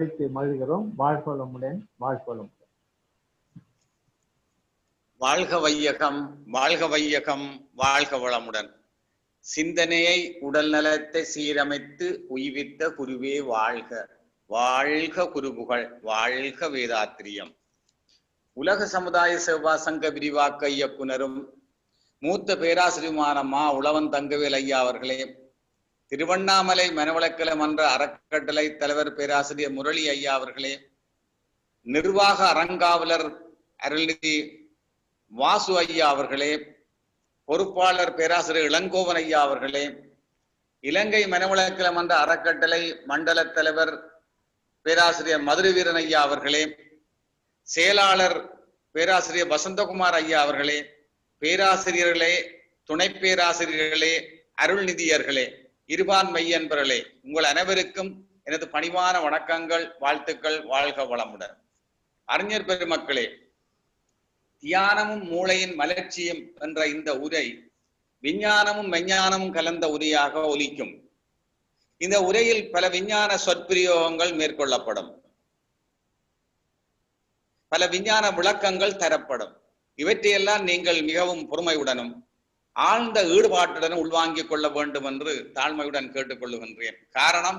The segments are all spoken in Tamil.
மகிழ்கிறோம். வாழ்க வளமுடன், வாழ்க வளமுடன். வாழ்க வையகம், வாழ்க வையகம், வாழ்க வளமுடன். சிந்தனையை உடல் நலத்தை சீரமைத்து உய்வித்த குருவே வாழ்க. வாழ்க குருபுகழ், வாழ்க வேதாத்திரியம். உலக சமுதாய சேவா சங்க விரிவாக்க இயக்குனரும் மூத்த பேராசிரியருமான மா உழவன் தங்கவேல் ஐயா அவர்களே, திருவண்ணாமலை மனவளக்கலை மன்ற அறக்கட்டளை தலைவர் பேராசிரியர் முரளி ஐயா அவர்களே, நிர்வாக அறங்காவலர் அருள்நிதி வாசு ஐயா அவர்களே, பொறுப்பாளர் பேராசிரியர் இளங்கோவன் ஐயா அவர்களே, இலங்கை மனவளக்கலை மன்ற அறக்கட்டளை மண்டல தலைவர் பேராசிரியர் மதுரை வீரன் ஐயா அவர்களே, செயலாளர் பேராசிரியர் வசந்தகுமார் ஐயா அவர்களே, பேராசிரியர்களே, துணை பேராசிரியர்களே, அருள்நிதியர்களே, இருபான் மையன்பர்களே, உங்கள் அனைவருக்கும் எனது பணிவான வணக்கங்கள், வாழ்த்துக்கள். வாழ்க வளமுடன். அறிஞர் பெருமக்களே, தியானமும் மூளையின் மலர்ச்சியும் என்ற இந்த உரை விஞ்ஞானமும் மெஞ்ஞானமும் கலந்த உரையாக ஒலிக்கும். இந்த உரையில் பல விஞ்ஞான சொற்பிரயோகங்கள் மேற்கொள்ளப்படும், பல விஞ்ஞான விளக்கங்கள் தரப்படும். இவற்றையெல்லாம் நீங்கள் மிகவும் பொறுமையுடனும் ஆழ்ந்த ஈடுபாட்டுடனும் உள்வாங்கிக் கொள்ள வேண்டும் என்று தாழ்மையுடன் கேட்டுக்கொள்ளுகின்றேன். காரணம்,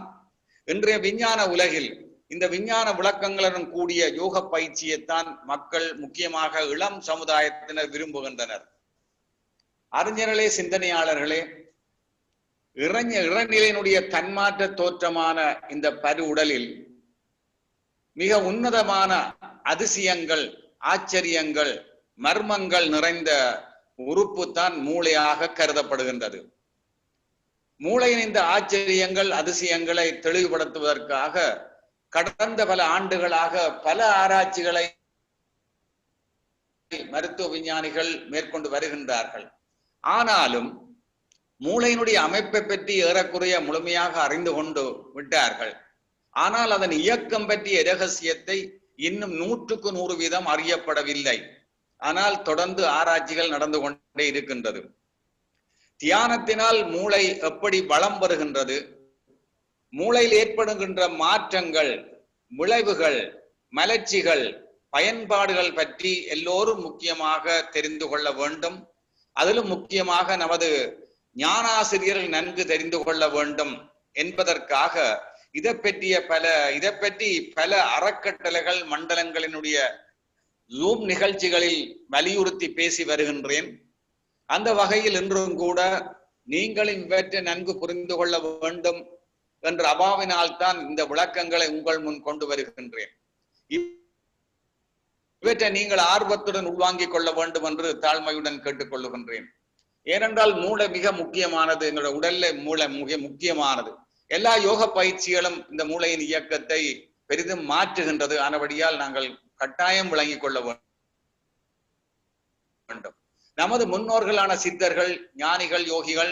இன்றைய விஞ்ஞான உலகில் இந்த விஞ்ஞான விளக்கங்களுடன் கூடிய யோக பயிற்சியைத்தான் மக்கள், முக்கியமாக இளம் சமுதாயத்தினர் விரும்புகின்றனர். அறிஞர்களே, சிந்தனையாளர்களே, இறைநிலையினுடைய தன்மாற்ற தோற்றமான இந்த பரு உடலில் மிக உன்னதமான அதிசயங்கள், ஆச்சரியங்கள், மர்மங்கள் நிறைந்த உறுப்பு தான் மூளையாக கருதப்படுகின்றது. மூளையின் இந்த ஆச்சரியங்கள், அதிசயங்களை தெளிவுபடுத்துவதற்காக கடந்த பல ஆண்டுகளாக பல ஆராய்ச்சிகளை மருத்துவ விஞ்ஞானிகள் மேற்கொண்டு வருகின்றார்கள். ஆனாலும் மூளையினுடைய அமைப்பை பற்றி ஏறக்குறைய முழுமையாக அறிந்து கொண்டு விட்டார்கள். ஆனால் அதன் இயக்கம் பற்றிய இரகசியத்தை இன்னும் 100% அறியப்படவில்லை. ஆனால் தொடர்ந்து ஆராய்ச்சிகள் நடந்து கொண்டே இருக்கின்றது. தியானத்தினால் மூளை எப்படி வளம் பெறுகின்றது, மூளையில் ஏற்படுகின்ற மாற்றங்கள், விளைவுகள், மலர்ச்சிகள், பயன்பாடுகள் பற்றி எல்லோரும் முக்கியமாக தெரிந்து கொள்ள வேண்டும். அதிலும் முக்கியமாக நமது ஞானாசிரியர்கள் நன்கு தெரிந்து கொள்ள வேண்டும் என்பதற்காக இதை பற்றி பல அறக்கட்டளைகள், மண்டலங்களினுடைய ஜூம் நிகழ்ச்சிகளில் வலியுறுத்தி பேசி வருகின்றேன். அந்த வகையில் இன்றும் கூட நீங்களும் இவற்றை நன்கு புரிந்து கொள்ள வேண்டும் என்ற அபாவினால் தான் இந்த விளக்கங்களை உங்கள் முன் கொண்டு வருகின்றேன். இவற்றை நீங்கள் ஆர்வத்துடன் உள்வாங்கிக் கொள்ள வேண்டும் என்று தாழ்மையுடன் கேட்டுக்கொள்ளுகின்றேன். ஏனென்றால் மூளை மிக முக்கியமானது, எங்களுடைய உடல்ல மூளை மிக முக்கியமானது. எல்லா யோக பயிற்சிகளும் இந்த மூளையின் இயக்கத்தை பெரிதும் மாற்றுகின்றது. ஆனபடியால் நாங்கள் கட்டாயம் விளங்கிக் கொள்ள வேண்டும். நமது முன்னோர்களான சித்தர்கள், ஞானிகள், யோகிகள்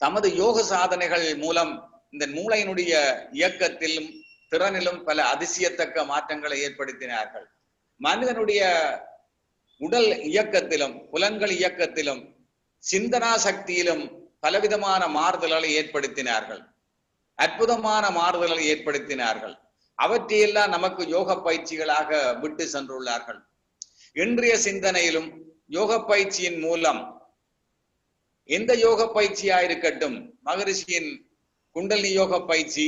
தமது யோக சாதனைகள் மூலம் இந்த மூளையினுடைய இயக்கத்திலும் திறனிலும் பல அதிசயத்தக்க மாற்றங்களை ஏற்படுத்தினார்கள். மனிதனுடைய உடல் இயக்கத்திலும், புலன்கள் இயக்கத்திலும், சிந்தனா சக்தியிலும் பலவிதமான மாறுதல்களை ஏற்படுத்தினார்கள், அற்புதமான மாறுதல்களை ஏற்படுத்தினார்கள். அவற்றையெல்லாம் நமக்கு யோக பயிற்சிகளாக விட்டு சென்றுள்ளார்கள். இன்றைய சிந்தனையிலும் யோக பயிற்சியின் மூலம், எந்த யோக பயிற்சியாயிருக்கட்டும், மகரிஷியின் குண்டலினி யோக பயிற்சி,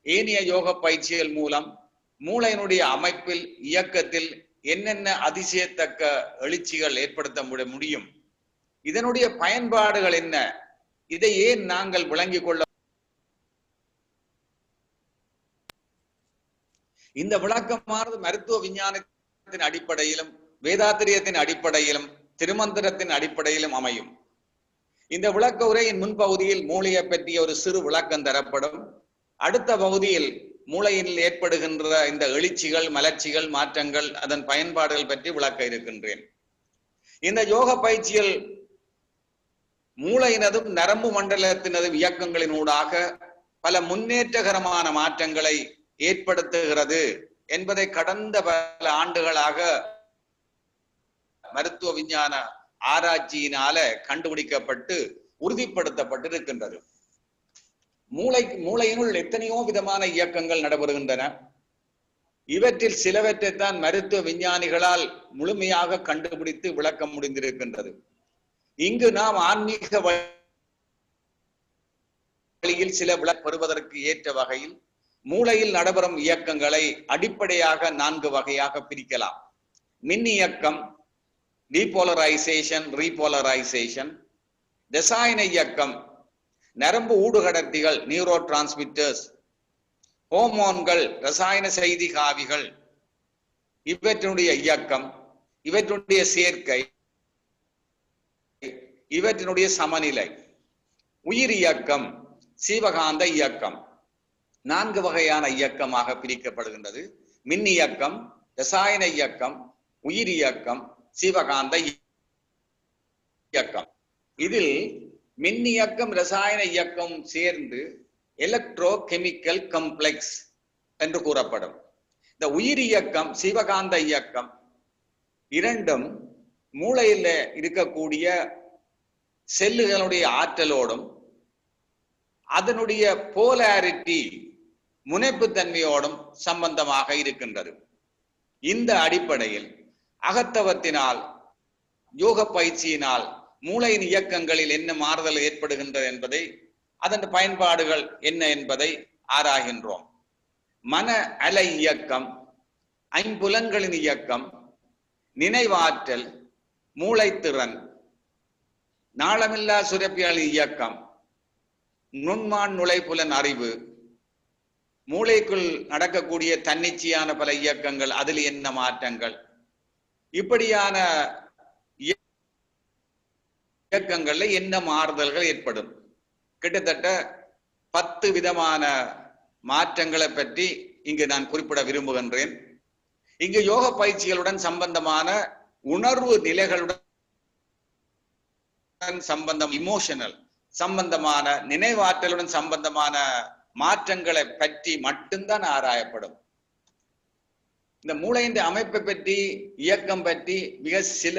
ஏனைய யோக பயிற்சிகள் மூலம் மூளையினுடைய அமைப்பில், இயக்கத்தில் என்னென்ன அதிசயத்தக்க எழுச்சிகள் ஏற்படுத்த முடியும், இதனுடைய பயன்பாடுகள் என்ன, இதை ஏன் நாங்கள் விளங்கிக் கொள்ள, இந்த விளக்கமானது மருத்துவ விஞ்ஞானத்தின் அடிப்படையிலும், வேதாத்திரியத்தின் அடிப்படையிலும், திருமந்திரத்தின் அடிப்படையிலும் அமையும். இந்த விளக்க உரையின் முன்பகுதியில் மூளையை பற்றிய ஒரு சிறு விளக்கம் தரப்படும். அடுத்த பகுதியில் மூளையில் ஏற்படுகின்ற இந்த எழுச்சிகள், மலர்ச்சிகள், மாற்றங்கள், அதன் பயன்பாடுகள் பற்றி விளக்க இருக்கின்றேன். இந்த யோக பயிற்சியில் மூளையினதும் நரம்பு மண்டலத்தினதும் இயக்கங்களினூடாக பல முன்னேற்றகரமான மாற்றங்களை ஏற்படுத்துகிறது என்பதை கடந்த பல ஆண்டுகளாக மருத்துவ விஞ்ஞான ஆராய்ச்சியினால கண்டுபிடிக்கப்பட்டு உறுதிப்படுத்தப்பட்டிருக்கின்றது. மூளையினுள் எத்தனையோ விதமான இயக்கங்கள் நடைபெறுகின்றன. இவற்றில் சிலவற்றைத்தான் மருத்துவ விஞ்ஞானிகளால் முழுமையாக கண்டுபிடித்து விளக்க முடிந்திருக்கின்றது. இங்கு நாம் ஆன்மீக வழியில் சில விளக்க பெறுவதற்கு ஏற்ற வகையில் மூளையில் நடைபெறும் இயக்கங்களை அடிப்படையாக 4 வகையாக பிரிக்கலாம். மின் இயக்கம், டீபோலரைசேஷன், ரீபோலரைசேஷன். ரசாயன இயக்கம், நரம்பு ஊடுகடத்திகள், நியூரோ டிரான்ஸ்மிட்டர்ஸ். ஹோமோன்கள், ரசாயன செய்தி காவிகள், இவற்றினுடைய இயக்கம், இவற்றினுடைய சேர்க்கை, இவற்றினுடைய சமநிலை. உயிர் இயக்கம், சீவகாந்த இயக்கம். 4 வகையான இயக்கமாக பிரிக்கப்படுகின்றது. மின் இயக்கம், ரசாயன இயக்கம், உயிர் இயக்கம், சீவகாந்த இயக்கம். இதில் மின் இயக்கம், ரசாயன இயக்கம் சேர்ந்து எலக்ட்ரோ கெமிக்கல் கம்ப்ளெக்ஸ் என்று கூறப்படும். இந்த உயிர் இயக்கம், சீவகாந்த இயக்கம் இரண்டும் மூளையில் இருக்கக்கூடிய செல்லுகளுடைய ஆற்றலோடும் அதனுடைய போலாரிட்டி, முனைப்பு தன்மையோடும் சம்பந்தமாக இருக்கின்றது. இந்த அடிப்படையில் அகத்தவத்தினால், யோக பயிற்சியினால் மூளையின் இயக்கங்களில் என்ன மாறுதல் ஏற்படுகின்றது என்பதை, அதன் பயன்பாடுகள் என்ன என்பதை ஆராய்கின்றோம். மன அலை இயக்கம், ஐம்புலன்களின் இயக்கம், நினைவாற்றல், மூளைத்திறன், நாளமில்லா சுரப்பிகளின் இயக்கம், நுண்மான் நுழைப்புலன் அறிவு, மூளைக்குள் நடக்கக்கூடிய தன்னிச்சையான பல இயக்கங்கள், அதில் என்ன மாற்றங்கள், இப்படியான இயக்கங்கள்ல என்ன மாறுதல்கள் ஏற்படும். கிட்டத்தட்ட 10 விதமான மாற்றங்களை பற்றி இங்கு நான் குறிப்பிட விரும்புகின்றேன். இங்கு யோக பயிற்சிகளுடன் சம்பந்தமான உணர்வு நிலைகளுடன் சம்பந்தம், இமோஷனல் சம்பந்தமான, நினைவாற்றலுடன் சம்பந்தமான மாற்றங்களை பற்றி மட்டும்தான் ஆராயப்படும். இந்த மூளையின் அமைப்பை பற்றி, இயக்கம் பற்றி மிக சில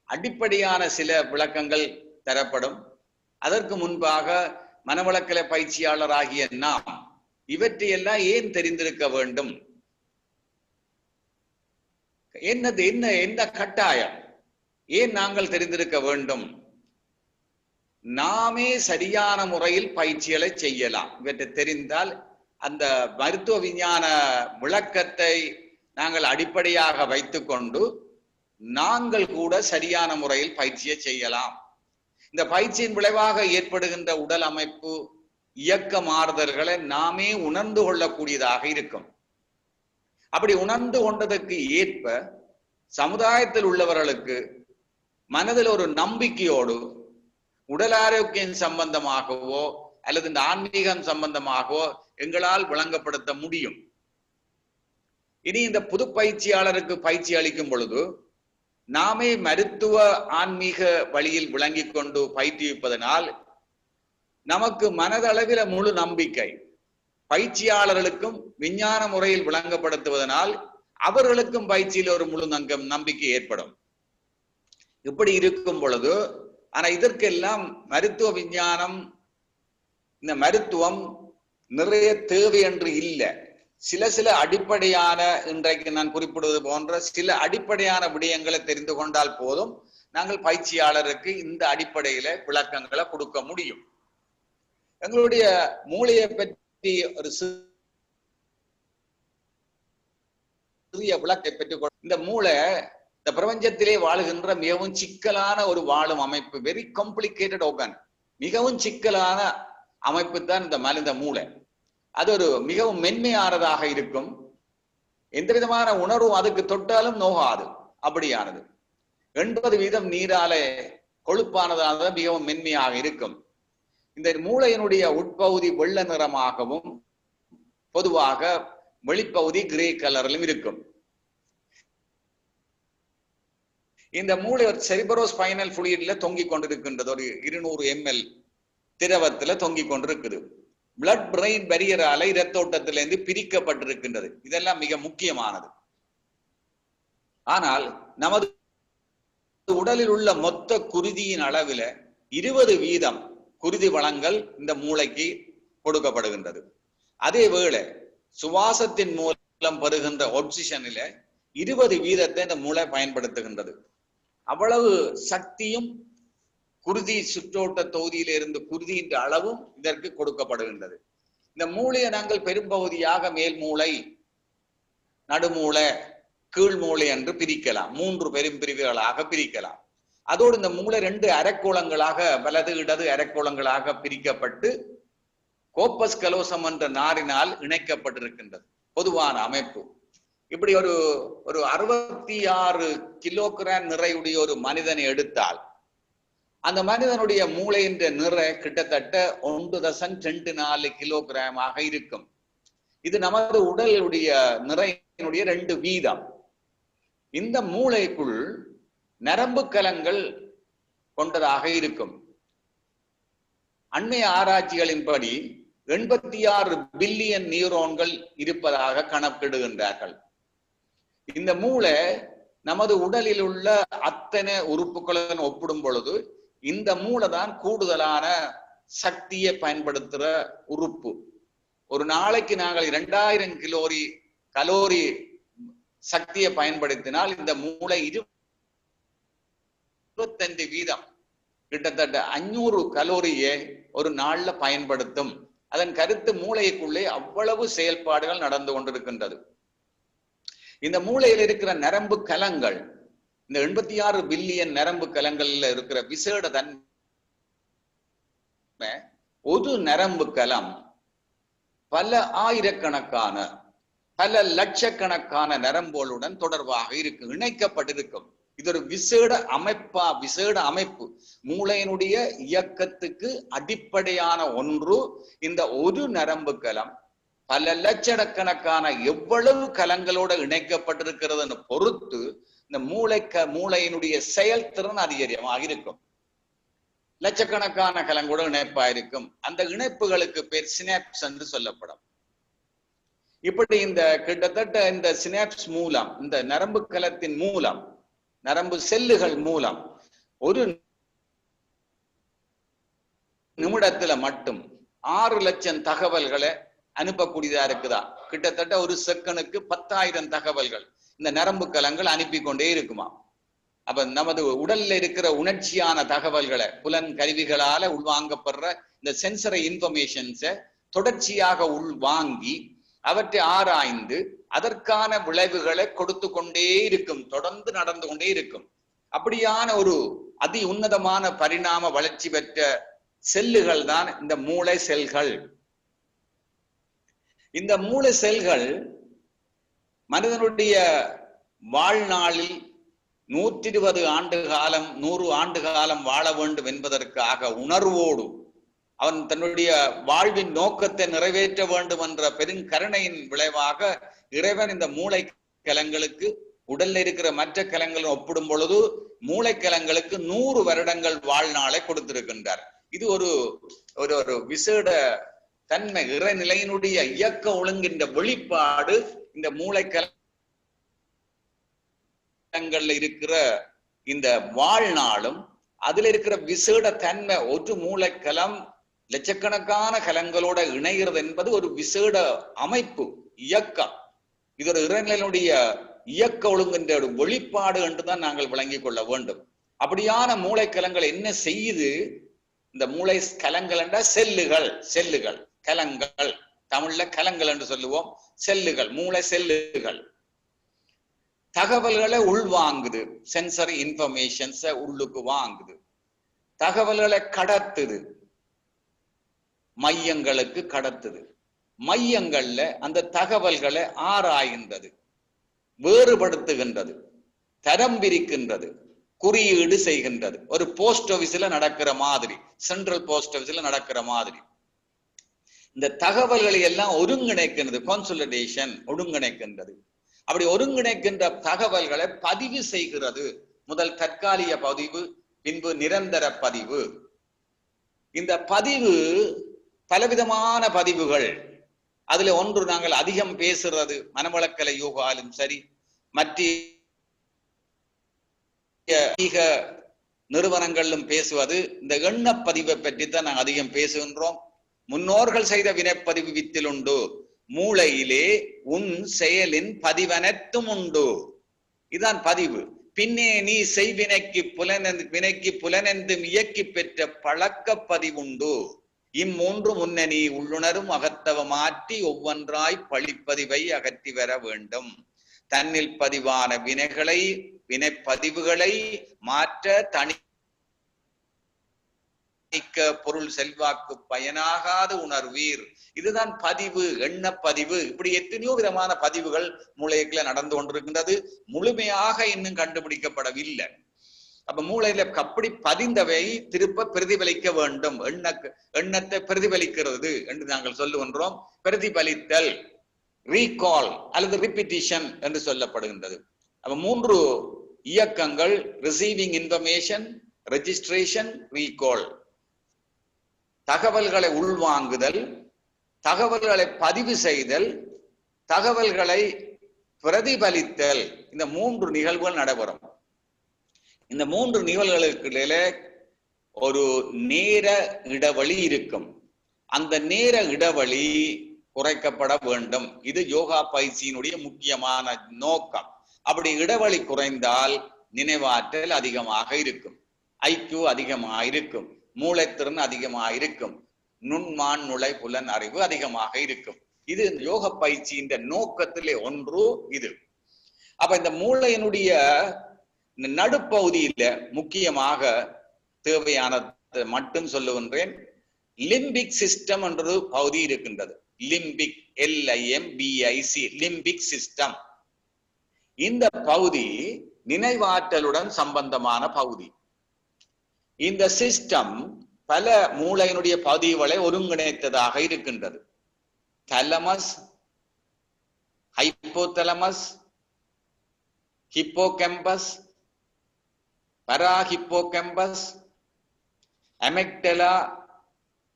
அடிப்படையான சில விளக்கங்கள் தரப்படும். அதற்கு முன்பாக மனவளக்கலை பயிற்சியாளராகிய நாம் இவற்றையெல்லாம் ஏன் தெரிந்திருக்க வேண்டும்? என்ன கட்டாயம்? ஏன் நாங்கள் தெரிந்திருக்க வேண்டும்? நாமே சரியான முறையில் பயிற்சிகளை செய்யலாம். இவற்றை தெரிந்தால் அந்த மருத்துவ விஞ்ஞான விளக்கத்தை நாங்கள் அடிப்படையாக வைத்துக்கொண்டு நாங்கள் கூட சரியான முறையில் பயிற்சியை செய்யலாம். இந்த பயிற்சியின் விளைவாக ஏற்படுகின்ற உடல் அமைப்பு, இயக்க மாறுதல்களை நாமே உணர்ந்து கொள்ளக்கூடியதாக இருக்கும். அப்படி உணர்ந்து கொண்டதற்கு ஏற்ப சமுதாயத்தில் உள்ளவர்களுக்கு மனதில் ஒரு நம்பிக்கையோடு உடல் ஆரோக்கியம் சம்பந்தமாகவோ அல்லது இந்த ஆன்மீகம் சம்பந்தமாகவோ எங்களால் விளங்கப்படுத்த முடியும். இனி இந்த புது பயிற்சியாளருக்கு பயிற்சி அளிக்கும் பொழுது நாமே மருத்துவ ஆன்மீக வழியில் விளங்கி கொண்டு பயிற்றுவிப்பதனால் நமக்கு மனதளவில் முழு நம்பிக்கை, பயிற்சியாளர்களுக்கும் விஞ்ஞான முறையில் விளங்கப்படுத்துவதனால் அவர்களுக்கும் பயிற்சியில் ஒரு முழு நம்பிக்கை ஏற்படும். இப்படி இருக்கும் பொழுது, ஆனா இதற்கெல்லாம் மருத்துவ விஞ்ஞானம், இந்த மருத்துவம் நிறைய தேவை என்று இல்லை. சில அடிப்படையான, இன்றைக்கு நான் குறிப்பிடுவது போன்ற சில அடிப்படையான விடயங்களை தெரிந்து கொண்டால் போதும் நாங்கள் பயிற்சியாளருக்கு இந்த அடிப்படையில விளக்கங்களை கொடுக்க முடியும். எங்களுடைய மூளையை பற்றி ஒரு சிறிய விளக்கை பெற்றுக் இந்த மூளை இந்த பிரபஞ்சத்திலே வாழுகின்ற மிகவும் சிக்கலான ஒரு வாழும் அமைப்பு. Very complicated organ. மிகவும் சிக்கலான அமைப்பு தான் இந்த மூளை. அது ஒரு மிகவும் மென்மையானதாக இருக்கும். எந்த விதமான உணர்வும் அதுக்கு தொட்டாலும் நோகாது. அப்படியானது 80% நீராலே கொழுப்பானதாக மிகவும் மென்மையாக இருக்கும். இந்த மூளையினுடைய உட்பகுதி வெள்ள நிறமாகவும் பொதுவாக வெளிப்பகுதி கிரே கலரிலும் இருக்கும். இந்த மூளை ஒரு செரிப்ரோஸ்பைனல் ஃப்ளூயிட்ல தொங்கிக் கொண்டிருக்கின்றது. ஒரு 200 ml திரவத்துல தொங்கிக் கொண்டிருக்குது. பிளட் பிரெயின் பேரியரால இரத்த ஓட்டத்திலிருந்து பிரிக்கப்பட்டிருக்கின்றது. இதெல்லாம் மிக முக்கியமானது. ஆனால் நமது உடலில் உள்ள மொத்த குருதியின் அளவில் 20% குருதி வளங்கள் இந்த மூளைக்கு கொடுக்கப்படுகின்றது. அதே வேளை சுவாசத்தின் மூலம் பெறுகின்ற ஆக்சிஜனில 20% இந்த மூளை பயன்படுத்துகின்றது. அவ்வளவு சக்தியும் குருதி சுற்றோட்ட தொகுதியில இருந்து குருதியின் அளவும் இதற்கு கொடுக்கப்படுகின்றது. இந்த மூளையை நாங்கள் பெரும்பகுதியாக மேல் மூளை, நடுமூளை, கீழ் மூளை என்று பிரிக்கலாம். 3 பெரும் பிரிவுகளாக பிரிக்கலாம். அதோடு இந்த மூளை 2 அரைக்கோளங்களாக, வலது இடது அரைக்கோளங்களாக பிரிக்கப்பட்டு கோப்பஸ் கலோசம் என்ற நாரினால் இணைக்கப்பட்டிருக்கின்றது பொதுவான அமைப்பு. இப்படி ஒரு 66 கிலோகிராம் நிறையுடைய ஒரு மனிதனை எடுத்தால் அந்த மனிதனுடைய மூளையின் நிறை கிட்டத்தட்ட 1.24 கிலோகிராமாக இருக்கும். இது நமது உடலுடைய நிறையினுடைய 2 வீதம். இந்த மூளைக்குள் நரம்பு கலங்கள் கொண்டதாக இருக்கும். அண்மைய ஆராய்ச்சிகளின்படி 86 பில்லியன் நியூரோன்கள் இருப்பதாக கணக்கிடுகின்றார்கள். இந்த மூளை நமது உடலில் உள்ள அத்தனை உறுப்புகளுடன் ஒப்பிடும் பொழுது இந்த மூளை தான் கூடுதலான சக்தியை பயன்படுத்துற உறுப்பு. ஒரு நாளைக்கு நாங்கள் 2000 கலோரி சக்தியை பயன்படுத்தினால் இந்த மூளை 25% கிட்டத்தட்ட 500 கலோரியை ஒரு நாள்ல பயன்படுத்தும். அதன் கருத்து மூளைக்குள்ளே அவ்வளவு செயல்பாடுகள் நடந்து கொண்டிருக்கின்றது. இந்த மூளையில் இருக்கிற நரம்பு கலங்கள், இந்த 86 பில்லியன் நரம்பு கலங்கள்ல இருக்கிற விசேட தன்மை, ஒரு நரம்பு கலம் பல ஆயிரக்கணக்கான பல லட்சக்கணக்கான நரம்புகளுடன் தொடர்பாக இருக்கு, இணைக்கப்பட்டிருக்கும். இது ஒரு விசேட அமைப்பு. மூளையினுடைய இயக்கத்துக்கு அடிப்படையான ஒன்று. இந்த ஒரு நரம்பு கலம் பல லட்சக்கணக்கான எவ்வளவு கலங்களோட இணைக்கப்பட்டிருக்கிறதுன்னு பொறுத்து இந்த மூளையினுடைய செயல்திறன் அதிகமாக இருக்கும். லட்சக்கணக்கான கலங்களோட இணைப்பா இருக்கும். அந்த இணைப்புகளுக்கு பேர் சினாப்ஸ் என்று சொல்லப்படும். இப்படி இந்த கிட்டத்தட்ட இந்த சினாப்ஸ் மூலம், இந்த நரம்பு கலத்தின் மூலம், நரம்பு செல்லுகள் மூலம் ஒரு நிமிடத்துல மட்டும் 6 லட்சம் தகவல்களை அனுப்பக்கூடியதா இருக்குதா. கிட்டத்தட்ட ஒரு செகண்டுக்கு 10,000 தகவல்கள் இந்த நரம்பு கலங்கள் அனுப்பி கொண்டே இருக்குமா. அப்ப நமது உடல்ல இருக்கிற உணர்ச்சியான தகவல்களை புலன் கருவிகளால உள்வாங்கப்படுற இந்த சென்சரி இன்ஃபர்மேஷன்ஸை தொடர்ச்சியாக உள்வாங்கி அவற்றை ஆராய்ந்து அதற்கான விளைவுகளை கொடுத்து கொண்டே இருக்கும், தொடர்ந்து நடந்து கொண்டே இருக்கும். அப்படியான ஒரு அதி உன்னதமான பரிணாம வளர்ச்சி பெற்ற செல்லுகள் தான் இந்த மூளை செல்கள். இந்த மூளை செல்கள் மனிதனுடைய வாழ்நாளில் 120 ஆண்டு காலம் 100 ஆண்டு காலம் வாழ வேண்டும் என்பதற்காக உணர்வோடு அவன் தன்னுடைய வாழ்வின் நோக்கத்தை நிறைவேற்ற வேண்டும் என்ற பெருங்கருணையின் விளைவாக இறைவன் இந்த மூளை கலங்களுக்கு உடல்ல இருக்கிற மற்ற கலங்களும் ஒப்பிடும் பொழுது மூளை கலங்களுக்கு 100 வருடங்கள் வாழ்நாளை கொடுத்திருக்கின்றார். இது ஒரு விசேட தன்மை, இறைநிலையினுடைய இயக்க ஒழுங்கின்ற வெளிப்பாடு. இந்த மூளை கலங்கள்ல இருக்கிற இந்த வாழ்நாளும் அதுல இருக்கிற விசேட தன்மை, ஒரு மூளைக்கலம் லட்சக்கணக்கான கலங்களோட இணைகிறது என்பது ஒரு விசேட அமைப்பு, இயக்கம். இது ஒரு இறைநிலையினுடைய இயக்க ஒழுங்கின்ற ஒரு வெளிப்பாடு என்றுதான் நாங்கள் விளங்கிக் கொள்ள வேண்டும். அப்படியான மூளைக்கலங்கள் என்ன செய்யுது? இந்த மூளை கலங்கள் என்ற செல்லுகள் கலங்கள், தமிழ்ல கலங்கள் என்று சொல்லுவோம். செல்லுகள், மூளை செல்லுகள் தகவல்களை உள்வாங்குது, சென்சரி இன்ஃபர்மேஷன்ஸ உள்ளுக்கு வாங்குது, தகவல்களை கடத்துது, மையங்களுக்கு கடத்துது. மையங்கள்ல அந்த தகவல்களை ஆராய்கின்றது, வேறுபடுத்துகின்றது, தரம் பிரிக்கின்றது, குறியீடு செய்கின்றது. ஒரு போஸ்ட் ஆபீஸ்ல நடக்கிற மாதிரி, சென்ட்ரல் போஸ்ட் ஆபீஸ்ல நடக்கிற மாதிரி இந்த தகவல்களை எல்லாம் ஒருங்கிணைக்கின்றது, கான்சோலிடேஷன், ஒருங்கிணைக்கின்றது. அப்படி ஒருங்கிணைக்கின்ற தகவல்களை பதிவு செய்கிறது. முதல் தற்காலிக பதிவு, பின்பு நிரந்தர பதிவு. இந்த பதிவு பலவிதமான பதிவுகள். அதுல ஒன்று நாங்கள் அதிகம் பேசுறது மனவளக்கலை யோகாலும் சரி, மற்ற நிறுவனங்களிலும் பேசுவது இந்த எண்ணப்பதிவை பற்றி தான் நாங்கள் அதிகம் பேசுகின்றோம். முன்னோர்கள் செய்த வினைப்பதிவு வித்தில் உண்டு, மூளையிலே உன் செயலின் பதிவனைத்தும் உண்டு. இதான் பதிவு. பின்னே நீ செய்வினைக்கு வினைக்கு புலனெந்தும் இயக்கி பெற்ற பழக்க பதிவுண்டு. இம்மூன்று முன்னணி உள்ளுணரும் அகத்தவ மாற்றி ஒவ்வொன்றாய் பழிப்பதிவை அகற்றி வர வேண்டும். தன்னில் பதிவான வினைப்பதிவுகளை மாற்ற தனி பொருள் செல்வாக்கு பயனாகாத உணர்வீர். இதுதான் பதிவு, எண்ணப்பதிவு. இப்படி எத்தனையோ விதமான பதிவுகள் மூளைக்குள்ள நடந்து கொண்டிருக்கின்றது. முழுமையாக இன்னும் கண்டுபிடிக்கப்படவில்லை. அப்ப மூளையில அப்படி பதிந்தவை திருப்ப பிரதிபலிக்க வேண்டும். எண்ணத்தை பிரதிபலிக்கிறது என்று நாங்கள் சொல்லுகின்றோம். பிரதிபலித்தல், ரீகால் அல்லது ரிப்பிட்டிஷன் என்று சொல்லப்படுகின்றது. அப்ப 3 இயக்கங்கள்: ரிசீவிங் இன்ஃபர்மேஷன், ரெஜிஸ்ட்ரேஷன், ரீகால். தகவல்களை உள்வாங்குதல், தகவல்களை பதிவு செய்தல், தகவல்களை பிரதிபலித்தல். இந்த 3 நிகழ்வுகள் நடைபெறும். இந்த 3 நிகழ்வுகளுக்கு இடையில ஒரு நேர இடைவெளி இருக்கும். அந்த நேர இடைவெளி குறைக்கப்பட வேண்டும். இது யோகா பயிற்சியினுடைய முக்கியமான நோக்கம். அப்படி இடைவெளி குறைந்தால் நினைவாற்றல் அதிகமாக இருக்கும், ஐக்கியூ அதிகமாக இருக்கும், மூளைத்திறன் அதிகமாக இருக்கும், நுண்மான் நுழை புலன் அறிவு அதிகமாக இருக்கும். இது யோக பயிற்சியின் நோக்கத்திலே ஒன்று இது. அப்ப இந்த மூளையினுடைய நடுப்பகுதியில முக்கியமாக தேவையானது மட்டும் சொல்லுகின்றேன். லிம்பிக் சிஸ்டம் என்ற பகுதி இருக்கின்றது. Limbic, LIMBIC, limbic system. இந்த பகுதி நினைவாற்றலுடன் சம்பந்தமான பகுதி. இந்த சிஸ்டம் பல மூளையினுடைய பகுதிகளை ஒருங்கிணைத்ததாக இருக்கின்றது. தலமஸ், ஹைப்போதலமஸ், ஹிப்போகேம்பஸ், பராஹிப்போகேம்பஸ், அமெக்டலா,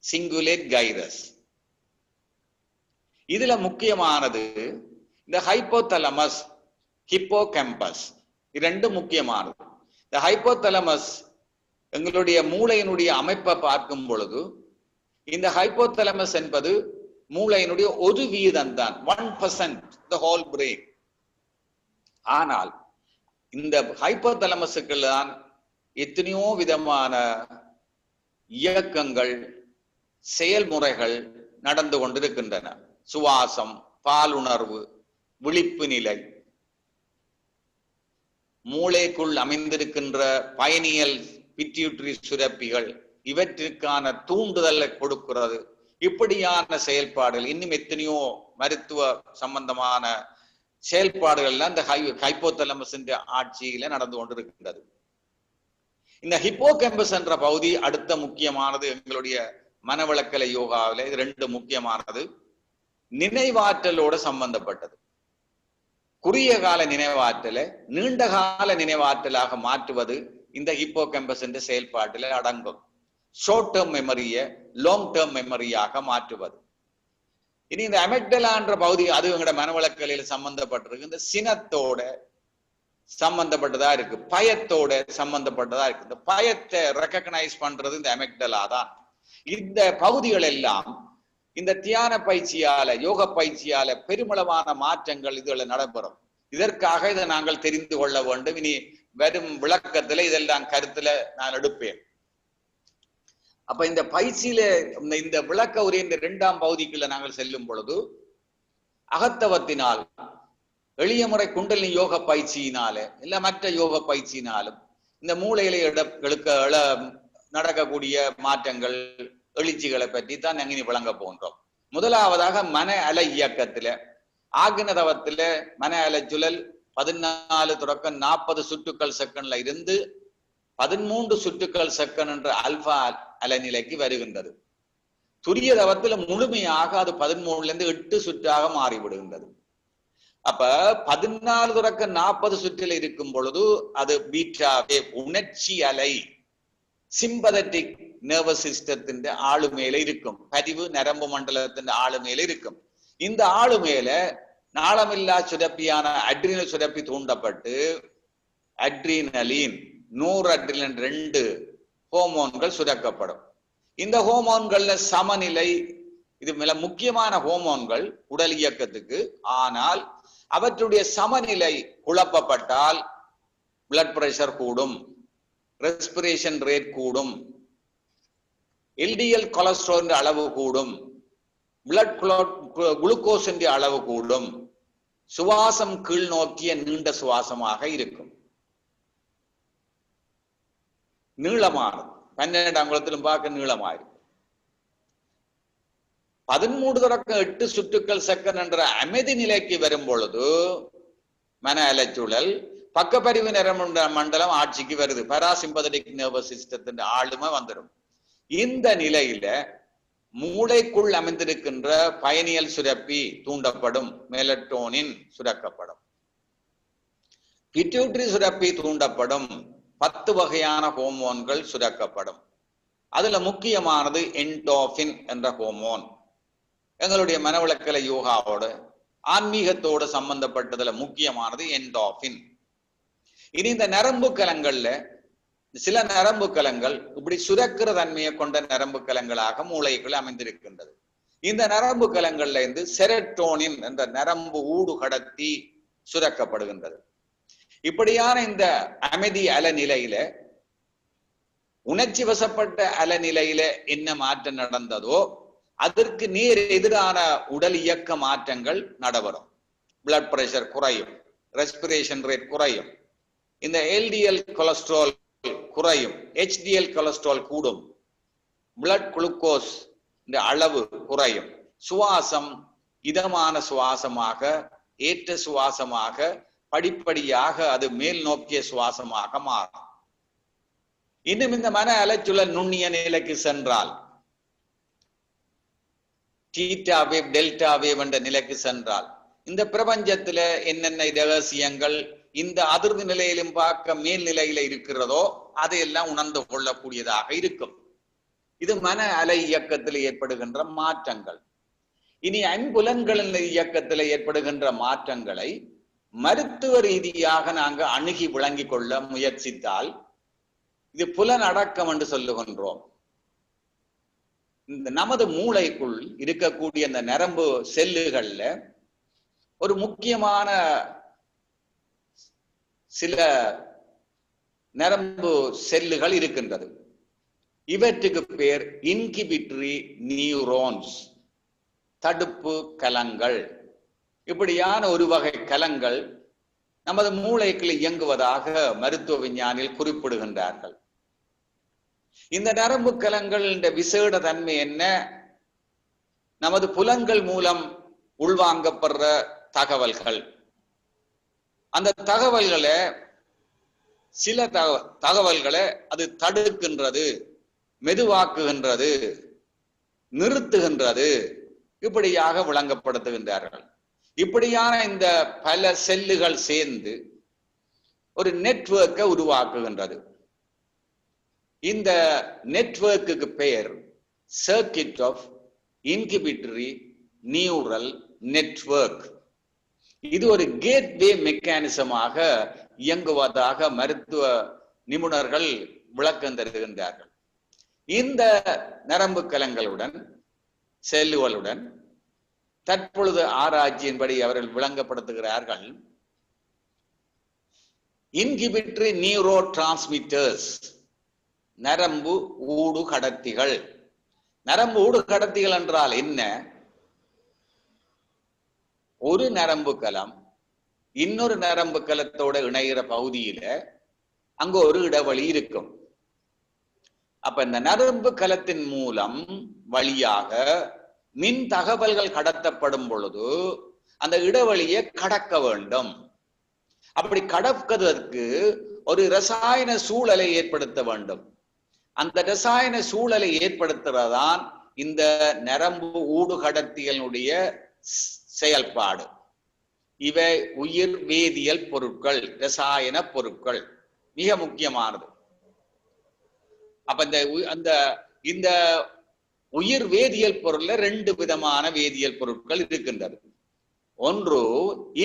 சிங்குலேட் கைரஸ். இதுல முக்கியமானது இந்த ஹைப்போதலமஸ், ஹிப்போகேம்பஸ். இரண்டு முக்கியமானது. இந்த ஹைப்போதலமஸ் எங்களுடைய மூளையினுடைய அமைப்பை பார்க்கும் பொழுது இந்த ஹைப்போதலமஸ் என்பது மூளையினுடைய 1% தான், 1% the whole brain. ஆனால் இந்த ஹைப்போதலமஸுக்கு தான் எத்தனையோ விதமான இயக்கங்கள், செயல்முறைகள் நடந்து கொண்டிருக்கின்றன. சுவாசம், பாலுணர்வு, விழிப்பு நிலை, மூளைக்குள் அமைந்திருக்கின்ற பயனியல் பிட்யூட்டரி சுரப்பிகள், இவற்றிற்கான தூண்டுதலை கொடுக்கிறது. இப்படியான செயல்பாடுகள், இன்னும் எத்தனையோ மருத்துவ சம்பந்தமான செயல்பாடுகள் எல்லாம் இந்த ஹைப்போதலமஸ் ஆட்சியில நடந்து கொண்டிருக்கின்றது. இந்த ஹிப்போகேம்பஸ் என்ற பகுதி அடுத்த முக்கியமானது. எங்களுடைய மனவளக்கலை யோகாவில இது 2 முக்கியமானது. நினைவாற்றலோட சம்பந்தப்பட்டது. குறுகிய கால நினைவாற்றலை நீண்ட கால நினைவாற்றலாக மாற்றுவது இந்த ஹிப்போகேம்பஸ் என்ற செயல்பாட்டில் அடங்கும். ஷார்ட் டேர்ம் மெமரியை லாங் டேர்ம் மெமரியாக மாற்றுவது. இனி இந்த அமெக்டலா என்ற பகுதி, அது எங்களோட மனவளக்கலையில சம்பந்தப்பட்டிருக்கு. இந்த சினத்தோட சம்பந்தப்பட்டதா இருக்கு, பயத்தோட சம்பந்தப்பட்டதா இருக்கு. இந்த பயத்தை ரெகக்னைஸ் பண்றது இந்த அமெக்டலா தான். இந்த பகுதிகள் எல்லாம் இந்த தியான பயிற்சியால, யோக பயிற்சியால பெருமளவான மாற்றங்கள் இதுல நடைபெறும். இதற்காக இதை நாங்கள் தெரிந்து கொள்ள வேண்டும். இனி வரும் விளக்கத்துல இதெல்லாம் கருத்துல நான் எடுப்பேன். அப்ப இந்த பயிற்சியில இந்த விளக்க உரை இந்த 2ஆம் பகுதிக்குள்ள நாங்கள் செல்லும் பொழுது அகத்தவத்தினால், எளிய முறை குண்டலினி யோக பயிற்சியினால இல்ல மற்ற யோக பயிற்சியினாலும் இந்த மூளையில நடக்கக்கூடிய மாற்றங்கள், எழுச்சிகளை பற்றி தான் நாங்கள் விளங்க போன்றோம். முதலாவதாக மன அலை இயக்கத்துல, ஆக்னதவத்துல மன அலை சுழல் 14 தொடக்கம் 40 சுற்றுக்கள் செகண்ட்ல இருந்து 13 சுற்றுக்கள் செகண்ட் என்ற அல்பா அலைநிலைக்கு வருகின்றது. துரிய தவத்துல முழுமையாக அது 13ல இருந்து 8 சுற்றாக மாறிவிடுகின்றது. அப்ப 14 தொடக்கம் 40 சுற்றில் இருக்கும் பொழுது அது பீட்டாவே உணர்ச்சி அலை, சிம்பதட்டிக் நர்வஸ் சிஸ்டத்தின் ஆளுமையில இருக்கும், பதிவு நரம்பு மண்டலத்தின் ஆளுமையில இருக்கும். இந்த ஆளுமையில நாளமில்லா சுரப்பியான அட்ரினல் சுரப்பி தூண்டப்பட்டு அட்ரினலின், நூறு அட்ரினலின் 2 ஹோமோன்கள் சுரக்கப்படும். இந்த ஹோமோன்கள்ல சமநிலை இது மிக முக்கியமான ஹோமோன்கள் உடல் இயக்கத்துக்கு. ஆனால் அவற்றுடைய சமநிலை குழப்பப்பட்டால் பிளட் பிரஷர் கூடும், ரெஸ்பிரேஷன் ரேட் கூடும், எல்டிஎல் கொலஸ்ட்ரால் அளவு கூடும், பிளட் குளுக்கோஸ் அளவு கூடும், சுவாசம் கீழ் நோக்கிய நீண்ட சுவாசமாக இருக்கும், நீளமானது 12 அங்குலத்திலும் பார்க்க நீளமாயிருக்கும். 13 சுற்றுக்கள் செகண்ட் என்ற அமைதி நிலைக்கு வரும் பொழுது மன அலைச்சூழல் பக்கப்பரிவு நரம்பு மண்டலம் ஆட்சிக்கு வருது. பாராசிம்பதட்டிக் நர்வஸ் சிஸ்டத்தின் ஆளுமை வந்துடும். இந்த நிலையில மூளைக்குள் அமைந்திருக்கின்ற பயனியல் சுரப்பி தூண்டப்படும், மெலட்டோனின் சுரக்கப்படும், பிட்யூட்டரி சுரப்பி தூண்டப்படும், 10 வகையான ஹோமோன்கள் சுரக்கப்படும். அதுல முக்கியமானது என்டோர்பின் என்ற ஹோமோன். எங்களுடைய மனவளக்கலை யோகாவோட ஆன்மீகத்தோடு சம்பந்தப்பட்டதுல முக்கியமானது என்டோர்பின். இனி இந்த நரம்பு கலங்கள்ல சில நரம்பு கலங்கள் இப்படி சுரக்கிற தன்மையை கொண்ட நரம்பு கலங்களாக மூளைக்குள் அமைந்திருக்கின்றது. இந்த நரம்பு கலங்கள்ல இருந்து செரட்டோனின் என்ற நரம்பு ஊடு கடத்தி சுரக்கப்படுகின்றது. இப்படியான இந்த அமைதி அலநிலையில உணர்ச்சி வசப்பட்ட அலநிலையில என்ன மாற்றம் நடந்ததோ அதற்கு நேர் எதிரான உடல் இயக்க மாற்றங்கள் நடைபெறும். பிளட் பிரஷர் குறையும், ரெஸ்பிரேஷன் ரேட் குறையும், இந்த எல்டிஎல் கொலஸ்ட்ரால் குறையும், ஹெச்டிஎல் கொலஸ்ட்ரால் கூடும், பிளட் குளுக்கோஸ் இந்த அளவு குறையும், சுவாசம் இதமான சுவாசமாக ஏற்ற சுவாசமாக படிப்படியாக அது மேல் நோக்கிய சுவாசமாக மாறும். இன்னும் இந்த மன அலைச்சூழல் நுண்ணிய நிலைக்கு சென்றால், தீட்டா வேவ் டெல்டா வேவ் என்ற நிலைக்கு சென்றால், இந்த பிரபஞ்சத்துல என்னென்ன ரகசியங்கள் இந்த அதிர்வு நிலையிலும் பார்க்க மேல் நிலையில இருக்கிறதோ அதையெல்லாம் உணர்ந்து கொள்ளக்கூடியதாக இருக்கும். இது மன அலை இயக்கத்தில் ஏற்படுகின்ற மாற்றங்கள். இனி ஐம்புலன்களின் இயக்கத்தில் ஏற்படுகின்ற மாற்றங்களை மருத்துவ ரீதியாக நாங்க அணுகி விளங்கி கொள்ள முயற்சித்தால் இது புலன் அடக்கம் என்று சொல்லுகின்றோம். இந்த நமது மூளைக்குள் இருக்கக்கூடிய இந்த நரம்பு செல்லுகள்ல ஒரு முக்கியமான சில நரம்பு செல்லுகள் இருக்கின்றது. இவற்றுக்கு பேர் இன்கிபிட்டரி நியூரோன்ஸ், தடுப்பு கலங்கள். இப்படியான ஒரு வகை கலங்கள் நமது மூளைக்குள் இயங்குவதாக மருத்துவ விஞ்ஞானிகள் குறிப்பிடுகின்றார்கள். இந்த நரம்பு கலங்கள் விசேட தன்மை என்ன? நமது புலன்கள் மூலம் உள்வாங்கப்படுற தகவல்கள், அந்த தகவல்களை சில தகவல்களை அது தடுக்கின்றது, மெதுவாக்குகின்றது, நிறுத்துகின்றது, இப்படியாக விளங்கப்படுத்துகின்றார்கள். இப்படியான இந்த பல செல்லுகள் சேர்ந்து ஒரு நெட்வொர்க்கை உருவாக்குகின்றது. இந்த நெட்வொர்க்குக்கு பெயர் சர்க்கிட் ஆஃப் இன்கிபிட்டரி நியூரல் நெட்வொர்க். இது ஒரு கேட்வே மெக்கானிசமாக இயங்குவதாக மருத்துவ நிபுணர்கள் விளக்கம் தருகின்றார்கள். இந்த நரம்பு கலங்களுடன் செல்லுகளுடன் தற்பொழுது ஆராய்ச்சியின்படி அவர்கள் விளங்கப்படுத்துகிறார்கள், இன்கிபிட்டரி நியூரோ டிரான்ஸ்மிட்டர்ஸ், நரம்பு ஊடு கடத்திகள். நரம்பு ஊடு கடத்திகள் என்றால் என்ன? ஒரு நரம்பு கலம் இன்னொரு நரம்பு கலத்தோட இணைகிற பகுதியில அங்க ஒரு இடைவெளி இருக்கும். அப்ப இந்த நரம்பு கலத்தின் மூலம் வழியாக மின் தகவல்கள் கடத்தப்படும் பொழுது அந்த இடைவெளியை கடக்க வேண்டும். அப்படி கடப்பதற்கு ஒரு ரசாயன சூழலை ஏற்படுத்த வேண்டும். அந்த ரசாயன சூழலை ஏற்படுத்துறதான் இந்த நரம்பு ஊடு கடத்திகளுடைய செயல்பாடு. இவை உயிர் வேதியியல் பொருட்கள், ரசாயன பொருட்கள், மிக முக்கியமானது. அப்ப இந்த உயிர் வேதியியல் பொருள்ல 2 விதமான வேதியியல் பொருட்கள் இருக்கின்றது. ஒன்று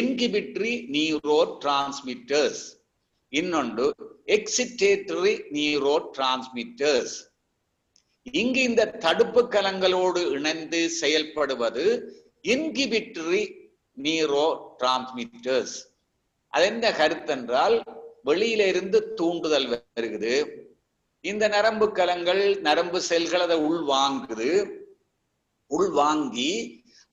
இன்கிபிட்டரி நியூரோ டிரான்ஸ்மிட்டர்ஸ், இன்னொன்று எக்ஸிட்டேட்டரி நியூரோ டிரான்ஸ்மிட்டர்ஸ். இங்கு இந்த தடுப்பு கலங்களோடு இணைந்து செயல்படுவது இன்ஹிபிட்டரி நியூரோ டிரான்ஸ்மிட்டர்ஸ். அது என்ன கருத்தென்றால், வெளியில இருந்து தூண்டுதல் வருகிறது, இந்த நரம்பு கலங்கள் நரம்பு செல்கள் அதை உள்வாங்கி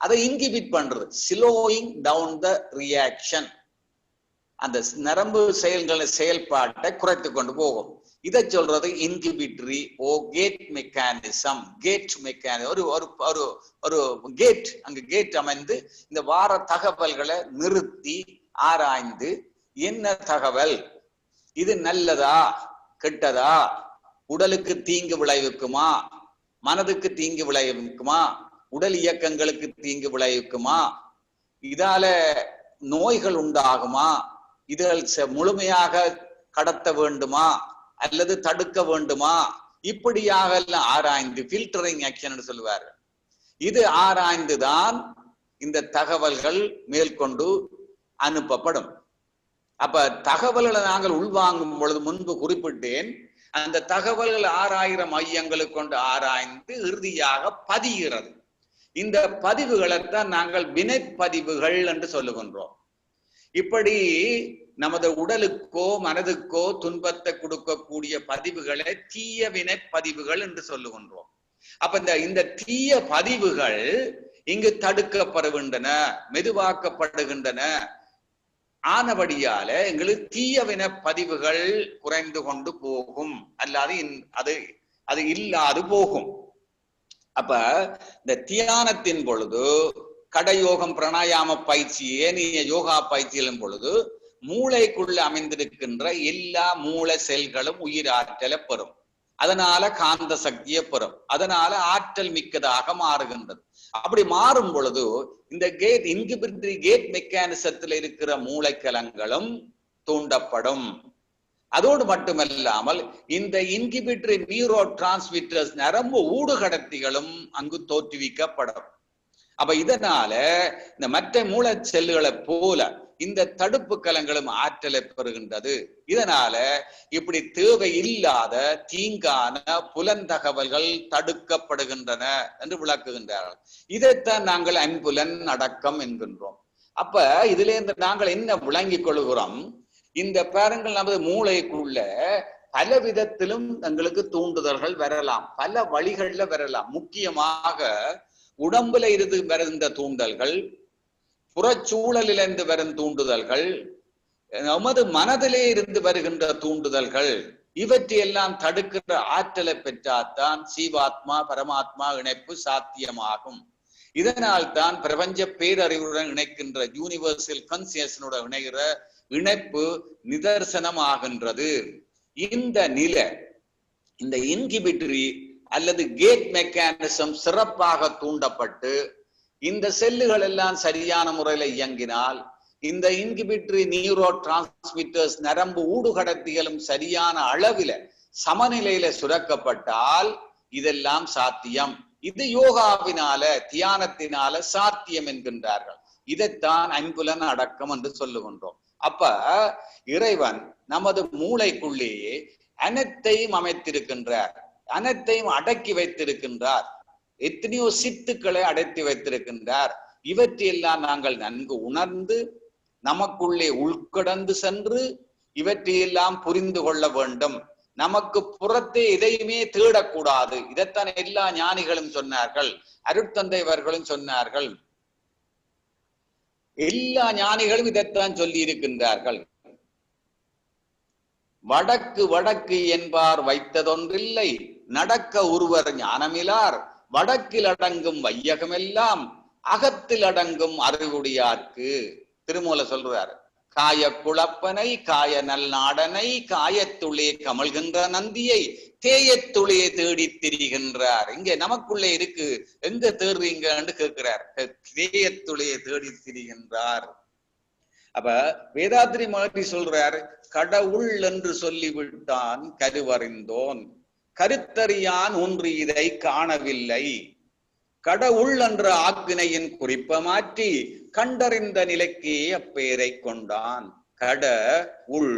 அதை இன்ஹிபிட் பண்றது, ஸ்லோயிங் டவுன் த ரியாக்ஷன். அந்த நரம்பு செயல்பாட்டை குறைத்து கொண்டு போகும். இதை சொல்றது இன்ஹிபிட்டரி கேட் மெக்கானிசம். ஒரு கேட், அங்கு கேட் அமைந்து இந்த வார தகவல்களை நிறுத்தி ஆராய்ந்து, என்ன தகவல் இது, நல்லதா கெட்டதா, உடலுக்கு தீங்கு விளைவிக்குமா, மனதுக்கு தீங்கு விளைவிக்குமா, உடல் இயக்கங்களுக்கு தீங்கு விளைவிக்குமா, இதால நோய்கள் உண்டாகுமா, இதில் முழுமையாக கடத்த வேண்டுமா அல்லது தடுக்க வேண்டுமா, இப்படியாக எல்லாம் ஆராய்ந்து ஃபில்டரிங் ஆக்ஷன் சொல்லுவார். இது ஆராய்ந்துதான் இந்த தகவல்கள் மேற்கொண்டு அனுப்பப்படும். அப்ப தகவல்களை நாங்கள் உள்வாங்கும் பொழுது முன்பு குறிப்பிட்டேன், அந்த தகவல்கள் 6000 மையங்களுக்கு கொண்டு ஆராய்ந்து இறுதியாக பதிகிறது. இந்த பதிவுகளைத்தான் நாங்கள் வினைப்பதிவுகள் என்று சொல்லுகின்றோம். இப்படி நமது உடலுக்கோ மனதுக்கோ துன்பத்தை கொடுக்கக்கூடிய பதிவுகளை தீய வினைப்பதிவுகள் என்று சொல்லுகின்றோம். அப்ப இந்த தீய பதிவுகள் இங்கு தடுக்கப்படுகின்றன, மெதுவாக்கப்படுகின்றன. ஆனபடியால எங்களுக்கு தீய வினைப்பதிவுகள் குறைந்து கொண்டு போகும், அல்லாது அது இல்லாது போகும். அப்ப இந்த தியானத்தின் பொழுது, கடயோகம் பிராணாயாம பயிற்சி, ஏனைய யோகா பயிற்சிகளும் பொழுது மூளைக்குள்ள அமைந்திருக்கின்ற எல்லா மூளை செல்களும் உயிராற்றலை பெறும். அதனால காந்த சக்தியை பெறும். அதனால ஆற்றல் மிக்கதாக மாறுகின்றது. அப்படி மாறும் பொழுது இந்த இன்ஹிபிட்டரி கேட் மெக்கானிசத்தில் இருக்கிற மூளைக்கலங்களும் தூண்டப்படும். அதோடு மட்டுமல்லாமல் இந்த இன்ஹிபிட்டரி நியூரோ டிரான்ஸ்மிட்டர்ஸ் நரம்பு ஊடுகடத்திகளும் அங்கு தோற்றுவிக்கப்படும். அப்ப இதனால இந்த மற்ற மூளை செல்லுகளை போல இந்த தடுப்பு கலங்களும் ஆற்றலை பெறுகின்றது. இதனால இப்படி தேவையில்லாத தீங்கான புலந்தகவல்கள் தடுக்கப்படுகின்றன என்று விளக்குகின்றார்கள். இதைத்தான் நாங்கள் ஐம்புலன் அடக்கம் என்கின்றோம். அப்ப இதுல இருந்து நாங்கள் என்ன விளங்கிக் கொள்கிறோம், இந்த பாருங்கள், நமது மூளைக்குள்ள பல விதத்திலும் எங்களுக்கு தூண்டுதல்கள் வரலாம், பல வழிகள்ல வரலாம். முக்கியமாக உடம்புல இருந்து வருகின்ற தூண்டல்கள், புறச்சூழலிலிருந்து வரும் தூண்டுதல்கள், நமது மனதிலே இருந்து வருகின்ற தூண்டுதல்கள், இவற்றையெல்லாம் தடுக்கிற ஆற்றலை பெற்றால்தான் சீவாத்மா பரமாத்மா இணைப்பு சாத்தியமாகும். இதனால் தான் பிரபஞ்ச பேரறிவுடன் இணைக்கின்ற யூனிவர்சல் கான்சியஸ்னுடன் இணைகிற இணைப்பு நிதர்சனமாகின்றது. இந்த நிலை, இந்த இன்ஹிபிட்டரி அல்லது கேட் மெக்கானிசம் சிறப்பாக தூண்டப்பட்டு இந்த செல்லுகள் எல்லாம் சரியான முறையில இயங்கினால், இந்த இன்ஹிபிட்டரி நியூரோ டிரான்ஸ்மிட்டர்ஸ் நரம்பு ஊடுகடத்திகளும் சரியான அளவில சமநிலையில சுரக்கப்பட்டால் இதெல்லாம் சாத்தியம். இது யோகாவினால தியானத்தினால சாத்தியம் என்கின்றார்கள். இதைத்தான் ஐம்புலன் அடக்கம் என்று சொல்லுகின்றோம். அப்ப இறைவன் நமது மூளைக்குள்ளேயே அனைத்தையும் அமைத்திருக்கின்றார், அனைத்தையும் அடக்கி வைத்திருக்கின்றார். எத்தனையோ சித்துக்களை அடைத்து வைத்திருக்கின்றார். இவற்றையெல்லாம் நாங்கள் நன்கு உணர்ந்து நமக்குள்ளே உள்கடந்து சென்று இவற்றையெல்லாம் புரிந்து கொள்ள வேண்டும். நமக்கு புறத்தே எதையுமே தேடக்கூடாது. இதைத்தான் எல்லா ஞானிகளும் சொன்னார்கள், அருட்தந்தைவர்களும் சொன்னார்கள், எல்லா ஞானிகளும் இதைத்தான் சொல்லி இருக்கின்றார்கள். வடக்கு வடக்கு என்பார் வைத்ததொன்றில்லை, நடக்க ஒருவர் ஞானமிலார், வடக்கில் அடங்கும் வையகமெல்லாம் அகத்தில் அடங்கும் அறிவுடையார்க்கு. திருமூல சொல்றார், காய குழப்பனை காய நல்நாடனை காயத்துளே கமல்கின்ற நந்தியை தேயத்துளே தேடி திரிகின்றார். இங்க நமக்குள்ளே இருக்கு, எங்க தேடுறீங்கன்னு கேட்கிறார். தேயத்துளே தேடி திரிகின்றார். அப்ப வேதாத்ரி மகர்ஷி சொல்றார், கடவுள் என்று சொல்லிவிட்டான் கருவறிந்தோன், கருத்தறியான் ஒன்று இதை காணவில்லை. கடவுள் என்ற ஆக்கினையின் குறிப்ப மாற்றி கண்டறிந்த நிலைக்கே அப்பெயரை கொண்டான். கட உள்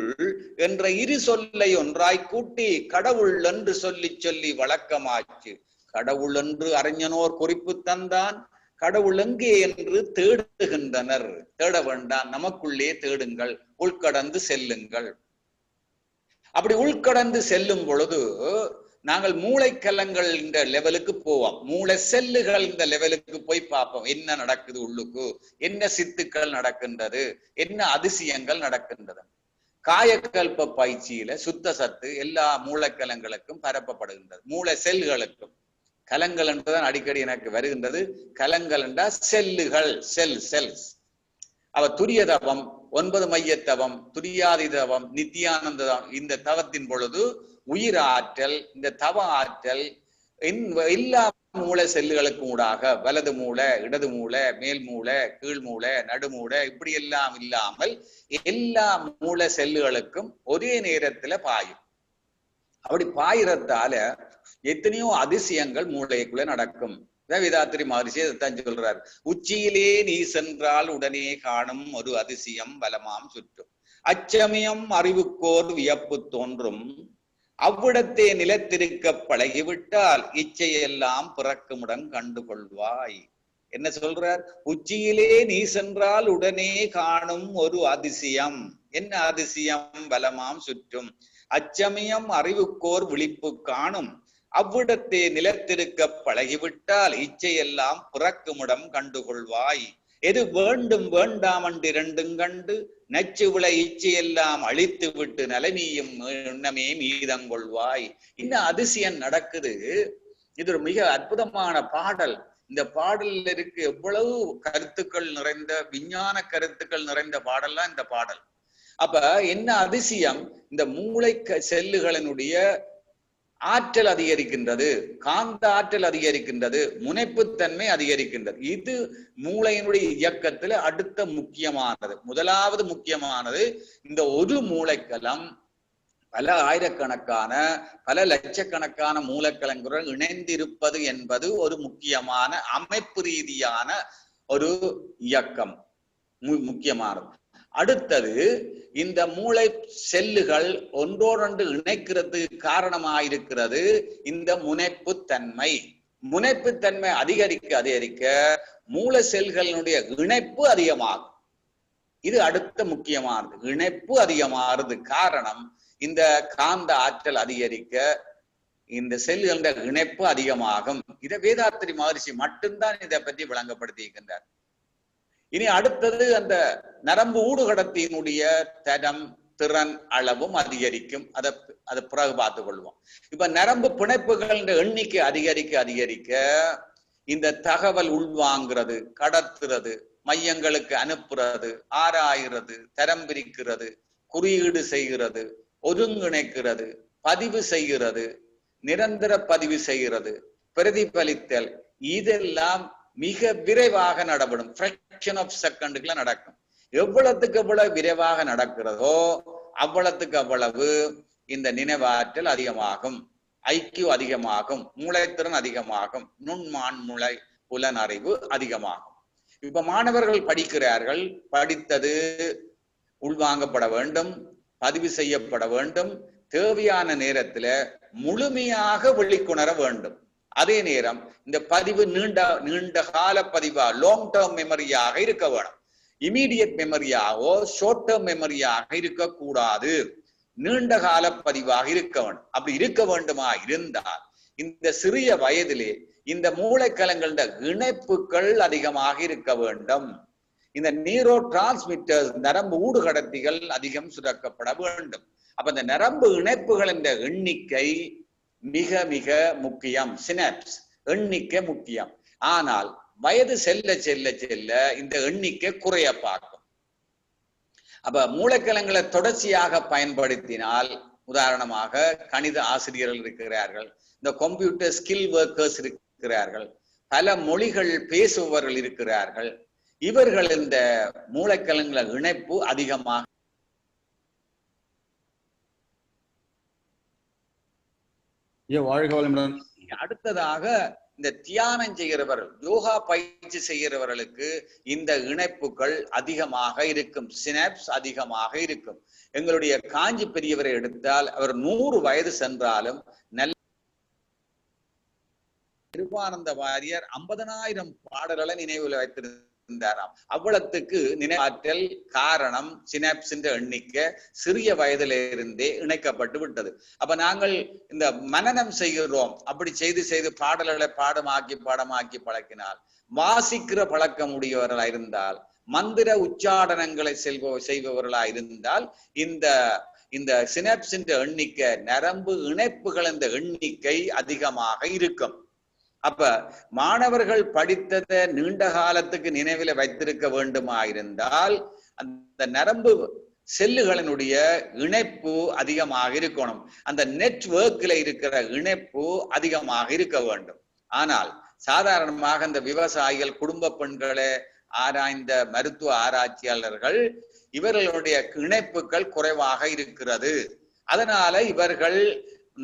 என்ற இரு சொல்லை ஒன்றாய் கூட்டி கடவுள் என்று சொல்லி சொல்லி வழக்கமாச்சு. கடவுள் என்று அறிஞனோர் குறிப்பு தந்தான், கடவுள் எங்கே என்று தேடுகின்றனர். தேட வேண்டாம், நமக்குள்ளே தேடுங்கள், உள்கடந்து செல்லுங்கள். அப்படி உள்கடந்து செல்லும் பொழுது நாங்கள் மூளைக்கலங்கள் இந்த லெவலுக்கு போவோம், மூளை செல்லுகள் இந்த லெவலுக்கு போய் பார்ப்போம். என்ன நடக்குது உள்ளுக்கு, என்ன சித்துக்கள் நடக்கின்றது, என்ன அதிசயங்கள் நடக்கின்றது. காயக்கல்ப பயிற்சியில சுத்த சத்து எல்லா மூளைக்கலங்களுக்கும் பரப்பப்படுகின்றது, மூளை செல்களுக்கும். கலங்கள் என்றுதான் அடிக்கடி எனக்கு வருகின்றது. கலங்கள் என்றா செல்லுகள், செல்ஸ். அவ துரிய தவம், 9 மைய தவம், துரியாதி தவம், நித்தியானந்த தவம். இந்த தவத்தின் பொழுது உயிர் ஆற்றல், இந்த தவ ஆற்றல் எல்லா மூளை செல்லுகளுக்கும் ஊடாக வலது மூளை, இடது மூளை, மேல் மூளை, கீழ் மூளை, நடுமூளை, இப்படி எல்லாம் இல்லாமல் எல்லா மூளை செல்லுகளுக்கும் ஒரே நேரத்துல பாயும். அப்படி பாயிரத்தால எத்தனையோ அதிசயங்கள் மூளைக்குள்ள நடக்கும். வேதாத்திரி மகரிஷி அதைத்தான் சொல்றார். உச்சியிலே நீ சென்றால் உடனே காணும் ஒரு அதிசயம் வலமாம் சுற்றும், அச்சமயம் அறிவுக்கோர் வியப்பு தோன்றும், அவ்விடத்தே நிலத்திருக்க பழகிவிட்டால் இச்சையெல்லாம் பிறக்குமுடன் கண்டுகொள்வாய். என்ன சொல்றார்? உச்சியிலே நீ சென்றால் உடனே காணும் ஒரு அதிசயம். என்ன அதிசயம்? வலமாம் சுற்றும், அச்சமயம் அறிவுக்கோர் விழிப்பு காணும், அவ்விடத்தே நிலத்திருக்க பழகிவிட்டால் இச்சையெல்லாம் பிறக்குமிடம் கண்டுகொள்வாய். எது வேண்டும் வேண்டாம் என்று இரண்டும் கண்டு நச்சு விளை இச்சையெல்லாம் அழித்து விட்டு நலனியும் எண்ணமே மீதங்கொள்வாய். இன்னும் அதிசயம் நடக்குது. இது ஒரு மிக அற்புதமான பாடல். இந்த பாடல்ல இருக்கு எவ்வளவு கருத்துக்கள் நிறைந்த, விஞ்ஞான கருத்துக்கள் நிறைந்த பாடல்லாம் இந்த பாடல். அப்ப என்ன அதிசயம்? இந்த மூளை செல்லுகளினுடைய ஆற்றல் அதிகரிக்கின்றது, காந்த ஆற்றல் அதிகரிக்கின்றது, முனைப்புத்தன்மை அதிகரிக்கின்றது. இது மூளையினுடைய இயக்கத்துல அடுத்த முக்கியமானது. முதலாவது முக்கியமானது, இந்த ஒரு மூளைக்கலம் பல ஆயிரக்கணக்கான பல லட்சக்கணக்கான மூலக்கலங்களுடன் இணைந்திருப்பது என்பது ஒரு முக்கியமான அமைப்பு ரீதியான ஒரு இயக்கம், முக்கியமானது. அடுத்தது, இந்த மூளை செல்லுகள் ஒன்றோடொன்று இணைக்கிறது காரணமாயிருக்கிறது இந்த முனைப்புத்தன்மை. முனைப்புத்தன்மை அதிகரிக்க அதிகரிக்க மூளை செல்களினுடைய இணைப்பு அதிகமாகும். இது அடுத்த முக்கியமானது. இணைப்பு அதிகமாகிறது காரணம், இந்த காந்த ஆற்றல் அதிகரிக்க இந்த செல்களுடைய இணைப்பு அதிகமாகும். இதை வேதாத்திரி மகரிஷி மட்டும்தான் இதை பற்றி விளங்கப்படுத்தி இருக்கின்றார். இனி அடுத்தது, அந்த நரம்பு ஊடுகடத்தினுடைய தரம், திறன், அளவும் அதிகரிக்கும். அதை பிறகு பார்த்துக் கொள்வோம். இப்ப நரம்பு பிணைப்புகள் எண்ணிக்கை அதிகரிக்க அதிகரிக்க இந்த தகவல் உள்வாங்கிறது, கடத்துறது, மையங்களுக்கு அனுப்புறது, ஆராய்கிறது, தரம் பிரிக்கிறது, குறியீடு செய்கிறது, ஒருங்கிணைக்கிறது, பதிவு செய்கிறது, நிரந்தர பதிவு செய்கிறது, பிரதிபலித்தல், இதெல்லாம் மிக விரைவாக நடப்படும். ஃபிராக்ஷன் ஆஃப் செகண்டுக்குள்ள நடக்கும். எவ்வளவுக்கு எவ்வளவு விரைவாக நடக்கிறதோ அவ்வளவுக்கு அவ்வளவு இந்த நினைவாற்றல் அதிகமாகும், ஐக்கியூ அதிகமாகும், மூளைத்திறன் அதிகமாகும், நுண்மான் மூளை புலனறிவு அதிகமாகும். இப்ப மாணவர்கள் படிக்கிறார்கள், படித்தது உள்வாங்கப்பட வேண்டும், பதிவு செய்யப்பட வேண்டும், தேவையான நேரத்துல முழுமையாக வெளிக்கொணர வேண்டும். அதே நேரம் இந்த பதிவு நீண்ட கால பதிவா, லாங் டேர்ம் மெமரியாக இருக்க வேணும். இமீடியட் மெமரியாகவோ ஷார்ட் டேர்ம் மெமரியாக இருக்கக்கூடாது, நீண்ட கால பதிவாக இருக்க வேண்டும். அப்படி இருக்க வேண்டுமா இருந்தால் இந்த சிறிய வயதிலே இந்த மூளைக்கலங்கள இணைப்புகள் அதிகமாக இருக்க வேண்டும். இந்த நியூரோ டிரான்ஸ்மிட்டர்ஸ், நரம்பு ஊடுகடத்திகள் அதிகம் சுரக்கப்பட வேண்டும். அப்ப இந்த நரம்பு இணைப்புகள் என்ற எண்ணிக்கை மிக மிக முக்கியம். சினாப்ஸ் எண்ணிக்கை முக்கியம். ஆனால் வயது செல்ல செல்ல செல்ல இந்த எண்ணிக்கை குறைய பார்க்கும். அப்ப மூளைக்கலங்களை தொடர்ச்சியாக பயன்படுத்தினால், உதாரணமாக கணித ஆசிரியர்கள் இருக்கிறார்கள், இந்த கம்ப்யூட்டர் ஸ்கில் ஒர்க்கர்ஸ் இருக்கிறார்கள், பல மொழிகள் பேசுபவர்கள் இருக்கிறார்கள், இவர்கள் இந்த மூளைக்கலங்கள இணைப்பு அதிகமாக. வாழ்க வளமுடன். அடுத்ததாக இந்த தியானம் செய்கிறவர்கள், யோகா பயிற்சி செய்கிறவர்களுக்கு இந்த இணைப்புகள் அதிகமாக இருக்கும், சினாப்ஸ் அதிகமாக இருக்கும். எங்களுடைய காஞ்சி பெரியவரை எடுத்தால் அவர் 100 வயது சென்றாலும் நல்ல கிருபானந்த வாரியர் 50,000 பாடல்களை நினைவில் வைத்திருந்தாராம். அவ்வளத்துக்கு நினைவாற்றல் காரணம் சினாப்ஸின் எண்ணிக்கை சிறிய வயதிலிருந்தே இணைக்கப்பட்டு விட்டது. அப்ப நாங்கள் இந்த மனனம் செய்கிறோம், அப்படி செய்து செய்து பாடல்களை பாடமாக்கி பழக்கினால், வாசிக்கிற பழக்கம் உடையவர்களா இருந்தால், மந்திர உச்சாடனங்களை செய்பவர்களா இருந்தால் இந்த சினாப்ஸின் எண்ணிக்கை, நரம்பு இணைப்புகள் இந்த எண்ணிக்கை அதிகமாக இருக்கும். அப்ப மாணவர்கள் படித்ததை நீண்ட காலத்துக்கு நினைவில் வைத்திருக்க வேண்டுமா இருந்தால் அந்த நரம்பு செல்லுகளினுடைய இணைப்பு அதிகமாக இருக்கணும், அந்த நெட்வொர்க்ல இருக்கிற இணைப்பு அதிகமாக இருக்க வேண்டும். ஆனால் சாதாரணமாக இந்த விவசாயிகள், குடும்ப பெண்களை ஆராய்ந்த மருத்துவ ஆராய்ச்சியாளர்கள் இவர்களுடைய இணைப்புகள் குறைவாக இருக்கிறது. அதனால இவர்கள்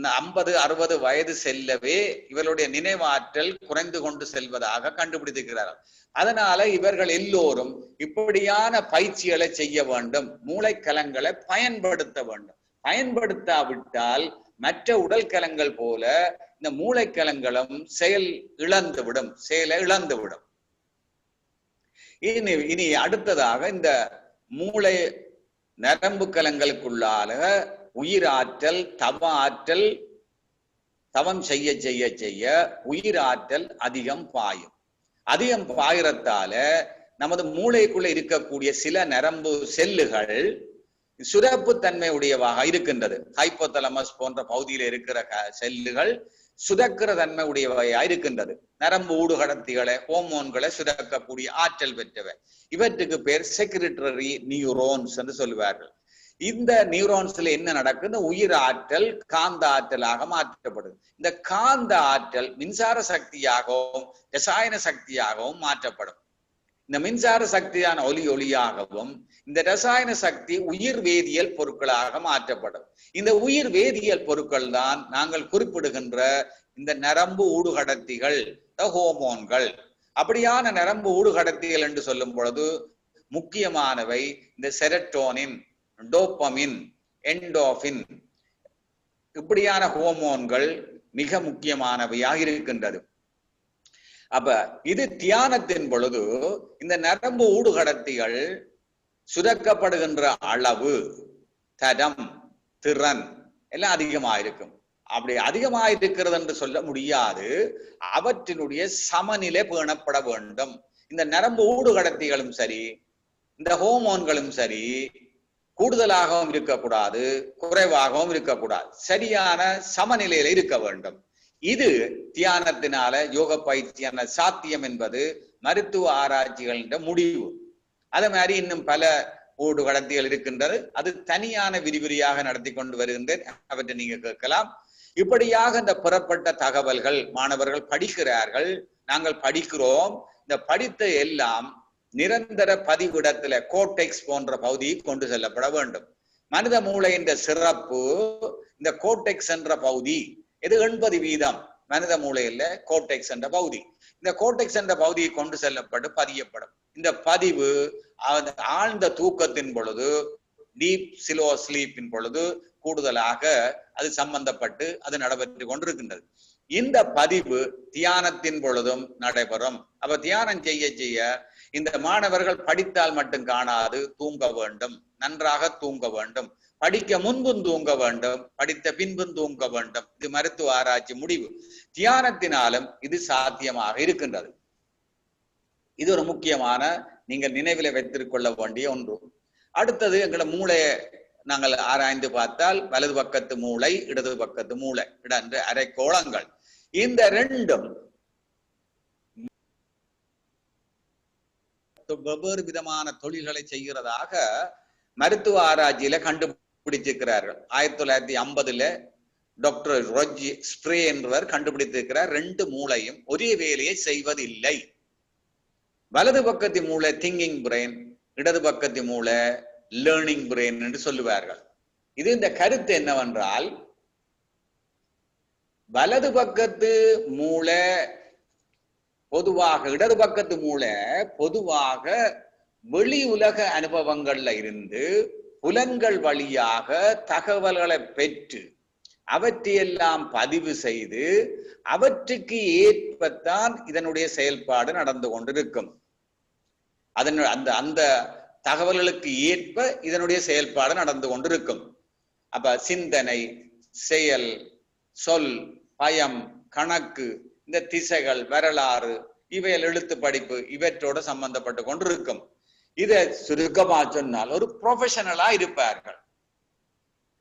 50-60 வயது செல்லவே இவருடைய நினைவாற்றல் குறைந்து கொண்டு செல்வதாக கண்டுபிடித்திருக்கிறார்கள். அதனால இவர்கள் எல்லோரும் இப்படியான பயிற்சிகளை செய்ய வேண்டும், மூளைக்கலங்களை பயன்படுத்த வேண்டும். பயன்படுத்தாவிட்டால் மற்ற உடல் கலங்கள் போல இந்த மூளைக்கலங்களும் செயலை இழந்துவிடும். இனி அடுத்ததாக இந்த மூளை நரம்பு கலங்களுக்குள்ளாக உயிராற்றல், தவம் செய்ய செய்ய செய்ய உயிராற்றல் அதிகம் பாயிரத்தால நமது மூளைக்குள்ள இருக்கக்கூடிய சில நரம்பு செல்லுகள் சுரப்பு தன்மை உடையவாக இருக்கின்றது. ஹைப்போதலமஸ் போன்ற பகுதியில் இருக்கிற செல்லுகள் சுரக்கிற தன்மை உடையவையா இருக்கின்றது. நரம்பு ஊடுகடத்திகளை, ஹோமோன்களை சுரக்கக்கூடிய ஆற்றல் பெற்றவை. இவற்றுக்கு பேர் செக்ரிட்டரி நியூரோன்ஸ் என்று சொல்லுவார்கள். இந்த நியூரான்ஸ்ல என்ன நடக்குது? உயிர் ஆற்றல் காந்த ஆற்றலாக மாற்றப்படுது. இந்த காந்த ஆற்றல் மின்சார சக்தியாகவும் ரசாயன சக்தியாகவும் மாற்றப்படும். இந்த மின்சார சக்தியான ஒளியாகவும் இந்த ரசாயன சக்தி உயிர் வேதியியல் பொருட்களாக மாற்றப்படும். இந்த உயிர் வேதியியல் பொருட்கள் தான் நாங்கள் குறிப்பிடுகின்ற இந்த நரம்பு ஊடுகடத்திகள், ஹோமோன்கள். அப்படியான நரம்பு ஊடுகடத்திகள் என்று சொல்லும் பொழுது முக்கியமானவை இந்த செரட்டோனின், டோபமின், என்டோபின், இப்படியான ஹோமோன்கள் மிக முக்கியமானவையாக இருக்கின்றது. அப்ப இது தியானத்தின் பொழுது இந்த நரம்பு ஊடுகடத்திகள் சுரக்கப்படுகின்ற அளவு, தரம், திறன் எல்லாம் அதிகமாயிருக்கும். அப்படி அதிகமாயிருக்கிறது என்று சொல்ல முடியாது. அவற்றினுடைய சமநிலை பேணப்பட வேண்டும். இந்த நரம்பு ஊடுகடத்திகளும் சரி, இந்த ஹோமோன்களும் சரி, கூடுதலாகவும் இருக்கக்கூடாது, குறைவாகவும் இருக்கக்கூடாது. சரியான சமநிலையில இருக்க வேண்டும். இது தியானத்தினால யோக பயிற்சியான சாத்தியம் என்பது மருத்துவ ஆராய்ச்சிகளின் முடிவு. அதே மாதிரி இன்னும் பல ஊடுகடத்திகள் இருக்கின்றது. அது தனியான விரிவிரியாக நடத்தி கொண்டு வருகின்றேன், அவற்றை நீங்க கேட்கலாம். இப்படியாக இந்த பெறப்பட்ட தகவல்கள் மாணவர்கள் படிக்கிறார்கள், நாங்கள் படிக்கிறோம். இந்த படித்த எல்லாம் நிரந்தர பதிவிடத்துல கோட்டெக்ஸ் போன்ற பகுதியை கொண்டு செல்லப்பட வேண்டும். மனித மூளை என்ற சிறப்பு இந்த கோட்டெக்ஸ் என்ற பகுதி, இது 80% மனித மூளையில கோட்டெக்ஸ் என்ற பகுதி. இந்த கோட்டெக்ஸ் என்ற பகுதியை கொண்டு செல்லப்பட்டு பதியப்படும். இந்த பதிவு ஆழ்ந்த தூக்கத்தின் பொழுது, டீப் ஸ்லோ ஸ்லீப்பின் பொழுது கூடுதலாக அது சம்பந்தப்பட்டு அது நடைபெற்று கொண்டிருக்கின்றது. இந்த பதிவு தியானத்தின் பொழுதும் நடைபெறும். அப்ப தியானம் செய்ய செய்ய இந்த மாணவர்கள் படித்தால் மட்டும் காணாது, தூங்க வேண்டும், நன்றாக தூங்க வேண்டும், படிக்க முன்பும் தூங்க வேண்டும், படித்த பின்பும் தூங்க வேண்டும். இது மருத்துவ ஆராய்ச்சி முடிவு. தியானத்தினாலும் இது சாத்தியமாக இருக்கின்றது. இது ஒரு முக்கியமான நீங்கள் நினைவில் வைத்திருக்கொள்ள வேண்டிய ஒன்று. அடுத்தது எங்களை மூளையை நாங்கள் ஆராய்ந்து பார்த்தால் வலது பக்கத்து மூளை, இடது பக்கத்து மூளை என்று அரைக்கோளங்கள். இந்த ரெண்டும் வெவ்வேறு விதமான தொழில்களை செய்கிறதாக மருத்துவ ஆராய்ச்சியில கண்டுபிடிச்சிருக்கிறார்கள். 1950 டாக்டர் ரொஜி ஸ்ப்ரே என்பவர் கண்டுபிடித்திருக்கிறார். 2 மூளையும் ஒரே வேலையை செய்வதில்லை. வலது பக்கத்து மூளை திங்கிங் பிரெயின், இடது பக்கத்து மூளை லேர்னிங் பிரெயின் என்று சொல்லுவார்கள். இது இந்த கருத்து என்னவென்றால், வலது பக்கத்து மூளை பொதுவாக இடது பக்கத்து மூளை பொதுவாக வெளி உலக அனுபவங்கள்ல இருந்து புலன்கள் வழியாக தகவல்களை பெற்று அவற்றையெல்லாம் பதிவு செய்து அவற்றுக்கு ஏற்பத்தான் இதனுடைய செயல்பாடு நடந்து கொண்டிருக்கும். அந்த அந்த தகவல்களுக்கு ஏற்ப இதனுடைய செயல்பாடு நடந்து கொண்டிருக்கும். அப்ப சிந்தனை, செயல், சொல், பயம், கணக்கு, இந்த திசைகள், வரலாறு, இவைகள், எழுத்து படிப்பு, இவற்றோடு சம்பந்தப்பட்டு கொண்டிருக்கும். இதை சுருக்கமா சொன்னால் ஒரு ப்ரொஃபஷனலா இருப்பார்கள்.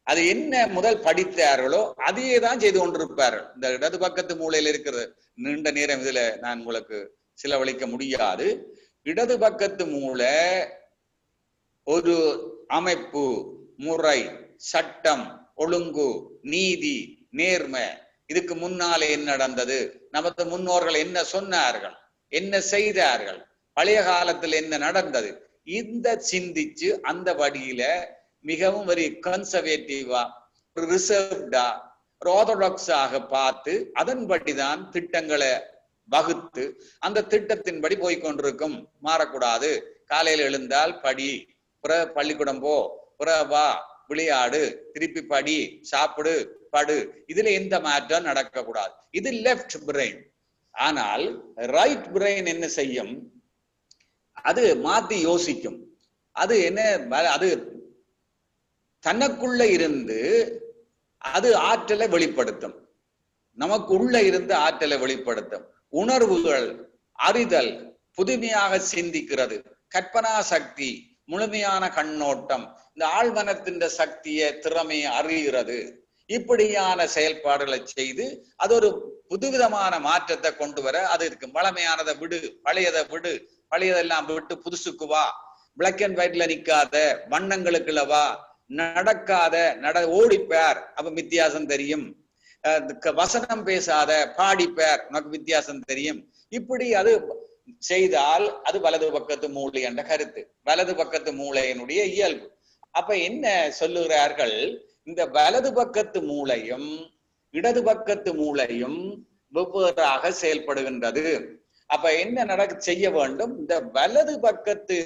அது என்ன முதல் படித்தார்களோ அதையே தான் செய்து கொண்டிருப்பார்கள். இந்த இடது பக்கத்து மூலையில் இருக்கிறது நீண்ட நேரம் இதுல நான் உங்களுக்கு செலவழிக்க முடியாது. இடது பக்கத்து மூளை ஒரு அமைப்பு, முறை, சட்டம், ஒழுங்கு, நீதி, நேர்மை, இதுக்கு முன்னாலே என்ன நடந்தது, நமது முன்னோர்கள் என்ன சொன்னார்கள், என்ன செய்தார்கள், பழைய காலத்தில் என்ன நடந்தது, இந்த சிந்திச்சு அந்த வழியில மிகவும் ஒரு கன்சர்வேட்டிவா, ஒரு ரிசர்வ்டா, ஒரு ஆர்த்தடாக்ஸாக பார்த்து அதன்படிதான் திட்டங்களை வகுத்து அந்த திட்டத்தின்படி போய்கொண்டிருக்கும். மாறக்கூடாது. காலையில் எழுந்தால் படி, புற பள்ளிக்கூடம் போ, புற வா, விளையாடு, திருப்பி படி, சாப்பிடு, படு, இதுல எந்த மாற்றம் நடக்கக்கூடாது. இது லெப்ட் பிரெயின். ஆனால் ரைட் பிரெயின் என்ன செய்யும்? அது மாத்தி யோசிக்கும். அது என்ன, அது தனக்குள்ள இருந்து அது ஆற்றலை வெளிப்படுத்தும். நமக்கு உள்ள இருந்து ஆற்றலை வெளிப்படுத்தும். உணர்வுகள், அறிதல், புதுமையாக சிந்திக்கிறது, கற்பனா சக்தி, முழுமையான கண்ணோட்டம், இந்த ஆழ்மனத்தின் சக்தியை, திறமையை அறிகிறது. இப்படியான செயல்பாடுகளை செய்து அது ஒரு புதுவிதமான மாற்றத்தை கொண்டு வர அது இருக்கு. பழமையானதை விடு, பழையதை விடு, பழையதெல்லாம் விட்டு புதுசுக்கு வா, பிளாக் அண்ட் ஒயிட்ல நிக்காத, வண்ணங்களுக்குள்ள வா, நடக்காத ஓடிப்பார், அப்ப வித்தியாசம் தெரியும், வசனம் பேசாத, பாடிப்பார், உனக்கு வித்தியாசம் தெரியும். இப்படி அது செய்தால் அது வலது பக்கத்து மூளை என்ற கருத்து, வலது பக்கத்து மூளையினுடைய இயல்பு. அப்ப என்ன சொல்லுகிறார்கள்? இந்த வலது பக்கத்து மூளையும் இடது பக்கத்து மூளையும் வெவ்வேறாக செயல்படுகின்றது. அப்ப என்ன செய்ய வேண்டும்? இந்த வலது பக்கத்து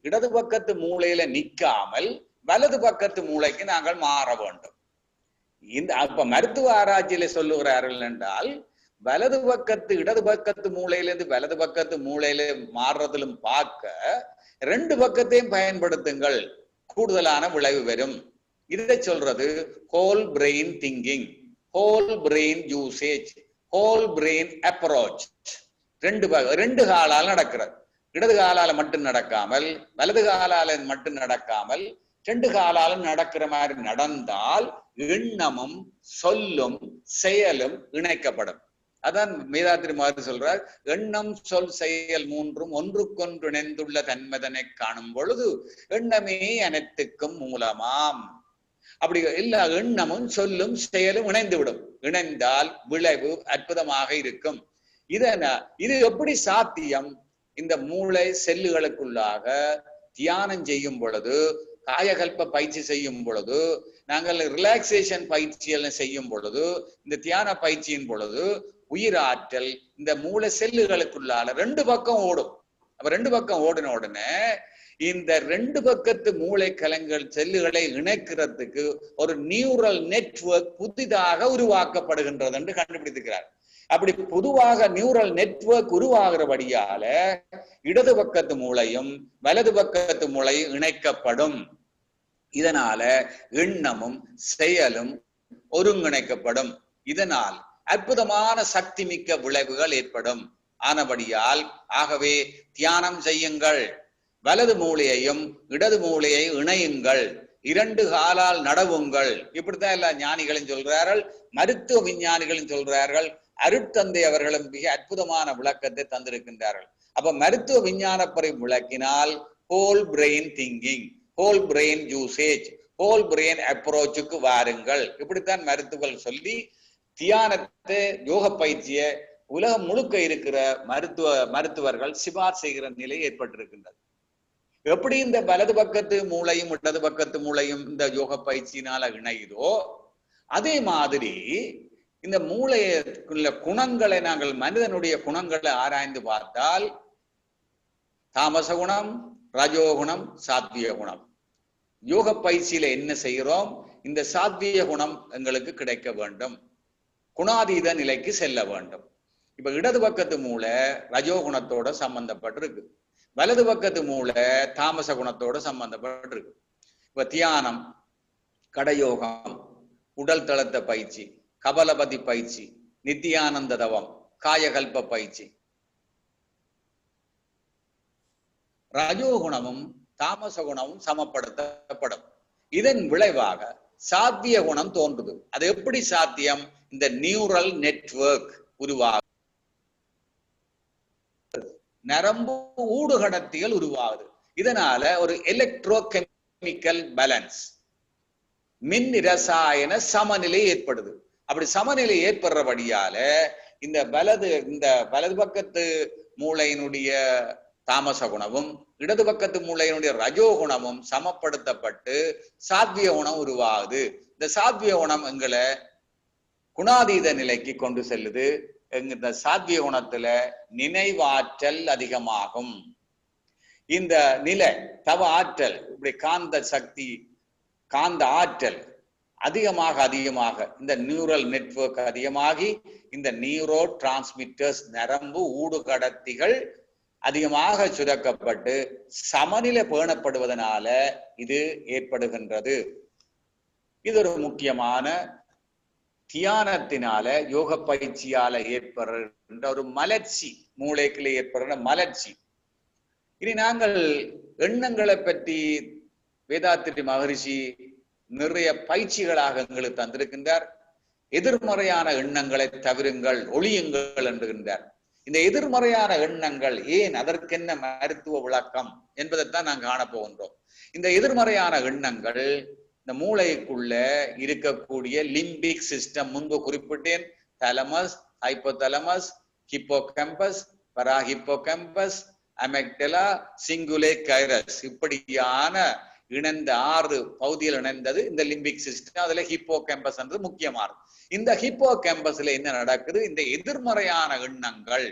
இடது பக்கத்து மூளையில நிக்காமல் வலது பக்கத்து மூளைக்கு நாங்கள் மாற வேண்டும். இந்த அப்ப மருத்துவ ஆராய்ச்சியில சொல்லுகிறார்கள் என்றால், வலது பக்கத்து இடது பக்கத்து மூளையிலிருந்து வலது பக்கத்து மூளையில மாறுறதிலும் பார்க்க ரெண்டு பக்கத்தையும் பயன்படுத்துங்கள், கூடுதலான விளைவு வரும். இதை சொல்றது whole brain thinking, whole brain usage, whole brain approach. ரெண்டு காலால் நடக்கிறது. இடது காலால மட்டும் நடக்காமல், வலது காலால மட்டும் நடக்காமல், ரெண்டு காலாலும் நடக்கிற மாதிரி நடந்தால் எண்ணமும் சொல்லும் செயலும் இணைக்கப்படும். அதான் வேதாத்திரி மாதிரி சொல்றார், எண்ணம் சொல் செயல் மூன்றும் ஒன்றுக்கொன்று இணைந்துள்ள தன்மதனை காணும் பொழுது எண்ணமே அனைத்துக்கும் மூலமாம். அப்படி எல்லா எண்ணமும் சொல்லும் செயலும் இணைந்து விடும். இணைந்தால் விளைவு அற்புதமாக இருக்கும். இது எப்படி சாத்தியம்? இந்த மூளை செல்லுகளுக்குள்ளாக தியானம் செய்யும் பொழுது, காயகல்ப பயிற்சி செய்யும் பொழுது, நாங்கள் ரிலாக்ஸேஷன் பயிற்சிகள் செய்யும் பொழுது, இந்த தியான பயிற்சியின் பொழுது உயிராற்றல் இந்த மூளை செல்லுகளுக்குள்ளால ரெண்டு பக்கம் ஓடும். அப்ப ரெண்டு பக்கம் ஓடின உடனே இந்த ரெண்டு பக்கத்து மூளை கலங்கள் செல்லுகளை இணைக்கிறதுக்கு ஒரு நியூரல் நெட்வொர்க் புதிதாக உருவாக்கப்படுகின்றது என்று கண்டுபிடித்திருக்கிறார். அப்படி பொதுவாக நியூரல் நெட்வொர்க் உருவாகிறபடியால இடது பக்கத்து மூளையும் வலது பக்கத்து மூளையும் இணைக்கப்படும். இதனால எண்ணமும் செயலும் ஒருங்கிணைக்கப்படும். இதனால் அற்புதமான சக்தி மிக்க விளைவுகள் ஏற்படும். ஆனபடியால் ஆகவே தியானம் செய்யுங்கள், வலது மூளையையும் இடது மூளையை இணையுங்கள், இரண்டு காலால் நடவுங்கள். இப்படித்தான் எல்லா ஞானிகளும் சொல்றார்கள், மருத்துவ விஞ்ஞானிகளும் சொல்றார்கள். அருட்தந்தை அவர்களும் மிக அற்புதமான விளக்கத்தை தந்திருக்கின்றார்கள். அப்ப மருத்துவ விஞ்ஞானப்படி விளக்கினால் whole brain thinking, whole brain usage, whole brain அப்ரோச்சுக்கு வாருங்கள். இப்படித்தான் மருத்துவர்கள் சொல்லி தியானத்தை, யோக பயிற்சியை உலகம் முழுக்க இருக்கிற மருத்துவர்கள் சிபார் செய்கிற நிலை ஏற்பட்டிருக்கின்றது. எப்படி இந்த வலது பக்கத்து மூளையும் இடது பக்கத்து மூளையும் இந்த யோக பயிற்சியினால இணையுதோ, அதே மாதிரி இந்த மூளையுள்ள குணங்களை நாங்கள் மனிதனுடைய குணங்களை ஆராய்ந்து பார்த்தால் தாமச குணம், ரஜோகுணம், சாத்விய குணம். யோக பயிற்சியில என்ன செய்கிறோம்? இந்த சாத்விய குணம் எங்களுக்கு கிடைக்க வேண்டும், குணாதீத நிலைக்கு செல்ல வேண்டும். இப்ப இடது பக்கத்து மூளை ரஜோகுணத்தோட சம்பந்தப்பட்டிருக்கு, வலது பக்கத்து மூளை தாமச குணத்தோட சம்பந்தப்பட்டிருக்கு. இப்ப தியானம், கடயோகம், உடல் தளத்த பயிற்சி, கபலபதி பயிற்சி, நித்தியானந்த தவம், காயகல்ப பயிற்சி, ரஜோகுணமும் தாமச குணமும் சமப்படுத்தப்படும். இதன் விளைவாக சாத்திய குணம் தோன்றுது. அது எப்படி சாத்தியம்? இந்த நியூரல் நெட்வொர்க் உருவாகும், நரம்பு ஊடுகடத்திகள் உருவாகுது. இதனால ஒரு எலக்ட்ரோ கெமிக்கல் பேலன்ஸ், மின் இரசாயன சமநிலை ஏற்படுது. அப்படி சமநிலை ஏற்படுறபடியால இந்த வலது பக்கத்து மூளையினுடைய தாமச குணமும் இடது பக்கத்து மூளையினுடைய ரஜோகுணமும் சமப்படுத்தப்பட்டு சாத்விய குணம் உருவாகுது. இந்த சாத்விய குணம் எங்களை குணாதீத நிலைக்கு கொண்டு செல்லுது. இந்த சாத்விய குணத்துல நினைவாற்றல் அதிகமாகும். இந்த நிலை தவ ஆற்றல், இப்படி காந்த சக்தி, காந்த ஆற்றல் அதிகமாக இந்த நியூரல் நெட்வொர்க் அதிகமாகி இந்த நியூரோ டிரான்ஸ்மிட்டர்ஸ், நரம்பு ஊடுகடத்திகள் அதிகமாக சுரக்கப்பட்டு சமநிலை பேணப்படுவதனால இது ஏற்படுகின்றது. இது ஒரு முக்கியமான தியானத்தினால, யோக பயிற்சியால ஏற்படுகின்ற ஒரு மலர்ச்சி, மூளைக்குள்ளே ஏற்படுகிற மலர்ச்சி. இனி நாங்கள் எண்ணங்களை பற்றி வேதாத்திரி மகரிஷி நிறைய பயிற்சிகளாக எங்களுக்கு தந்திருக்கின்றார். எதிர்மறையான எண்ணங்களை தவிருங்கள், ஒளியுங்கள் என்கின்றார். இந்த எதிர்மறையான எண்ணங்கள் ஏன், அதற்கென்ன மருத்துவ விளக்கம் என்பதைத்தான் நாங்கள் காணப்போகின்றோம். இந்த எதிர்மறையான எண்ணங்கள் இந்த மூளைக்குள்ள இருக்கக்கூடிய லிம்பிக் சிஸ்டம், முன்பு குறிப்பிட்டேன், தலமஸ், ஹைப்போதலமஸ், ஹிப்போகேம்பஸ், பராஹிப்போகேம்பஸ், அமெக்டலா, சிங்குலே கைரஸ், இப்படியான இணைந்த 6 பகுதியில் இணைந்தது இந்த லிம்பிக் சிஸ்டம். அதுல ஹிப்போகேம்பஸ் என்றது முக்கியமானது. இந்த ஹிப்போகேம்பஸ்ல என்ன நடக்குது? இந்த எதிர்மறையான எண்ணங்கள்,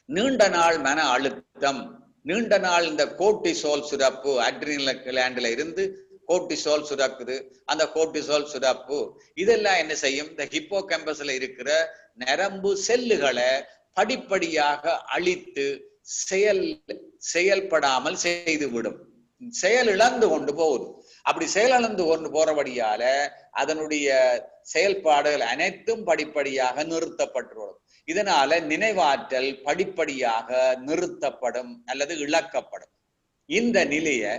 நீண்ட நாள் மன அழுத்தம், நீண்ட நாள் இந்த கோர்டிசோல் சுரப்பு, அட்ரினல் கிளாண்ட்ல இருந்து கோர்டிசோல் சுரக்குது. அந்த கோர்டிசோல் சுரப்பு இதெல்லாம் என்ன செய்யும்? இந்த ஹிப்போகேம்பஸ்ல இருக்கிற நரம்பு செல்லுகளை படிப்படியாக அழித்து செயல்படாமல் செய்துவிடும், செயல் இழந்து கொண்டு போகுது. அப்படி செயலிழந்து கொண்டு போறபடியால அதனுடைய செயல்பாடுகள் அனைத்தும் படிப்படியாக நிறுத்தப்பட்டுவிடும். இதனால நினைவாற்றல் படிப்படியாக நிறுத்தப்படும் அல்லது இழக்கப்படும். இந்த நிலையை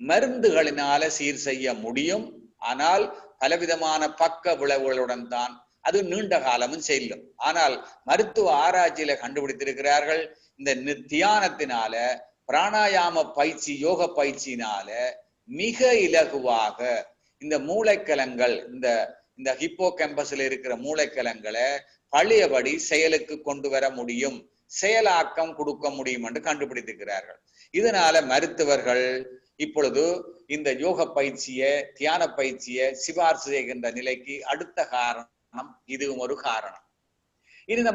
மருந்துகளினால சீர் செய்ய முடியும். ஆனால் பலவிதமான பக்க விளைவுகளுடன் தான் அது நீண்ட காலமும் செல்லும். ஆனால் மருத்துவ ஆராய்ச்சியில கண்டுபிடித்திருக்கிறார்கள், இந்த தியானத்தினால, பிராணாயாம பயிற்சி, யோக பயிற்சியினால மிக இலகுவாக இந்த மூளைக்கலங்கள், இந்த ஹிப்போகேம்பஸ்ல இருக்கிற மூளைக்கலங்களை பழையபடி செயலுக்கு கொண்டு வர முடியும், செயலாக்கம் கொடுக்க முடியும் என்று கண்டுபிடித்திருக்கிறார்கள். இதனால மருத்துவர்கள் இப்பொழுது இந்த யோக பயிற்சியை, தியான பயிற்சியை சிபார்சு செய்கின்ற நிலைக்கு அடுத்த காரணம் இதுவும் ஒரு காரணம். இனி இந்த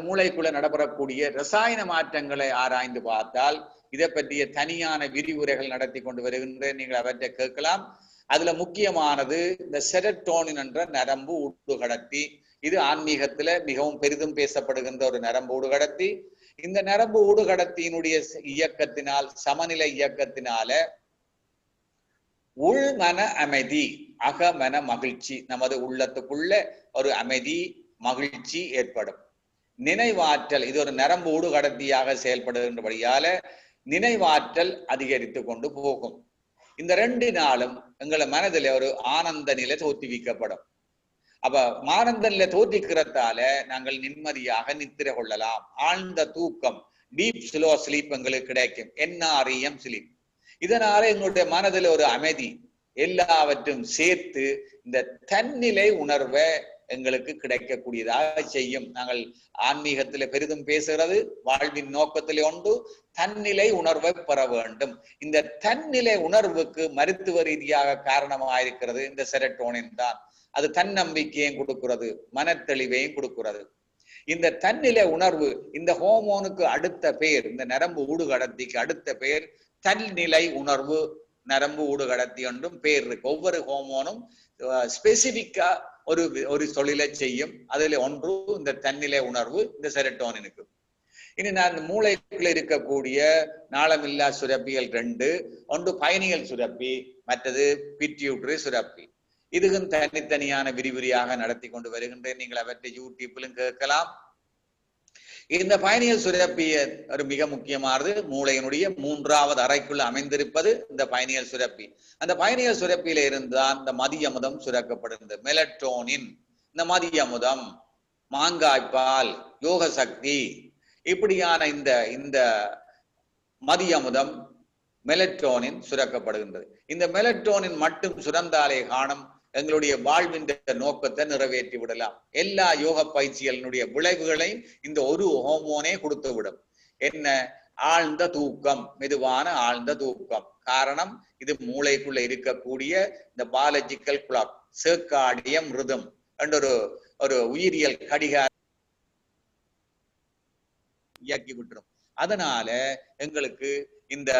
மூளைக்குள்ள நடைபெறக்கூடிய ரசாயன மாற்றங்களை ஆராய்ந்து பார்த்தால் இதை பற்றிய தனியான விரிவுரைகள் நடத்தி கொண்டு வருகின்றேன், நீங்கள் அவற்றை கேட்கலாம். அதுல முக்கியமானது இந்த செரட்டோனின் என்ற நரம்பு ஊடுகடத்தி. இது ஆன்மீகத்துல மிகவும் பெரிதும் பேசப்படுகின்ற ஒரு நரம்பு ஊடுகடத்தி. இந்த நரம்பு ஊடுகடத்தியினுடைய இயக்கத்தினால், சமநிலை இயக்கத்தினால உள்மன அமைதி, அகமன மகிழ்ச்சி, நமது உள்ளத்துக்குள்ள ஒரு அமைதி, மகிழ்ச்சி ஏற்படும். நினைவாற்றல், இது ஒரு நரம்பு ஊடுகடத்தியாக செயல்படுகின்றபடியால நினைவாற்றல் அதிகரித்து கொண்டு போகும். இந்த 2 நாளும் எங்களை மனதில் ஒரு ஆனந்த நிலை தோற்றுவிக்கப்படும். அப்ப ஆனந்த நிலை தோற்றிக்கிறதால நாங்கள் நிம்மதியாக நித்திரை கொள்ளலாம். ஆழ்ந்த தூக்கம், டீப் ஸ்லோ ஸ்லீப் எங்களுக்கு கிடைக்கும், NREM ஸ்லீப். இதனால எங்களுடைய மனதில் ஒரு அமைதி, எல்லாவற்றும் சேர்த்து இந்த தன்னிலை உணர்வை எங்களுக்கு கிடைக்கக்கூடியதாக செய்யும். நாங்கள் ஆன்மீகத்திலே பெரிதும் பேசுகிறது, வாழ்வின் நோக்கத்திலே ஒன்று தன்னிலை உணர்வை பெற வேண்டும். இந்த தன்னிலை உணர்வுக்கு மருத்துவ ரீதியாக காரணமாயிருக்கிறது இந்த செரட்டோனின் தான். அது தன்னம்பிக்கையும் கொடுக்கிறது, மனத்தெளிவையும் கொடுக்கிறது. இந்த தன்னிலை உணர்வு, இந்த ஹோமோனுக்கு அடுத்த பெயர், இந்த நரம்பு ஊடுகடத்திக்கு அடுத்த பெயர் தன்னிலை உணர்வு நரம்பு ஊடுகடத்தி என்றும் பெயர் இருக்கு. ஒவ்வொரு ஹோமோனும் ஸ்பெசிபிக்கா ஒரு தொழிலை செய்யும். அதுல ஒன்று இந்த தன்னிலை உணர்வு, இந்த செரோட்டோனினுக்கு. இனி நான் மூளைக்குள்ள இருக்கக்கூடிய நாளமில்லா சுரப்பிகள் 2, ஒன்று பைனியல் சுரப்பி, மற்றது பிட்யூட்டரி சுரப்பி. இதுவும் தனித்தனியான விரிவுரையாக நடத்தி கொண்டு வருகின்றேன். நீங்கள் அவற்றை யூடியூப்பிலும் கேட்கலாம். இந்த பைனியல் சுரப்பிய ஒரு மிக முக்கியமானது, மூளையினுடைய 3வது அறைக்குள்ள அமைந்திருப்பது இந்த பைனியல் சுரப்பி. அந்த பைனியல் சுரப்பியில இருந்தால் இந்த மதிய அமுதம் சுரக்கப்படுகிறது, மெலட்டோனின். இந்த மதிய அமுதம், மாங்காய்ப்பால், யோக சக்தி, இப்படியான இந்த மதிய அமுதம் மெலட்டோனின் சுரக்கப்படுகின்றது. இந்த மெலட்டோனின் மட்டும் சுரந்தாலே காணும் எங்களுடைய வாழ்வின் நோக்கத்தை நிறைவேற்றி விடலாம். எல்லா யோக பயிற்சிகளினுடைய விளைவுகளையும் இந்த ஒரு ஹோமோனே கொடுத்து விடும். என்ன? ஆழ்ந்த தூக்கம், மெதுவான ஆழ்ந்த தூக்கம். காரணம், இது மூளைக்குள்ள இருக்கக்கூடிய இந்த பாலஜிக்கல் கிளாக், சர்க்காடியம் ரிதம் என்ற ஒரு உயிரியல் கடிகாரம் இயக்கி விட்டுரும். அதனால எங்களுக்கு இந்த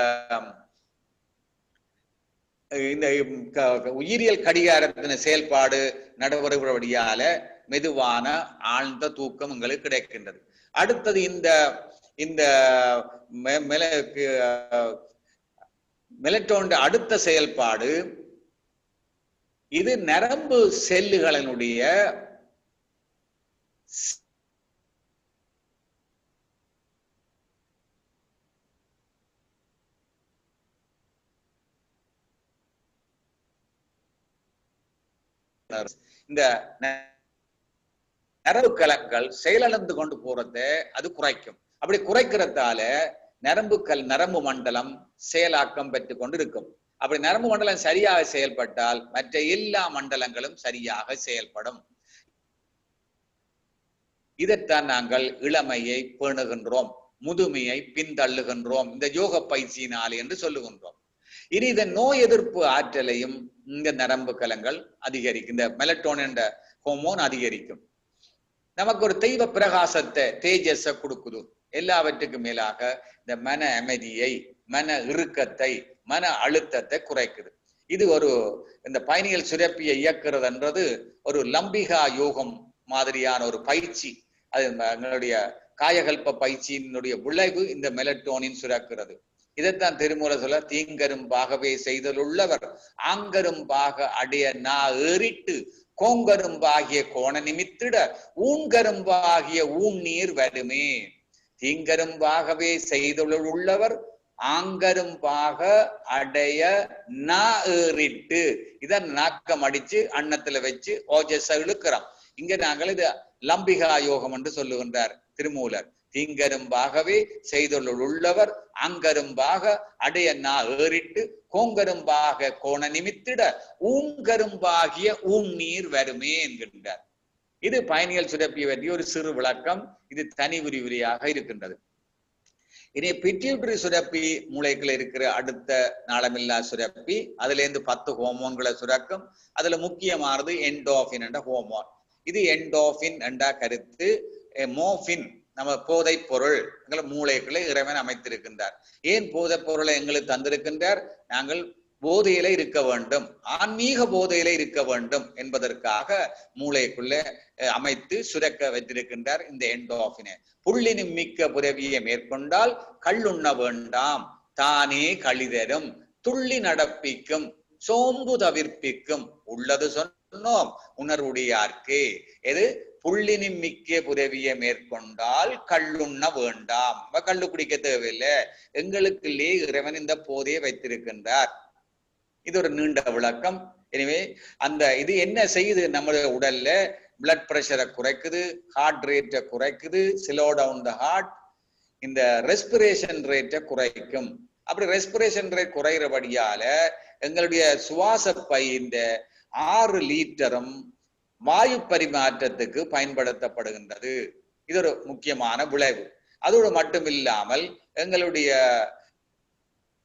உயிரியல் கடிகாரத்தின் செயல்பாடு நடைபெறுவடியால மெதுவான ஆழ்ந்த தூக்கம் எங்களுக்கு கிடைக்கின்றது. அடுத்தது இந்த மெலட்டோனின் அடுத்த செயல்பாடு, இது நரம்பு செல்லுகளினுடைய இந்த நரம்பு கலங்கள் செயலிழந்து கொண்டு போறத அது குறைக்கும். அப்படி குறைக்கிறதால நரம்பு மண்டலம் செயலாக்கம் பெற்றுக் கொண்டு இருக்கும். அப்படி நரம்பு மண்டலம் சரியாக செயல்பட்டால் மற்ற எல்லா மண்டலங்களும் சரியாக செயல்படும். இதைத்தான் நாங்கள் இளமையை பேணுகின்றோம், முதுமையை பின்தள்ளுகின்றோம் இந்த யோக பயிற்சியினாலே என்று சொல்லுகின்றோம். இனி இந்த நோய் எதிர்ப்பு ஆற்றலையும் இந்த நரம்பு கலங்கள் அதிகரிக்கும். இந்த மெலட்டோனின் ஹோமோன் அதிகரிக்கும். நமக்கு ஒரு தெய்வ பிரகாசத்தை, தேஜஸை கொடுக்குது. எல்லாவற்றுக்கும் மேலாக இந்த மன அமைதியை, மன இறுக்கத்தை, மன அழுத்தத்தை குறைக்குது. இது இந்த பைனியல் சுரப்பியை இயக்குறதுன்றது ஒரு லம்பிகா யோகம் மாதிரியான ஒரு பயிற்சி. அது எங்களுடைய காயகல்ப பயிற்சியினுடைய விளைவு இந்த மெலட்டோனின் சுரக்கிறது. இதைத்தான் திருமூல சொல்ல, தீங்கரும்பாகவே செய்தலுள்ளவர் ஆங்கரும்பாக அடைய நா ஏறிட்டு கோங்கரும்பாகிய கோண நிமித்திட ஊன்கரும்பாகிய ஊன்னீர் வருமே. தீங்கரும்பாகவே செய்தலுள்ளவர் ஆங்கரும்பாக அடைய நா ஏறிட்டு, இத நாக்கம் அடிச்சு அன்னத்துல வச்சு ஓஜஸ இழுக்கிறோம். இங்க நாங்கள் இது லம்பிகா யோகம் என்று சொல்லுகின்றார் திருமூலர். தீங்கரும்பாகவே செய்தொள்ளுள்ளவர் அங்கரும்பாக அடைய நா ஏறிட்டு கோங்கரும்பாக கோண நிமித்திட ஊன்கரும்பாகிய ஊன்னீர் வருமே என்கின்றார். இது பைனியல் சுரப்பியை பற்றி ஒரு சிறு விளக்கம். இது தனி விரிவுரையாக இருக்கின்றது. இனி பிட்யூட்டரி சுரப்பி மூளைக்குள்ள இருக்கிற அடுத்த நாளமில்லா சுரப்பி. அதுல இருந்து 10 ஹோமோன்களை சுரக்கும். அதுல முக்கியமானது என்டோஃபின் என்ற ஹோமோன். இது என்டோஃபின் என்ற கருத்து மோஃபின், நம்ம போதை பொருள் எங்களை மூளைக்குள்ள இறைவன் அமைத்திருக்கின்றார். ஏன் போதை பொருளை எங்களுக்கு தந்திருக்கின்றார்? நாங்கள் போதையில இருக்க வேண்டும், ஆன்மீக போதையில இருக்க வேண்டும் என்பதற்காக மூளைக்குள்ள அமைத்து சுரக்க வைத்திருக்கின்றார் இந்த என்டோஃபினை. புள்ளினும் மிக்க புரவியை மேற்கொண்டால் கள்ளுண்ண வேண்டாம், தானே கழிதரும், துள்ளி நடப்பிக்கும், சோம்பு தவிர்ப்பிக்கும், உள்ளது சொன்னோம் உணர்வுடையார்க்கு. எது? புள்ளினும் மிக்க புரவியை மேற்கொண்டால் கள்ளுண்ண வேண்டாம். கள்ளு குடிக்க தேவையில்லை, எங்களுக்குள்ளே இறைவன் இந்த போதையை வைத்திருக்கின்றார். இது ஒரு நீண்ட விளக்கம். எனவே இது என்ன செய்யுது? நம்மளுடைய உடல்ல பிளட் பிரஷரை குறைக்குது, ஹார்ட் ரேட்டை குறைக்குது, ஸ்லோ டவுன் த ஹார்ட், இந்த ரெஸ்பிரேஷன் ரேட்டை குறைக்கும். அப்படி ரெஸ்பிரேஷன் ரேட் குறைகிறபடியால எங்களுடைய சுவாச பை இந்த 6 லிட்டரும் வாயு பரிமாற்றத்துக்கு பயன்படுத்தப்படுகின்றது. இது ஒரு முக்கியமான விளைவு. அதோடு மட்டும் இல்லாமல் எங்களுடைய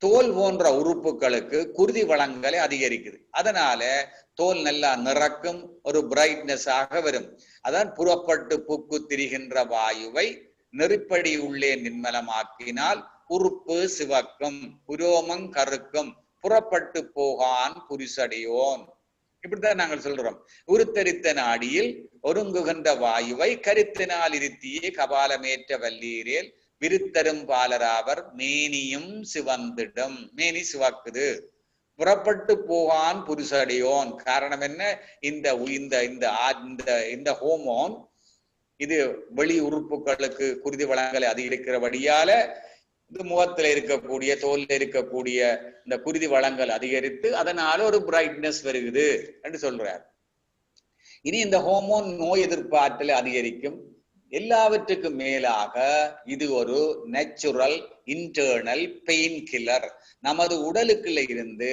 தோல் போன்ற உறுப்புகளுக்கு குருதி வளங்களை அதிகரிக்குது. அதனால தோல் நல்லா நிறக்கும், ஒரு பிரைட்னஸ் ஆக வரும். அதான் புறப்பட்டு பூக்கு திரிகின்ற வாயுவை நெருப்படி உள்ளே நின்மலமாக்கினால் உறுப்பு சிவக்கும், புரோமம் கருக்கும், புறப்பட்டு போகான் புரிசடையோன். இப்படித்தான் நாங்கள் சொல்றோம். உருத்தரித்த நாடியில் ஒருங்குகின்ற வாயுவை கருத்தினால் இருத்தியே கபாலமேற்ற வல்லீரேல் விருத்தரும் பாலராவர் மேனியும் சிவந்திடும். மேனி சிவக்குது, புறப்பட்டு போகான் புரிசடையோன். காரணம் என்ன? இந்த ஹோமோன் இது வெளி உறுப்புகளுக்கு குருதி வளங்களை அதிகரிக்கிறபடியால இது முகத்துல இருக்கக்கூடிய, தோல்ல இருக்கக்கூடிய இந்த குருதி வளங்கள் அதிகரித்து அதனால ஒரு பிரைட்னஸ் வருகுது என்று சொல்றார். இனி இந்த ஹோமோன் நோய் எதிர்ப்பு ஆற்றலை அதிகரிக்கும். எல்லாவற்றுக்கும் மேலாக இது ஒரு நேச்சுரல் இன்டர்னல் பெயின் கில்லர். நமது உடலுக்குள்ள இருந்து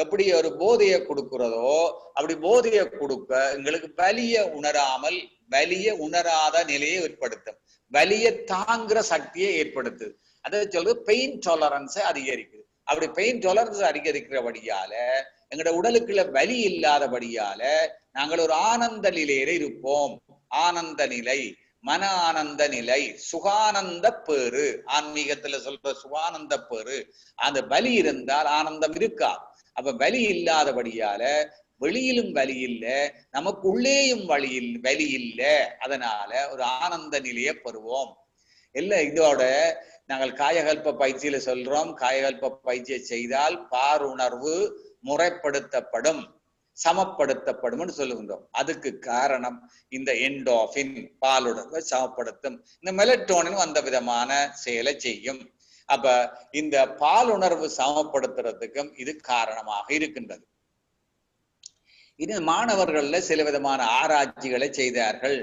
எப்படி ஒரு போதையை கொடுக்கிறதோ அப்படி போதையை கொடுக்க எங்களுக்கு வலிய உணராமல், வலிய உணராத நிலையை ஏற்படுத்தும், வலிய தாங்குற சக்தியை ஏற்படுத்துது. அதை சொல்றது பெயின் டாலரன்ஸை அதிகரிக்குது. அப்படி பெயின் டாலரன்ஸ் அதிகரிக்கிறபடியால எங்களோட உடலுக்குள்ள வலி இல்லாதபடியால நாங்கள் ஒரு ஆனந்த நிலையில இருப்போம். ஆனந்த நிலை, மன ஆனந்த நிலை, சுகானந்த பேரு, ஆன்மீகத்துல சொல்ற சுகானந்த பேரு. அந்த வலி இருந்தால் ஆனந்தம் இருக்கா? அப்ப வலி இல்லாதபடியால வெளியிலும் வலி இல்லை, நமக்கு உள்ளேயும் வலி இல்லை. அதனால ஒரு ஆனந்த நிலையை பெறுவோம். இல்லை, இதோட நாங்கள் காயகல்ப பயிற்சியில சொல்றோம், காயகல்ப பயிற்சியை செய்தால் பாருணர்வு முறைப்படுத்தப்படும், சமப்படுத்தப்படும் சொல்லுகின்றோம். அதுக்கு காரணம் இந்த என்டோர்பின் பாலுணர்வை சமப்படுத்தும். இந்த மெலட்டோனின் அந்த விதமான செயலை செய்யும். அப்ப இந்த பாலுணர்வு சமப்படுத்துறதுக்கும் இது காரணமாக இருக்கின்றது. இது மாணவர்கள்ல சில விதமான ஆராய்ச்சிகளை செய்தார்கள்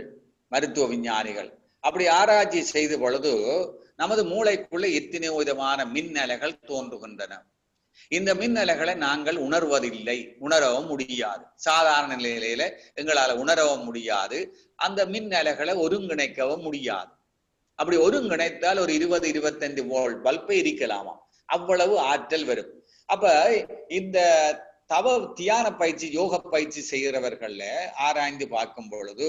மருத்துவ விஞ்ஞானிகள். அப்படி ஆராய்ச்சி செய்த பொழுது நமது மூளைக்குள்ள எத்தனையோ விதமான மின்னலைகள் தோன்றுகின்றன. இந்த மின்னலைகளை நாங்கள் உணர்வதில்லை, உணரவும் முடியாது. சாதாரண நிலையில எங்களால் உணரவும் முடியாது. அந்த மின்னலைகளை ஒருங்கிணைக்கவும் முடியாது. அப்படி ஒருங்கிணைத்தால் ஒரு 20-25 வோல்ட் பல்பை எரிக்கலாமா, அவ்வளவு ஆற்றல் வரும். அப்ப இந்த தியான பயிற்சி, யோக பயிற்சி செய்கிறவர்கள்ல ஆராய்ந்து பார்க்கும் பொழுது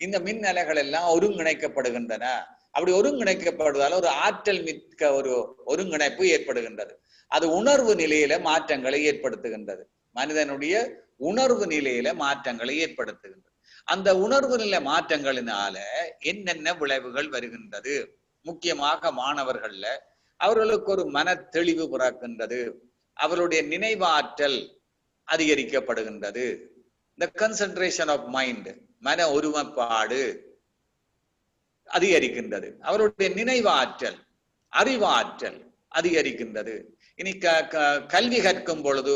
இந்த மின்னலைகள் எல்லாம் ஒருங்கிணைக்கப்படுகின்றன. அப்படி ஒருங்கிணைக்கப்படுவதால் ஒரு ஆற்றல் மிக்க ஒரு ஒருங்கிணைப்பு ஏற்படுகின்றது. அது உணர்வு நிலையில மாற்றங்களை ஏற்படுத்துகின்றது. மனிதனுடைய உணர்வு நிலையில மாற்றங்களை ஏற்படுத்துகின்றது. அந்த உணர்வு நிலை மாற்றங்களினால என்னென்ன விளைவுகள் வருகின்றது? முக்கியமாக மாணவர்கள்ல அவர்களுக்கு ஒரு மன தெளிவு பிறக்கின்றது, அவருடைய நினைவாற்றல் அதிகரிக்கப்படுகின்றது. இந்த கன்சன்ட்ரேஷன் ஆஃப் மைண்ட், மன ஒருமைப்பாடு அதிகரிக்கின்றது. அவருடைய நினைவாற்றல், அறிவாற்றல் அதிகரிக்கின்றது. இனி கல்வி கற்கும் பொழுது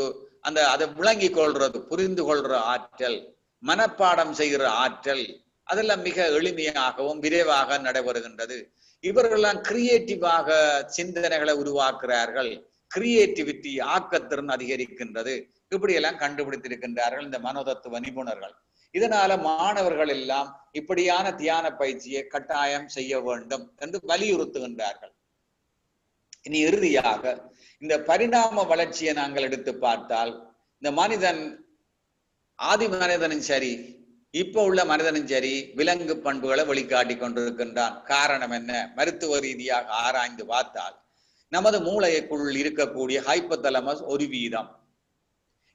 அதை விளங்கி கொள்றது, புரிந்து கொள்ற ஆற்றல், மனப்பாடம் செய்கிற ஆற்றல், அதெல்லாம் மிக எளிமையாகவும் விரைவாக நடைபெறுகின்றது. இவர்களெல்லாம் கிரியேட்டிவாக சிந்தனைகளை உருவாக்குறார்கள். கிரியேட்டிவிட்டி, ஆக்கத்திறன் அதிகரிக்கின்றது. இப்படியெல்லாம் கண்டுபிடித்திருக்கின்றார்கள் இந்த மனோதத்துவ நிபுணர்கள். இதனால மாணவர்கள் எல்லாம் இப்படியான தியான பயிற்சியை கட்டாயம் செய்ய வேண்டும் என்று வலியுறுத்துகின்றார்கள். இனி இறுதியாக இந்த பரிணாம வளர்ச்சியை நாங்கள் எடுத்து பார்த்தால், இந்த மனிதன், ஆதி மனிதனும் சரி இப்ப உள்ள மனிதனும் சரி விலங்கு பண்புகளை வெளிக்காட்டி கொண்டிருக்கின்றான். காரணம் என்ன? மருத்துவ ரீதியாக ஆராய்ந்து பார்த்தால் நமது மூளைக்குள் இருக்கக்கூடிய ஹைப்போதலமஸ் ஒரு வீதம்.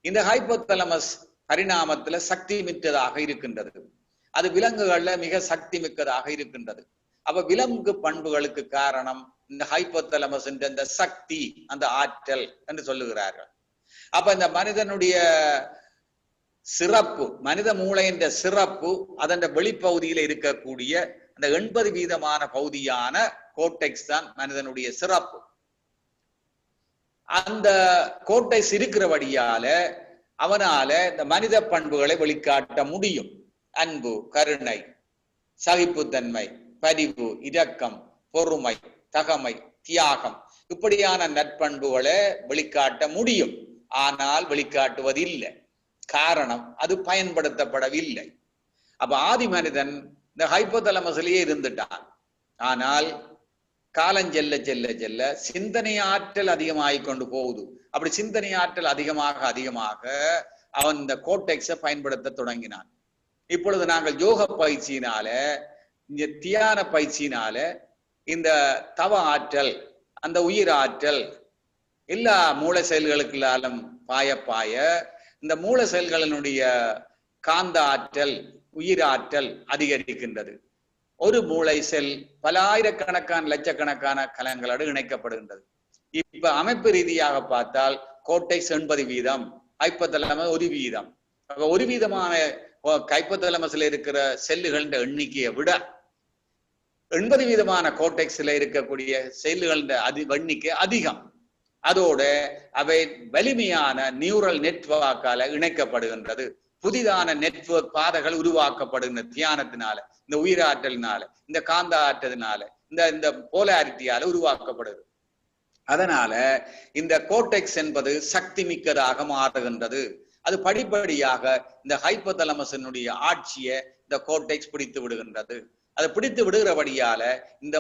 இந்த ஹைப்போதலமஸ் பரிணாமத்துல சக்தி மிக்கதாக இருக்கின்றது. அது விலங்குகள்ல மிக சக்தி மிக்கதாக இருக்கின்றது. அப்ப விலங்கு பண்புகளுக்கு காரணம் இந்த ஹைப்போதலமஸ் என்ற இந்த சக்தி, அந்த ஆற்றல் என்று சொல்லுகிறார்கள். அப்ப இந்த மனிதனுடைய சிறப்பு, மனித மூளையின் சிறப்பு அதன் வெளிப்பகுதியில இருக்கக்கூடிய அந்த 80% பகுதியான கோர்டெக்ஸ் தான் மனிதனுடைய சிறப்பு. அந்த கோர்டெக்ஸ் இருக்கிறபடியால அவனால இந்த மனித பண்புகளை வெளிக்காட்ட முடியும். அன்பு, கருணை, சகிப்புத்தன்மை, பரிவு, இரக்கம், பொறுமை, தகமை, தியாகம், இப்படியான நற்பண்புகளை வெளிக்காட்ட முடியும். ஆனால் வெளிக்காட்டுவதில்லை. காரணம், அது பயன்படுத்தப்படவில்லை. அப்ப ஆதி மனிதன் இந்த ஹைப்போதலமஸ்லயே இருந்துட்டான். ஆனால் காலம் செல்ல செல்ல செல்ல சிந்தனை ஆற்றல் அதிகமாகிக் கொண்டு போகுது. அப்படி சிந்தனை ஆற்றல் அதிகமாக அவன் இந்த கோட்டெக்ஸை பயன்படுத்த தொடங்கினான். இப்பொழுது நாங்கள் யோக பயிற்சியினால, இந்த தியான பயிற்சியினால இந்த தவ ஆற்றல், அந்த உயிர் ஆற்றல் எல்லா மூளை செயல்களுக்குள்ளாலும் பாய இந்த மூளை செயல்களினுடைய காந்த ஆற்றல், உயிர் ஆற்றல் அதிகரிக்கின்றது. ஒரு மூளை செல் பல ஆயிரக்கணக்கான லட்சக்கணக்கான கலங்களோடு இணைக்கப்படுகின்றது. இப்ப அமைப்பு ரீதியாக பார்த்தால் கோட்டெக்ஸ் 80%, ஹைப்போதலமஸ் 1%. ஒரு வீதமான ஹைப்போதலமஸ்ல இருக்கிற செல்லுகளின் எண்ணிக்கையை விட 80% கோட்டெக்ஸ்ல இருக்கக்கூடிய செல்லுகளின் எண்ணிக்கை அதிகம். அதோட அவை வலிமையான நியூரல் நெட்வொர்க்கால இணைக்கப்படுகின்றது. புதிதான நெட்வொர்க் பாதைகள் உருவாக்கப்படுகின்ற தியானத்தினால, இந்த உயிராற்றலினால, இந்த காந்த ஆற்றலினால, இந்த போலாரிட்டியால உருவாக்கப்படுது. அதனால இந்த கோட்டெக்ஸ் என்பது சக்தி மிக்கதாக மாறுகின்றது. அது படிப்படியாக இந்த ஹைப்போதலமஸினுடைய ஆட்சியை இந்த கோட்டெக்ஸ் பிடித்து விடுகின்றது. அதை பிடித்து விடுகிறபடியால இந்த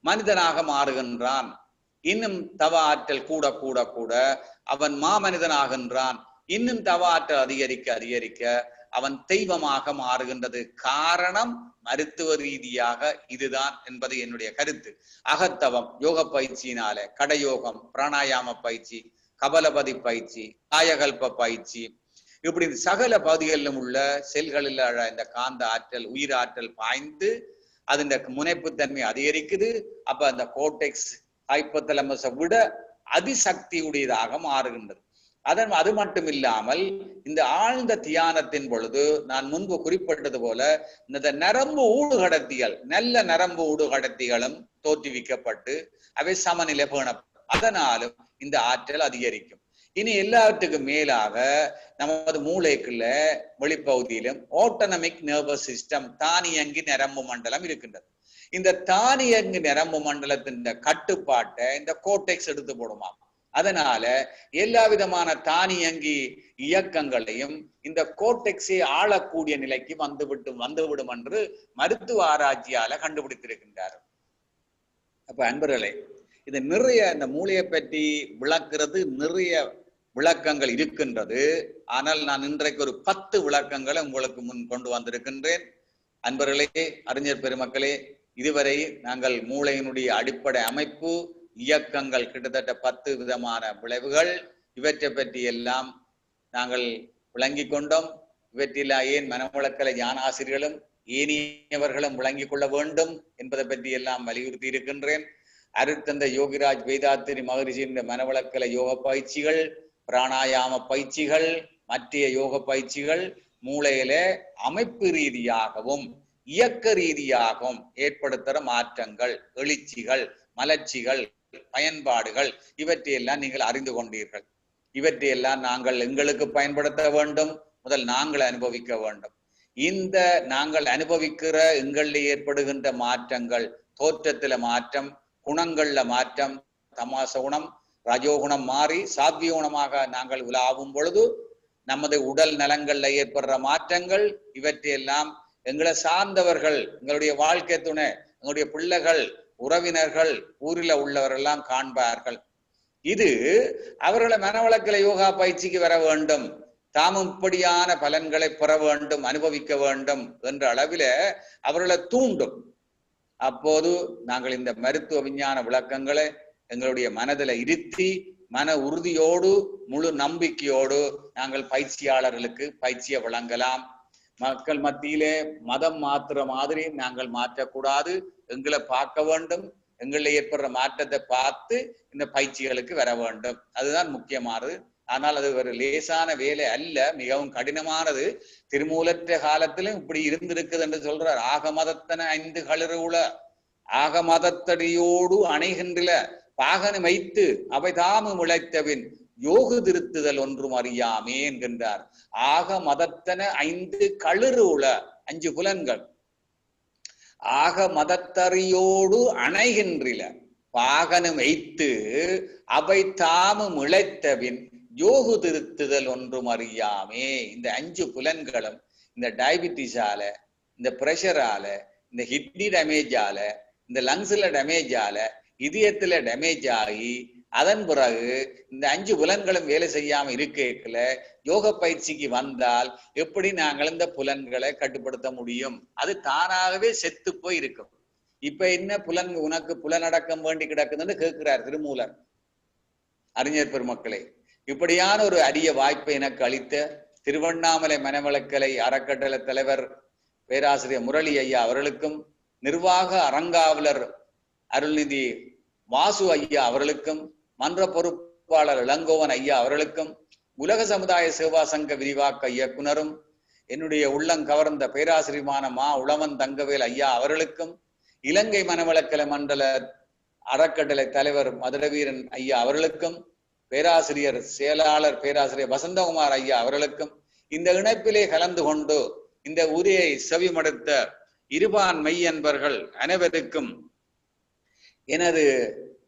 மனிதனாக மாறுகின்றான். இன்னும் தவ ஆற்றல் கூட கூட கூட அவன் மாமனிதனாகின்றான். இன்னும் தவ ஆற்றல் அதிகரிக்க அவன் தெய்வமாக மாறுகின்றது. காரணம் மருத்துவ ரீதியாக இதுதான் என்பது என்னுடைய கருத்து. அகத்தவம் யோக பயிற்சியினால, கடயோகம், பிராணாயாம பயிற்சி, கபலபதி பயிற்சி, காயகல்ப பயிற்சி, இப்படி சகல பகுதிகளிலும் உள்ள செல்களில் இந்த காந்த ஆற்றல், உயிர் ஆற்றல் பாய்ந்து அது இந்த முனைப்புத்தன்மை அதிகரிக்குது. அப்ப அந்த கோட்டெக்ஸ் ஹைப்போதலமஸை விட அதிசக்தி உடையதாக மாறுகின்றது. அது மட்டும் இல்லாமல் இந்த ஆழ்ந்த தியானத்தின் பொழுது நான் முன்பு குறிப்பிட்டது போல இந்த நரம்பு ஊடுகடத்திகள், நல்ல நரம்பு ஊடுகடத்திகளும் தோற்றுவிக்கப்பட்டு அவை சமநிலை பேணப்படும். அதனாலும் இந்த ஆற்றல் அதிகரிக்கும். இனி எல்லாத்துக்கும் மேலாக நமது மூளைக்குள்ள வெளிப்பகுதியிலும் ஆட்டோனமிக் நர்வஸ் சிஸ்டம், தானியங்கி நரம்பு மண்டலம் இருக்கின்றது. இந்த தானியங்கி நரம்பு மண்டலத்தின் கட்டுப்பாட்டை இந்த கோட்டெக்ஸ் எடுத்து போடுமா. அதனால எல்லா விதமான தானியங்கி இயக்கங்களையும் இந்த கோட்டெக்ஸை ஆளக்கூடிய நிலைக்கு வந்துவிடும் என்று மருத்துவ ஆராய்ச்சியால கண்டுபிடித்திருக்கின்றார். அப்ப அன்பர்களே, இது நிறைய இந்த மூளையை பற்றி விளக்குறது நிறைய விளக்கங்கள் இருக்கின்றது. ஆனால் நான் இன்றைக்கு ஒரு 10 விளக்கங்களை உங்களுக்கு முன் கொண்டு வந்திருக்கின்றேன். அன்பர்களே, அறிஞர் பெருமக்களே, இதுவரை நாங்கள் மூளையினுடைய அடிப்படை அமைப்பு, இயக்கங்கள், கிட்டத்தட்ட 10 விதமான விளைவுகள், இவற்றை பற்றி எல்லாம் நாங்கள் விளங்கிக் கொண்டோம். இவற்றில் ஏன் மனவளக்கலை ஞான ஆசிரியர்களும் ஏனியவர்களும் விளங்கிக் கொள்ள வேண்டும் என்பதை பற்றி எல்லாம் வலியுறுத்தி இருக்கின்றேன். அருட்தந்தை யோகிராஜ் வேதாத்திரி மகரிஷியின் மனவளக்கலை யோக பயிற்சிகள், பிராணாயாம பயிற்சிகள், மற்ற யோக பயிற்சிகள் மூளையில அமைப்பு ரீதியாகவும் இயக்க ரீதியாகவும் ஏற்படுத்துகிற மாற்றங்கள், எழுச்சிகள், மலர்ச்சிகள், பயன்பாடுகள், இவற்றையெல்லாம் நீங்கள் அறிந்து கொண்டீர்கள். இவற்றையெல்லாம் நாங்கள் எங்களுக்கு பயன்படுத்த வேண்டும். முதல் நாங்கள் அனுபவிக்க வேண்டும். இந்த நாங்கள் அனுபவிக்கிற எங்களில் ஏற்படுகின்ற மாற்றங்கள், தோற்றத்தில மாற்றம், குணங்கள்ல மாற்றம், தமாச குணம், ரஜோகுணம் மாறி சாத்விய குணமாக நாங்கள் உலாவும் பொழுது நமது உடல் நலங்கள்ல ஏற்படுற மாற்றங்கள், இவற்றையெல்லாம் எங்களை சார்ந்தவர்கள், எங்களுடைய வாழ்க்கை துணை, எங்களுடைய பிள்ளைகள், உறவினர்கள், ஊரில் உள்ளவரெல்லாம் காண்பார்கள். இது அவர்களை மனவளக்கலை யோகா பயிற்சிக்கு வர வேண்டும், தாமும் இப்படியான பலன்களை பெற வேண்டும், அனுபவிக்க வேண்டும் என்ற அளவில அவர்களை தூண்டும். அப்போது நாங்கள் இந்த மருத்துவ விஞ்ஞான விளக்கங்களை எங்களுடைய மனதில் இருத்தி, மன உறுதியோடு, முழு நம்பிக்கையோடு நாங்கள் பயிற்சியாளர்களுக்கு பயிற்சியை வழங்கலாம். மக்கள் மத்தியிலே மதம் மாற்றுற மாதிரி நாங்கள் மாற்றக்கூடாது. எங்களை பார்க்க வேண்டும், எங்களில் ஏற்படுற மாற்றத்தை பார்த்து இந்த பயிற்சிகளுக்கு வர வேண்டும். அதுதான் முக்கியமானது. ஆனால் அது ஒரு லேசான வேலை அல்ல, மிகவும் கடினமானது. திருமூலற்ற காலத்திலும் இப்படி இருந்திருக்குது என்று சொல்றார். ஆக மதத்தன 5 களிறுல ஆக மதத்தடியோடு அணைகின்ற பாகனை வைத்து அவை தாமும் இழைத்தவின் யோகு திருத்துதல் ஒன்றும் அறியாமே என்கின்றார். ஆக மதத்தன 5 களிறுல, 5 புலன்கள், ஆக மதத்தறியோடு அணைகின்ற பாகனும் வைத்து அவை தாமும் இழைத்தவின் யோகு திருத்துதல் ஒன்றும் அறியாமே. இந்த 5 புலன்களும் இந்த டயபிட்டிஸால, இந்த பிரஷரால, இந்த கிட்னி டேமேஜால, இந்த லங்ஸ்ல டேமேஜ் ஆல இதயத்துல டேமேஜ் ஆகி அதன் பிறகு இந்த 5 புலன்களும் வேலை செய்யாம இருக்கல யோக பயிற்சிக்கு வந்தால் எப்படி நாங்கள் இந்த புலன்களை கட்டுப்படுத்த முடியும்? அது தானாகவே செத்து போய் இருக்கும். இப்ப என்ன புலன் உனக்கு புலனடக்கம் வேண்டி கிடக்குதுன்னு கேட்கிறார் திருமூலர். அறிஞர் பெருமக்களே, இப்படியான ஒரு அரிய வாய்ப்பை எனக்கு அளித்த திருவண்ணாமலை மனவளக்கலை அறக்கட்டளை தலைவர் பேராசிரியர் முரளி ஐயா அவர்களுக்கும், நிர்வாக அறங்காவலர் அருள்நிதி வாசு ஐயா அவர்களுக்கும், மன்ற பொறுப்பாளர் இளங்கோவன் ஐயா அவர்களுக்கும், உலக சமுதாய சேவா சங்க விரிவாக்க இயக்குனரும் என்னுடைய உள்ளங்கவர்ந்த பேராசிரியமான மா உளவன் தங்கவேல் ஐயா அவர்களுக்கும், இலங்கை மனவளக்கலை மண்டல அறக்கட்டளை தலைவர் மதுரவீரன் ஐயா அவர்களுக்கும், பேராசிரியர் செயலாளர் பேராசிரியர் வசந்தகுமார் ஐயா அவர்களுக்கும், இந்த இணைப்பிலே கலந்து கொண்டு இந்த உரையை செவிமடுத்த இருபான் மெய் என்பர்கள் அனைவருக்கும் எனது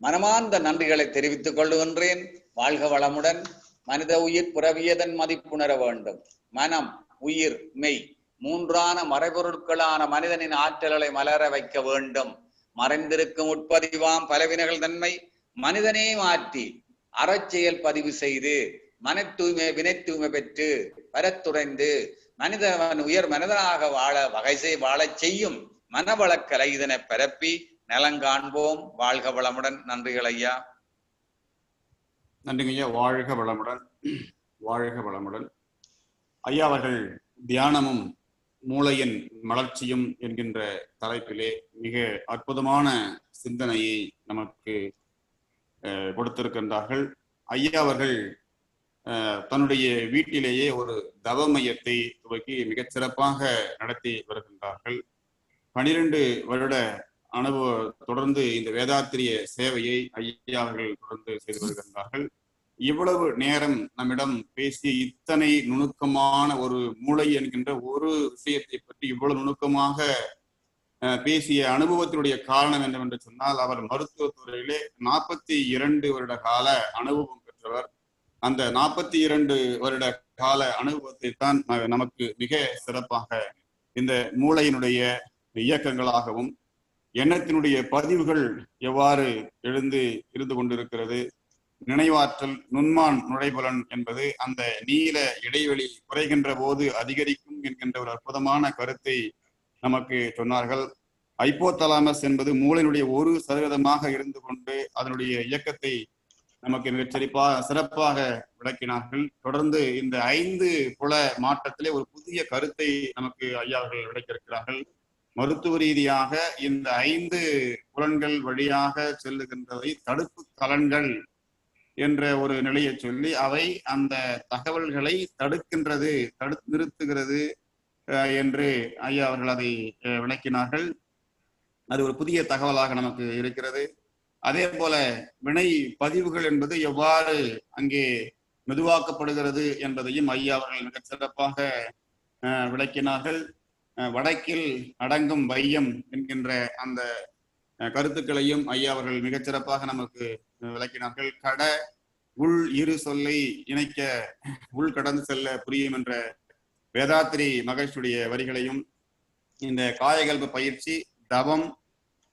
மனமார்ந்த நன்றிகளை தெரிவித்துக் கொள்ளுகின்றேன். வாழ்க வளமுடன். மனித உயிர் பிறவியதன் மதிப்புணர வேண்டும். மனம், உயிர், மெய் மூன்றான மறைபொருட்களான மனிதனின் ஆற்றல்களை மலர வைக்க வேண்டும். மறைந்திருக்கும் உட்பதிவாம் பலவினைகள் தன்மை மனிதனே மாற்றி அறச்செயல் பதிவு செய்து மன தூய்மை வினை தூய்மை பெற்று பரத்துடைந்து மனிதன் உயர் மனிதனாக வாழச் செய்யும் மனவளக்கலை இதனை பரப்பி நலங்காண்போம். வாழ்க வளமுடன். நன்றிகள் ஐயா. நன்றிங்க ஐயா. வாழ்க வளமுடன். வாழ்க வளமுடன். ஐயா அவர்கள் தியானமும் மூளையின் மலர்ச்சியும் என்கின்ற தலைப்பிலே மிக அற்புதமான சிந்தனையை நமக்கு கொடுத்திருக்கின்றார்கள். ஐயா அவர்கள் தன்னுடைய வீட்டிலேயே ஒரு தவ மையத்தை துவக்கி மிகச் சிறப்பாக நடத்தி வருகின்றார்கள். 12 வருட தொடர்ந்து இந்த வேதாத்திரிய சேவையை ஐயா அவர்கள் தொடர்ந்து செய்து வருகின்றார்கள். இவ்வளவு நேரம் நம்மிடம் பேசிய இத்தனை நுணுக்கமான ஒரு மூளை என்கின்ற ஒரு விஷயத்தை பற்றி இவ்வளவு நுணுக்கமாக பேசிய அனுபவத்தினுடைய காரணம் என்னவென்று சொன்னால், அவர் மருத்துவத்துறையிலே 42 வருட கால அனுபவம் பெற்றவர். அந்த 42 வருட கால அனுபவத்தை தான் நமக்கு மிக சிறப்பாக இந்த மூளையினுடைய இயக்கங்களாகவும் எண்ணத்தினுடைய பதிவுகள் எவ்வாறு இருந்து கொண்டிருக்கிறது, நினைவாற்றல், நுண்மான் நுழைபுலன் என்பது அந்த நீள இடைவெளி குறைகின்ற போது அதிகரிக்கும் என்கின்ற ஒரு அற்புதமான கருத்தை நமக்கு சொன்னார்கள். ஹைப்போதலாமஸ் என்பது மூளையினுடைய 1% இருந்து கொண்டு அதனுடைய இயக்கத்தை நமக்கு மிகச் சிறப்பாக விளக்கினார்கள். தொடர்ந்து இந்த 5 புல மாற்றத்திலே ஒரு புதிய கருத்தை நமக்கு ஐயா அவர்கள் விளக்கியிருக்கிறார்கள். மருத்துவ ரீதியாக இந்த 5 புலன்கள் வழியாக செல்லுகின்றதை தடுப்பு கலன்கள் என்ற ஒரு நிலையை சொல்லி அவை அந்த தகவல்களை தடுத்து நிறுத்துகிறது என்று ஐயா அவர்கள் அதை விளக்கினார்கள். அது ஒரு புதிய தகவலாக நமக்கு இருக்கிறது. அதே போல வினை பதிவுகள் என்பது எவ்வாறு அங்கே மெதுவாக்கப்படுகிறது என்பதையும் ஐயா அவர்கள் மிக சிறப்பாக விளக்கினார்கள். வடக்கில் அடங்கும் வையம் என்கின்ற அந்த கருத்துக்களையும் ஐயா அவர்கள் மிகச்சிறப்பாக நமக்கு விளக்கினார்கள். கட உள் இரு சொல்லை இணைக்க உள் கடந்து செல்ல புரியும் என்ற வேதாத்திரி மகேஷுடைய வரிகளையும், இந்த காயகல்ப பயிற்சி, தவம்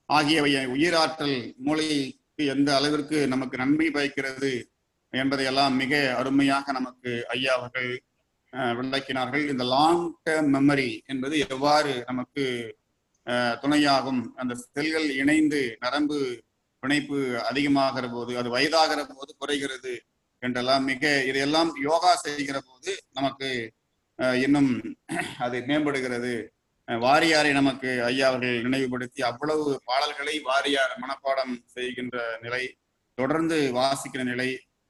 ஆகியவை உயிராற்றல் மூளைக்கு எந்த அளவிற்கு நமக்கு நன்மை பயக்கிறது என்பதையெல்லாம் மிக அருமையாக நமக்கு ஐயா அவர்கள் விளக்கினார்கள். இந்த லாங் டேர்ம் மெமரி என்பது எவ்வாறு நமக்கு துணையாகும், அந்த செல்கள் இணைந்து நரம்பு பிணைப்பு அதிகமாகிற போது அது வயதாகிற போது குறைகிறது என்றெல்லாம் இதையெல்லாம் யோகா செய்கிற போது நமக்கு இன்னும் அது மேம்படுகிறது. வாரியாரை நமக்கு ஐயா அவர்கள் நினைவுபடுத்தி அவ்வளவு பாடல்களை வாரியார் மனப்பாடம் செய்கின்ற நிலை, தொடர்ந்து வாசிக்கிற நிலை,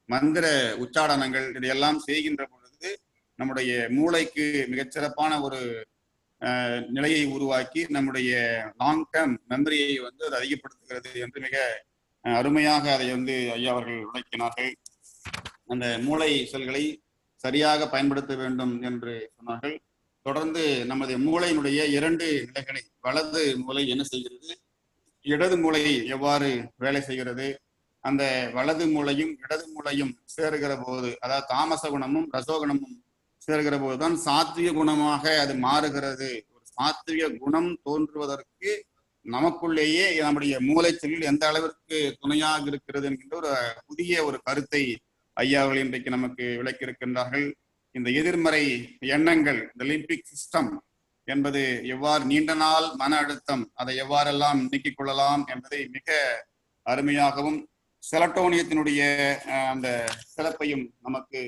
மந்திர உச்சாடனங்கள் இதையெல்லாம் செய்கின்ற பொழுது நம்முடைய மூளைக்கு மிகச்சிறப்பான ஒரு நிலையை உருவாக்கி நம்முடைய லாங் டேர்ம் மெமரியை அது அதிகப்படுத்துகிறது என்று மிக அருமையாக அதை ஐயா அவர்கள் விளக்கினார்கள். அந்த மூளை செல்களை சரியாக பயன்படுத்த வேண்டும் என்று சொன்னார்கள். தொடர்ந்து நமது மூளையினுடைய 2 நிலைகளை, வலது மூளை என்ன செய்கிறது, இடது மூளை எவ்வாறு வேலை செய்கிறது, அந்த வலது மூளையும் இடது மூளையும் சேருகிற போது, அதாவது தாமச குணமும் ரசோகுணமும் சேருகிற போதுதான் சாத்விக குணமாக அது மாறுகிறது. ஒரு சாத்விக குணம் தோன்றுவதற்கு நமக்குள்ளேயே நம்முடைய மூளை செல்லில் எந்த அளவிற்கு துணையாக இருக்கிறது என்கின்ற ஒரு புதிய ஒரு கருத்தை ஐயா அவர்கள் இன்றைக்கு நமக்கு விளக்கி இருக்கின்றார்கள். இந்த எதிர்மறை எண்ணங்கள், இந்த லிம்பிக் சிஸ்டம் என்பது எவ்வாறு நீண்ட நாள் மன அழுத்தம் அதை எவ்வாறெல்லாம் நீக்கிக் கொள்ளலாம் என்பதை மிக அருமையாகவும் செலட்டோனியத்தினுடைய அந்த சிறப்பையும் நமக்கு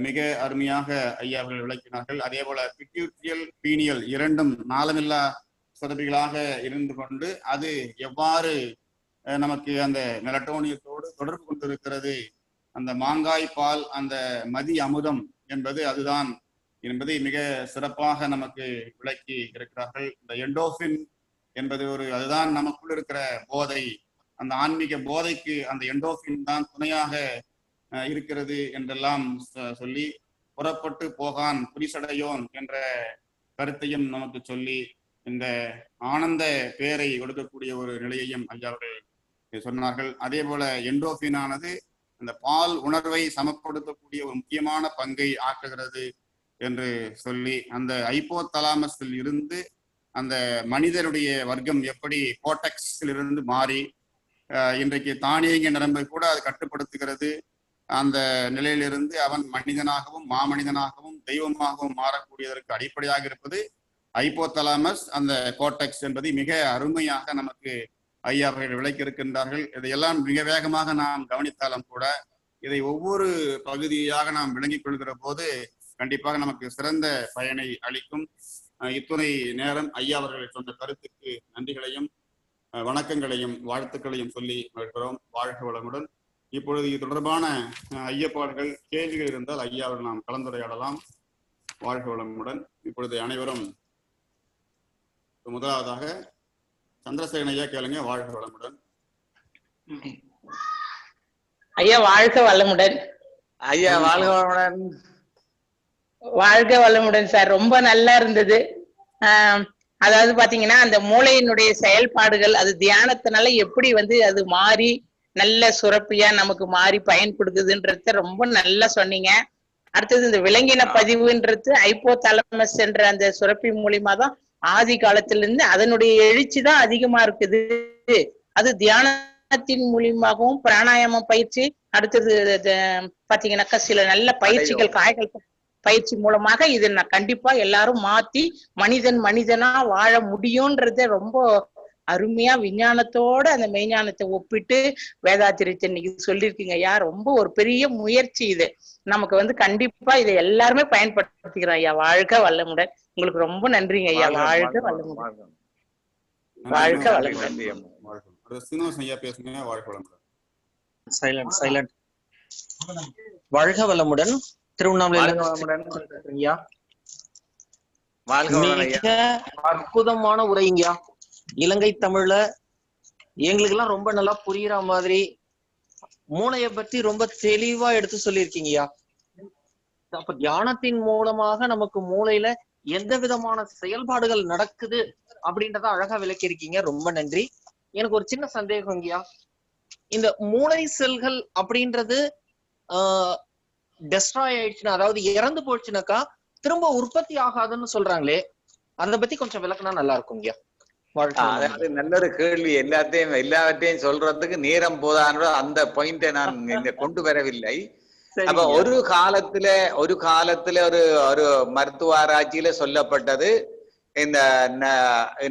மிக அருமையாக ஐயா அவர்கள் விளக்கினார்கள். அதே போல பிட்யூட்டரியல் பீனியல் இரண்டும் நாளமில்லா சுரப்பிகளாக இருந்து கொண்டு அது எவ்வாறு நமக்கு அந்த மெலட்டோனியத்தோடு தொடர்பு கொண்டிருக்கிறது, அந்த மாங்காய் பால் அந்த மதி அமுதம் என்பது அதுதான் என்பதை மிக சிறப்பாக நமக்கு விளக்கி இருக்கிறார்கள். இந்த எண்டோஃபின் என்பது அதுதான் நமக்குள் இருக்கிற போதை, அந்த ஆன்மீக போதைக்கு அந்த எண்டோஃபின் தான் துணையாக இருக்கிறது என்றெல்லாம் சொல்லி புறப்பட்டு போகான் புரிசடையோன் என்ற கருத்தையும் நமக்கு சொல்லி இந்த ஆனந்த பேரை கொடுக்கக்கூடிய ஒரு நிலையையும் ஐயா அவர்கள் சொன்னார்கள். அதே போல எண்டோஃபின் ஆனது அந்த பால் உணர்வை சமப்படுத்தக்கூடிய ஒரு முக்கியமான பங்கை ஆற்றுகிறது என்று சொல்லி அந்த ஹைப்போதலாமஸில் இருந்து அந்த மனிதனுடைய வர்க்கம் எப்படி கோட்டெக்ஸில் இருந்து மாறி இன்றைக்கு தானியங்கி நரம்பை கூட அது கட்டுப்படுத்துகிறது. அந்த நிலையிலிருந்து அவன் மனிதனாகவும் மாமனிதனாகவும் தெய்வமாகவும் மாறக்கூடியதற்கு அடிப்படையாக இருப்பது ஹைப்போதலாமஸ், அந்த கோட்டெக்ஸ் என்பதை மிக அருமையாக நமக்கு ஐயா அவர்கள் விளக்கி இருக்கின்றார்கள். இதையெல்லாம் மிக வேகமாக நாம் கவனித்தாலும் கூட இதை ஒவ்வொரு பகுதியாக நாம் விளங்கிக் கொள்கிற போது கண்டிப்பாக நமக்கு சிறந்த பயனை அளிக்கும். இத்துணை நேரம் ஐயா அவர்கள் சொன்ன கருத்துக்கு நன்றிகளையும் வணக்கங்களையும் வாழ்த்துக்களையும் சொல்லி வருகிறோம். வாழ்க வளமுடன். இப்பொழுது இது தொடர்பான ஐயப்பாடுகள் கேள்விகள் இருந்தால் ஐயா அவர்கள் நாம் கலந்துரையாடலாம். வாழ்க வளமுடன். இப்பொழுது அனைவரும் முதலாவதாக சந்திரசேகரன் ஐயா கேளுங்க. வாழ்க வளமுடன். ஐயா வாழ்க வளமுடன். ஐயா வாழ்க வளமுடன். வாழ்க வளமுடன் சார். ரொம்ப நல்லா இருந்தது. அதாவது பாத்தீங்கன்னா அந்த மூளையினுடைய செயல்பாடுகள் அது தியானத்தினால எப்படி அது மாறி நல்ல சுரப்பியா நமக்கு மாறி பயன் கொடுக்குதுன்றத ரொம்ப நல்லா சொன்னீங்க. அடுத்தது இந்த விலங்கின பதிவுன்றது ஹைப்போதலாமஸ் என்ற அந்த சுரப்பி மூலியமா தான் ஆதி காலத்துல இருந்து அதனுடைய எழுச்சி தான் அதிகமா இருக்குது. அது தியானத்தின் மூலியமாகவும் பிராணாயாம பயிற்சி, அடுத்தது பாத்தீங்கன்னாக்கா சில நல்ல பயிற்சிகள் காய்கள் பயிற்சி மூலமாக இதை கண்டிப்பா எல்லாரும் மாத்தி மனிதனா வாழ முடியும்ன்றத ரொம்ப அருமையா விஞ்ஞானத்தோட அந்த மெய்ஞானத்தை ஒப்பிட்டு வேதாத்திரியத்தை இன்னைக்கு சொல்லியிருக்கீங்க ஐயா. ரொம்ப ஒரு பெரிய முயற்சி இது. நமக்கு கண்டிப்பா இதை எல்லாருமே பயன்படுத்திக்கிறோம் ஐயா. வாழ்க வளமுடன். உங்களுக்கு ரொம்ப நன்றிங்க ஐயா. வாழ்க வளமுடன். வாழ்க வளமுடன். வாழ்க வளமுடன். திருவண்ணாமலை அற்புதமான உரைங்கய்யா. இலங்கை தமிழ்ல எங்களுக்கு எல்லாம் ரொம்ப நல்லா புரியுற மாதிரி மூளையை பற்றி ரொம்ப தெளிவா எடுத்து சொல்லியிருக்கீங்கய்யா. அப்ப தியானத்தின் மூலமாக நமக்கு மூளையில எந்த விதமான செயல்பாடுகள் நடக்குது அப்படின்றத அழகா விளக்கி இருக்கீங்க. ரொம்ப நன்றி. எனக்கு ஒரு சின்ன சந்தேகம்ங்கய்யா. இந்த மூளை செல்கள் அப்படின்றது டெஸ்ட்ராய் ஆயிடுச்சுன்னா, அதாவது இறந்து போச்சுனாக்கா திரும்ப உற்பத்தி ஆகாதுன்னு சொல்றாங்களே, அதை பத்தி கொஞ்சம் விளக்குனா நல்லா இருக்கும்யா. அதாவது நல்ல ஒரு கேள்வி. எல்லாவற்றையும் சொல்றதுக்கு நேரம் போதான்ற அந்த பாயிண்டை நான் கொண்டு வரவில்லை. அப்ப ஒரு காலத்துல ஒரு மருத்துவ ஆராய்ச்சியில சொல்லப்பட்டது, இந்த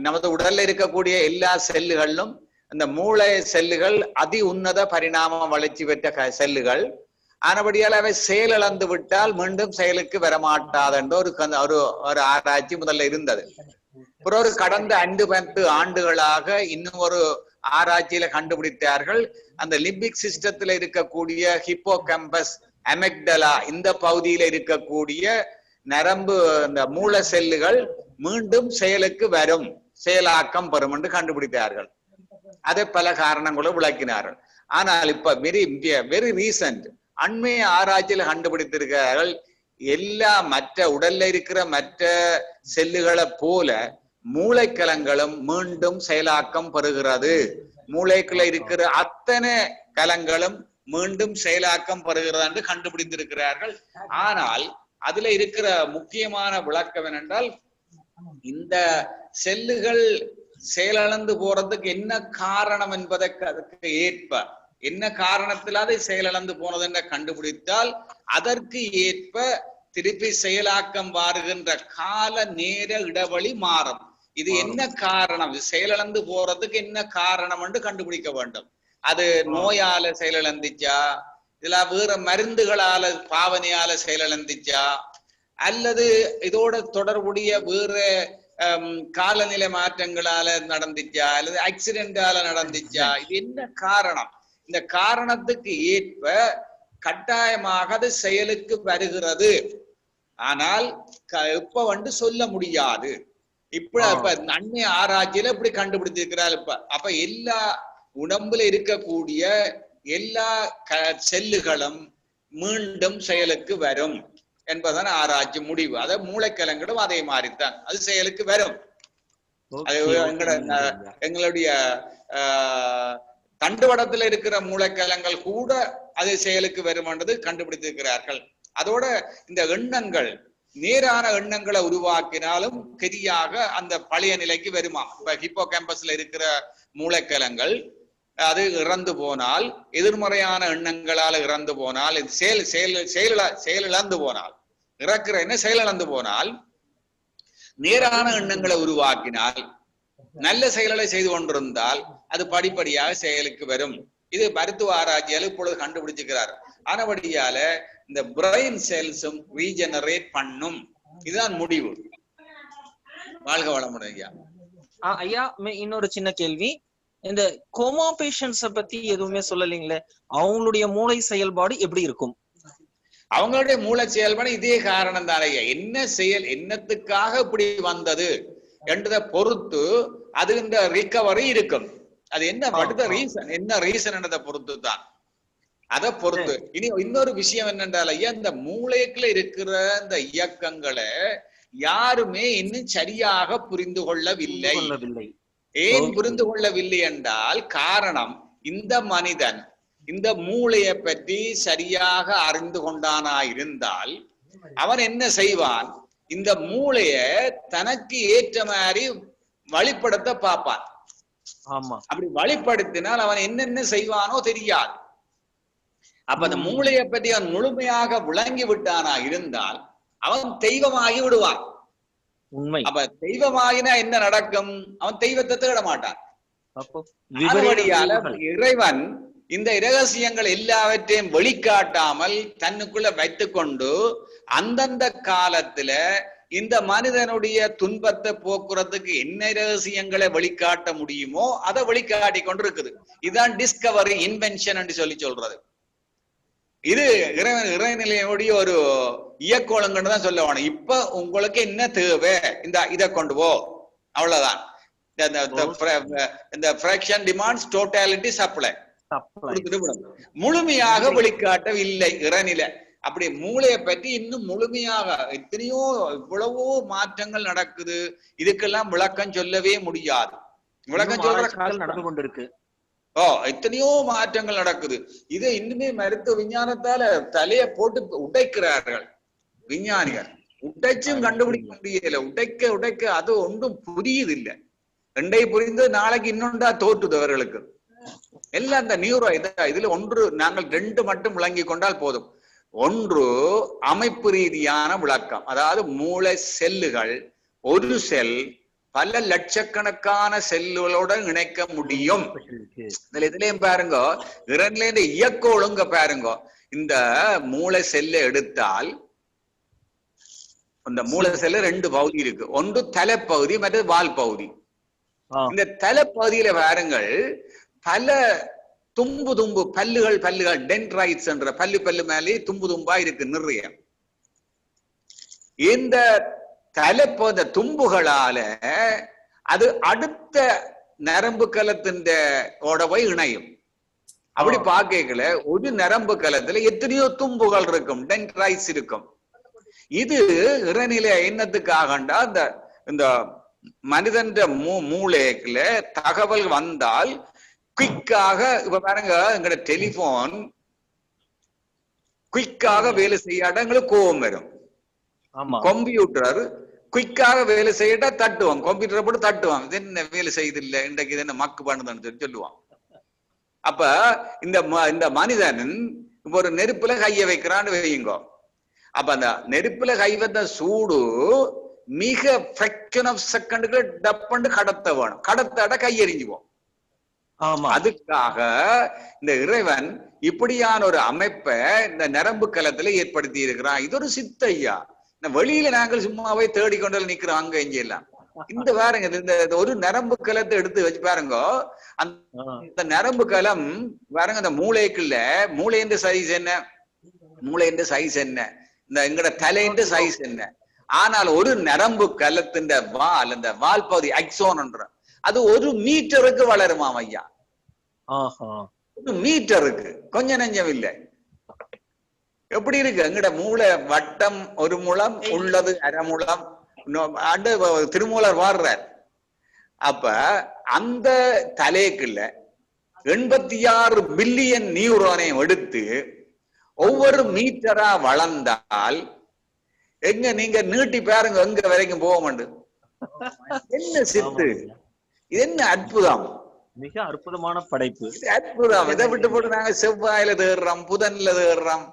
நமது உடல்ல இருக்கக்கூடிய எல்லா செல்லுகளிலும் இந்த மூளை செல்லுகள் அதி உன்னத பரிணாம வளர்ச்சி பெற்ற செல்லுகள். ஆனபடியால் அவை செயலிழந்து விட்டால் மீண்டும் செயலுக்கு வரமாட்டாதுன்ற ஒரு ஆராய்ச்சி முதல்ல இருந்தது. ஒரு கடந்த 5-10 ஆண்டுகளாக இன்னும் ஒரு ஆராய்ச்சியில கண்டுபிடித்தார்கள். அந்த லிம்பிக் சிஸ்டத்துல இருக்கக்கூடிய ஹிப்போகம்பஸ், அமெக்டலா இந்த பகுதியில இருக்கக்கூடிய நரம்பு இந்த மூளை செல்லுகள் மீண்டும் செயலுக்கு வரும், செயலாக்கம் பெறும் என்று கண்டுபிடித்தார்கள். அதை பல காரணங்களும் விளக்கினார்கள். ஆனால் இப்ப வெரி ரீசன்ட் அண்மைய ஆராய்ச்சியில கண்டுபிடித்திருக்கிறார்கள், எல்லா மற்ற உடல்ல இருக்கிற மற்ற செல்லுகளை போல மூளைக்கலங்களும் மீண்டும் செயலாக்கம் பெறுகிறது. மூளைக்குள்ள இருக்கிற அத்தனை கலங்களும் மீண்டும் செயலாக்கம் பெறுகிறது என்று கண்டுபிடித்திருக்கிறார்கள். ஆனால் அதுல இருக்கிற முக்கியமான விளக்கம் என்னென்றால், இந்த செல்லுகள் செயலிழந்து போறதுக்கு என்ன காரணம் என்பதை அதுக்கு ஏற்ப என்ன காரணத்தில் அதை செயலிழந்து போனது என்ற கண்டுபிடித்தால் அதற்கு ஏற்ப திருப்பி செயலாக்கம் வருகின்ற கால நேர இடைவெளி மாறும். இது என்ன காரணம், செயலிழந்து போறதுக்கு என்ன காரணம் என்று கண்டுபிடிக்க வேண்டும். அது நோயால செயலிழந்துச்சா, இதுல வேற மருந்துகளால பாவனையால செயலிழந்துச்சா, அல்லது இதோட தொடர்புடைய வேற காலநிலை மாற்றங்களால நடந்துச்சா, அல்லது ஆக்சிடென்டால நடந்துச்சா, இது என்ன காரணம்? இந்த காரணத்துக்கு ஏற்ப கட்டாயமாக அது செயலுக்கு வருகிறது. ஆனால் இப்ப சொல்ல முடியாது. இப்ப நன்மை ஆராய்ச்சியில இப்படி கண்டுபிடிச்சிருக்கிறார். அப்ப எல்லா உடம்புல இருக்கக்கூடிய எல்லா செல்லுகளும் மீண்டும் செயலுக்கு வரும் என்பதுதான் ஆராய்ச்சி முடிவு. அத மூளைக்கலங்களும் அதே மாதிரிதான், அது செயலுக்கு வரும். அது எங்களுடைய தண்டுவடத்துல இருக்கிற மூளைக்கலங்கள் கூட அது செயலுக்கு வரும் என்றது கண்டுபிடித்திருக்கிறார்கள். அதோட இந்த எண்ணங்கள் நேரான எண்ணங்களை உருவாக்கினாலும் சரியாக அந்த பழைய நிலைக்கு வருமா. இப்ப ஹிப்போ கேம்பஸ்ல இருக்கிற மூளைக்கலங்கள் அது இறந்து போனால், எதிர்மறையான எண்ணங்களால் இறந்து போனால், செயலிழந்து போனால், இறக்குற என்ன செயலிழந்து போனால், நேரான எண்ணங்களை உருவாக்கினால், நல்ல செயல்களை செய்து கொண்டிருந்தால் அது படிப்படியாக செயலுக்கு வரும். இது மருத்துவ ஆராய்ச்சியால் இப்பொழுது கண்டுபிடிச்சிருக்கிறார். ஆனபடியால இந்த பிரெயின் செல்ஸும் ரீஜெனரேட் பண்ணும். இதுதான் முடிவு. வாழ்க வளமுடன் ஐயா. ஐயா, இன்னொரு சின்ன கேள்வி. இந்த கோமா பேஷண்ட்ஸ பத்தி எதுவுமே சொல்லலீங்களே, அவங்களுடைய மூளை செயல்பாடு எப்படி இருக்கும்? அவங்களுடைய மூளை செயல்பாடு இதே காரணம் தானே. என்ன செயல், என்னத்துக்காக இப்படி வந்தது என்றதை பொறுத்து அது இந்த ரிகவரி இருக்கும். அது என்ன ரீசன், என்ன ரீசன் என்றதை பொறுத்து தான், அதை பொறுத்து. இனி இன்னொரு விஷயம் என்னென்றால் ஐயா, இந்த மூளைக்குள்ள இருக்கிற இந்த இயக்கங்களை யாருமே இன்னும் சரியாக புரிந்து கொள்ளவில்லை. ஏன் புரிந்து கொள்ளவில்லை என்றால், காரணம் இந்த மனிதன் இந்த மூளையை பற்றி சரியாக அறிந்து கொண்டானா இருந்தால் அவன் என்ன செய்வான், இந்த மூளைய தனக்கு ஏற்ற மாதிரி வழிப்படுத்த பார்ப்பான். ஆமா, அப்படி வழிப்படுத்தினால் அவன் என்னென்ன செய்வானோ தெரியாது. அப்ப அந்த மூளையை பற்றி அவன் முழுமையாக விளங்கி விட்டானா இருந்தால் அவன் தெய்வமாகி விடுவான். உண்மை. அப்ப தெய்வமாகினா என்ன நடக்கும், அவன் தெய்வத்தை தேட மாட்டான். இறைவன் இந்த இரகசியங்கள் எல்லாவற்றையும் வெளிக்காட்டாமல் தன்னுக்குள்ள வைத்துக்கொண்டு அந்தந்த காலத்துல இந்த மனிதனுடைய துன்பத்தை போக்குறதுக்கு என்ன ரகசியங்களை வெளிக்காட்ட முடியுமோ அதை வெளிக்காட்டி கொண்டு இருக்குது. இதுதான் டிஸ்கவரி, இன்வென்ஷன் என்று சொல்றது. இது இறைநிலையுடைய ஒரு இயக்கோளங்கன்னு தான் சொல்ல வேணும். இப்ப உங்களுக்கு என்ன தேவை, இதை கொண்டு போ, அவ்வளவுதான். இந்த ஃபிராக்ஷன் டிமாண்ட்ஸ் டோட்டாலிட்டி சப்ளை முழுமையாக வெளிக்காட்டவில்லை இறைநிலை. அப்படி மூளையை பற்றி இன்னும் முழுமையாக எத்தனையோ இவ்வளவோ மாற்றங்கள் நடக்குது. இதுக்கெல்லாம் விளக்கம் சொல்லவே முடியாது. விளக்கம் சொல்ற நடந்து கொண்டிருக்கு. எத்தனையோ மாற்றங்கள் நடக்குது. இதை இன்னுமே மருத்துவ விஞ்ஞானத்தால தலைய போட்டு உடைக்கிறார்கள் விஞ்ஞானிகள். உடைச்சும் கண்டுபிடிக்க முடியல. உடைக்க அது ஒன்றும் புரியுது இல்லை. ரெண்டை புரிந்து நாளைக்கு இன்னொன்றா தோற்றுது அவர்களுக்கு எல்லாம். இந்த நியூரோ இதுல ஒன்று நாங்கள் ரெண்டு மட்டும் விளங்கி கொண்டால் போதும். ஒன்று அமைப்பு ரீதியான விளக்கம், அதாவது மூளை செல்லுகள், ஒரு செல் பல லட்சக்கணக்கான செல்லுகளோட இணைக்க முடியும். இதுலயும் பாருங்க, இரண்டுல இந்த இயக்க ஒழுங்க பாருங்க. இந்த மூளை செல்லை எடுத்தால் இந்த மூளை செல்ல ரெண்டு பகுதி இருக்கு. ஒன்று தலைப்பகுதி, மற்றது வால் பகுதி. இந்த தலைப்பகுதியில பாருங்கள் பல தும்பு பல்லுகள் டென்ட்ரைட்ஸ் என்ற பல்லு மேலே தும்பா இருக்கு நிறைய. இந்த தலைப்பகுதி தும்புகளால அது அடுத்த நரம்பு கலத்தின் போய் இணையும். அப்படி பார்க்கல ஒரு நரம்பு கலத்துல எத்தனையோ தும்புகள் இருக்கும், டென்ட்ரைட்ஸ் இருக்கும். இது இறைநிலை என்னத்துக்காகண்டா இந்த மனிதன் மூளைக்குள்ள தகவல் வந்தால் குயிக்காக, இப்ப பாருங்க எங்களோட டெலிபோன் குயிக்காக வேலை செய்யாட எங்களுக்கு கோபம் வரும். கம்ப்யூட்டர் குயிக்காக வேலை செய்யட்டா தட்டுவான், கம்ப்யூட்டரை போட்டு தட்டுவான், இது என்ன வேலை செய்யுது இல்ல இன்றைக்கு இது என்ன மக்கு பண்ணுதுன்னு சொல்லி சொல்லுவான். அப்ப இந்த மனிதன் இப்ப ஒரு நெருப்புல கைய வைக்கிறான்னு வையுங்கோ. அப்ப அந்த நெருப்புல கை வைத்த சூடு மிக ஃபிராக்ஷன் ஆஃப் செகண்டுக்கு டப்பண்டு கடத்த வேணும், கடத்தாட கையெறிஞ்சுவோம். அதுக்காக இந்த இறைவன் இப்படியான ஒரு அமைப்பை இந்த நரம்பு களத்துல ஏற்படுத்தி இருக்கிறான். இது ஒரு சித்தையா. வெளியில நாங்கள் சும்மாவே தேடிக்கொண்டு நிக்கிறோம் அங்க இங்க எல்லாம். இந்த பாருங்க, இந்த ஒரு நரம்பு களத்தை எடுத்து வச்சு பாருங்க. அந்த நரம்பு களம் பாருங்க, அந்த மூளைக்குள்ள மூளைன்ற சைஸ் என்ன, மூளைன்ற சைஸ் என்ன, இந்த எங்கட தலைன்ற சைஸ் என்ன. ஆனால் ஒரு நரம்பு களத்தின் வால், அந்த வால் பகுதி அக்சோன்ன்ற அது 1 மீட்டருக்கு வளருமாம் ஐயா. 1 மீட்டருக்கு, கொஞ்சம் நெஞ்சம் இல்லை. எப்படி இருக்கு எங்கட மூளை? வட்டம் 1 முழம், உள்ளது 1/2 முழம். திருமூலர் வாடுறார். அப்ப அந்த தலைக்குள்ள 86 பில்லியன் நியூரோனையும் எடுத்து ஒவ்வொரு மீட்டரா வளர்ந்தால் எங்க நீங்க நீட்டி பாருங்க எங்க வரைக்கும் போக மாட்டேன். என்ன சித்து, இது என்ன அற்புதம், மிக அற்புதமான படைப்பு, அற்புதம். இதை விட்டு போட்டு நாங்க செவ்வாயில தேடுறோம், புதன்ல தேடுறோம்,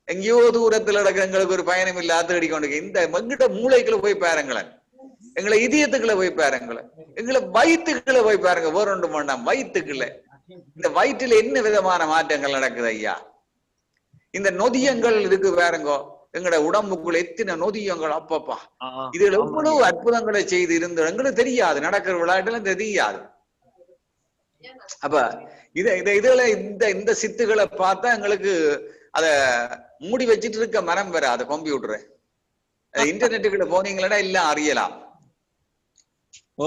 எங்கேயோ தூரத்துல நடக்க எங்களுக்கு ஒரு பயணம் இல்ல தேடிக்கொண்டு. இந்த எங்கிட்ட மூளைக்குள்ள போய் பாருங்களேன், எங்களை இதயத்துக்குள்ள போய் பாருங்களேன், எங்களை வயிற்றுக்குள்ள போய் பாருங்க. வேற ஒன்று வேண்டாம், வயிற்றுக்குள்ள. இந்த வயிற்றுல என்ன விதமான மாற்றங்கள் நடக்குது ஐயா? இந்த நொதியங்கள் இருக்கு பாருங்க, எங்கட உடம்புக்குள்ள எத்தனை நொதியங்கள். அப்பப்பா, இதுல எவ்வளவு அற்புதங்களை செய்து இருந்தோம், எங்களுக்கு தெரியாது. நடக்கிற விளையாட்டுல தெரியாது. அப்ப இதுல இந்த சித்துக்களை பார்த்தா எங்களுக்கு அத மூடி வச்சிட்டு இருக்க மரம் வராது. கம்ப்யூட்டர் இன்டர்நெட்டுக்குள்ள போனீங்களா எல்லாம் அறியலாம்.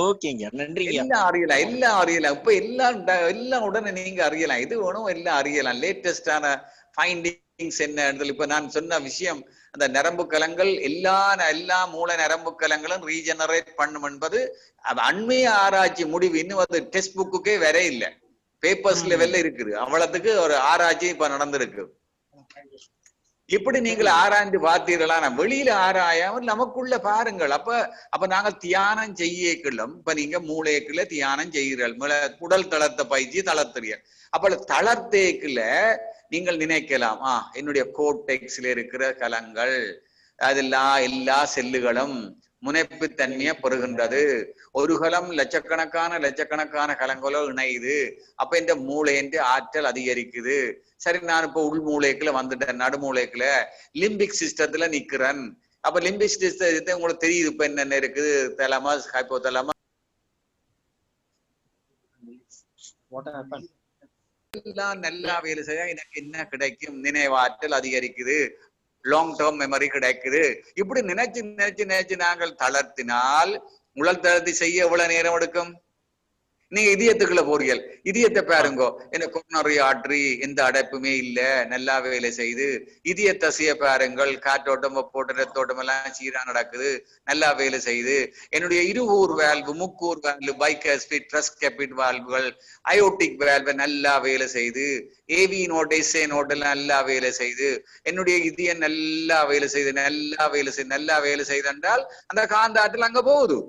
ஓகேங்க, நன்றிங்க. எல்லாம் அறியலாம், எல்லாம் அறியலாம். இப்ப எல்லாம் உடனே நீங்க அறியலாம். இது வேணும் எல்லாம் அறியலாம். லேட்டஸ்டான ஃபைண்டிங்ஸ் என்ன. இப்ப நான் சொன்ன விஷயம், அந்த நரம்பு கலங்கள் எல்லா மூளை நரம்பு கலங்களும் ரீஜெனரேட் பண்ணும் என்பது அண்மைய ஆராய்ச்சி முடிவு. இன்னும் அது டெக்ஸ்ட் புக்குக்கே வர இல்லை, பேப்பர்ஸ் லெவல்ல இருக்குது. அவ்வளவுக்கு ஒரு ஆராய்ச்சி இப்ப நடந்திருக்கு. இப்படி நீங்கள் ஆராய்ந்து பார்த்தீர்களா? வெளியில ஆராயாமல் நமக்குள்ள பாருங்கள். அப்ப நாங்கள் தியானம் செய்யக்கலாம். இப்ப நீங்க மூளைக்குள்ள தியானம் செய்கிறீர்கள், உடல் தளர்த்த பயிற்சி தளர்த்துறீர்கள். அப்ப தளர்த்தேக்குல நீங்கள் நினைக்கலாம், என்னுடைய கோட்டெக்ஸ்ல இருக்கிற கலங்கள் அதெல்லாம் எல்லா செல்லுகளும் முனைப்பு தன்மையை பெறுகின்றது. ஒரு கலம் லட்சக்கணக்கான கலங்களோ இணையுது. அப்ப இந்த மூளைன்ற ஆற்றல் அதிகரிக்குது. சரி, நான் இப்ப உள் மூளைக்குள்ள வந்துட்டேன், நடுமூளைக்குள்ள லிம்பிக் சிஸ்டத்துல நிக்கிறேன். அப்ப லிம்பிக் சிஸ்டத்தை உங்களுக்கு தெரியுது இப்ப என்னென்ன இருக்குது. தலமஸ், ஹைப்போதலமஸ் எல்லாம் நல்லா வேலை செய்ய எனக்கு என்ன கிடைக்கும்? நினைவாற்றல் அதிகரிக்குது, லாங் டேர்ம் மெமரி கிடைக்குது. இப்படி நினைச்சு நாங்கள் தளர்த்தினால், உடல் தளர்த்தி செய்ய எவ்வளவு நேரம் எடுக்கும்? நீங்க இதயத்துக்குள்ள போறீர்கள், இதயத்தை பாருங்க, என்ன கொரோனரி ஆர்டரி எந்த அடைப்புமே இல்ல, நல்லா வேலை செய்து. இதய தசைய பாருங்கள், காற்றோட்டம் வெப்போட்டம் ரத்தோட்டம் எல்லாம் சீரா நடக்குது, நல்லா வேலை செய்து. என்னுடைய இருகூர் வால்வு, முக்கூர் வால்வு, பைகாஸ்பிட், ட்ரஸ்கேபிட் வால்வுகள், அயோட்டிக் வால்வு நல்லா வேலை செய்து. ஏவி நோட், எஸ்ஏ நோட் எல்லாம் நல்லா வேலை செய்து. என்னுடைய இதயம் நல்லா வேலை செய்து, நல்லா வேலை செய்து என்றால் அந்த காந்தாற்றல் அங்க போகுது.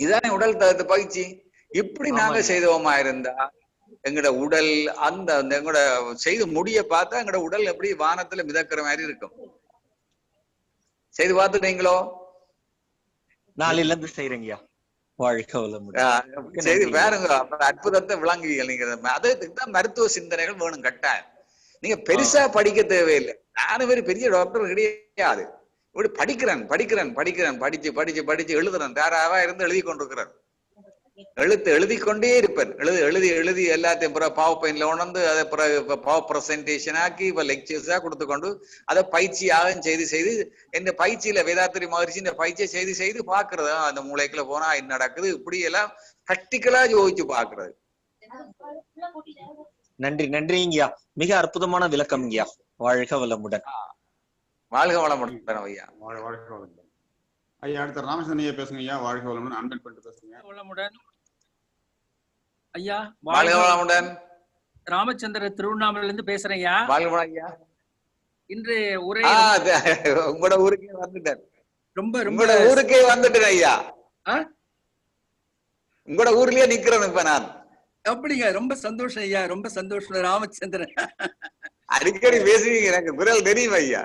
இதானே உடல் தளர்த்து பயிற்சி. இப்படி நாங்க செய்தோமா இருந்தா எங்கட உடல் அந்த எங்கட செய்து முடிய பார்த்தா எங்கட உடல் எப்படி வானத்துல மிதக்கிற மாதிரி இருக்கும். செய்து பார்த்துட்டீங்களோ? நாளையில இருந்து செய்யறீங்க. செய்து பாருங்க, அற்புதத்தை விளங்குவீங்க நீங்க. அதுதான் மருத்துவ சிந்தனைகள் வேணும் கட்டாயம். நீங்க பெருசா படிக்க தேவையில்லை. நானும் பெரிய டாக்டர் கிடையாது. இப்படி படிக்கிறேன் படிச்சு எழுதுறேன். தாராவா இருந்து எழுதி கொண்டிருக்கிறேன். எழுதி கொண்டே இருப்பேன். எழுதி எல்லாத்தையும் பவர் பாயிண்ட்ல உணர்ந்து அதை பவர் பிரசன்டேஷன் ஆக்கி இப்ப லெக்சர்ஸா கொடுத்துக்கொண்டு அதை பயிற்சியாக செய்து இந்த பயிற்சியில வேதாத்திரி மகரிஷி இந்த பயிற்சியை செய்து பாக்குறது. அந்த மூளைக்குள்ள போனா என்ன நடக்குது, இப்படி எல்லாம் பிராக்டிக்கலா யோசிச்சு பாக்குறது. நன்றிங்கய்யா, மிக அற்புதமான விளக்கம்ங்கய்யா. வாழ்க வளமுடன். வாழ்க வளமுடன் ஐயா. வாழ்க வளமுடன் ஐயா. அடுத்த ராமச்சந்திரன் ஐயா பேசுங்க ஐயா. வாழ்க வளமுடன். அன்பன் பண்ணிட்டு பேசுங்க. வளமுடன் ஐயா. வாழ்க வளமுடன். ராமச்சந்திர திருவண்ணாமலையில இருந்து பேசுறேன் ஐயா. வாழ்க வளமுடன் ஐயா. இன்று உரை உங்களோட ஊருக்கே வந்துட்டேன். ரொம்ப ரொம்ப உங்களோட ஊருக்கே வந்துட்டேன் ஐயா. ஆ? உங்களோட ஊர்லயே நிக்கிறேன் இப்ப நான். அப்படிங்க, ரொம்ப சந்தோஷம் ஐயா, ரொம்ப சந்தோஷம் ராமச்சந்திரன். அடிக்கடி பேசுவீங்க, எனக்கு குரல் தெரியும் ஐயா.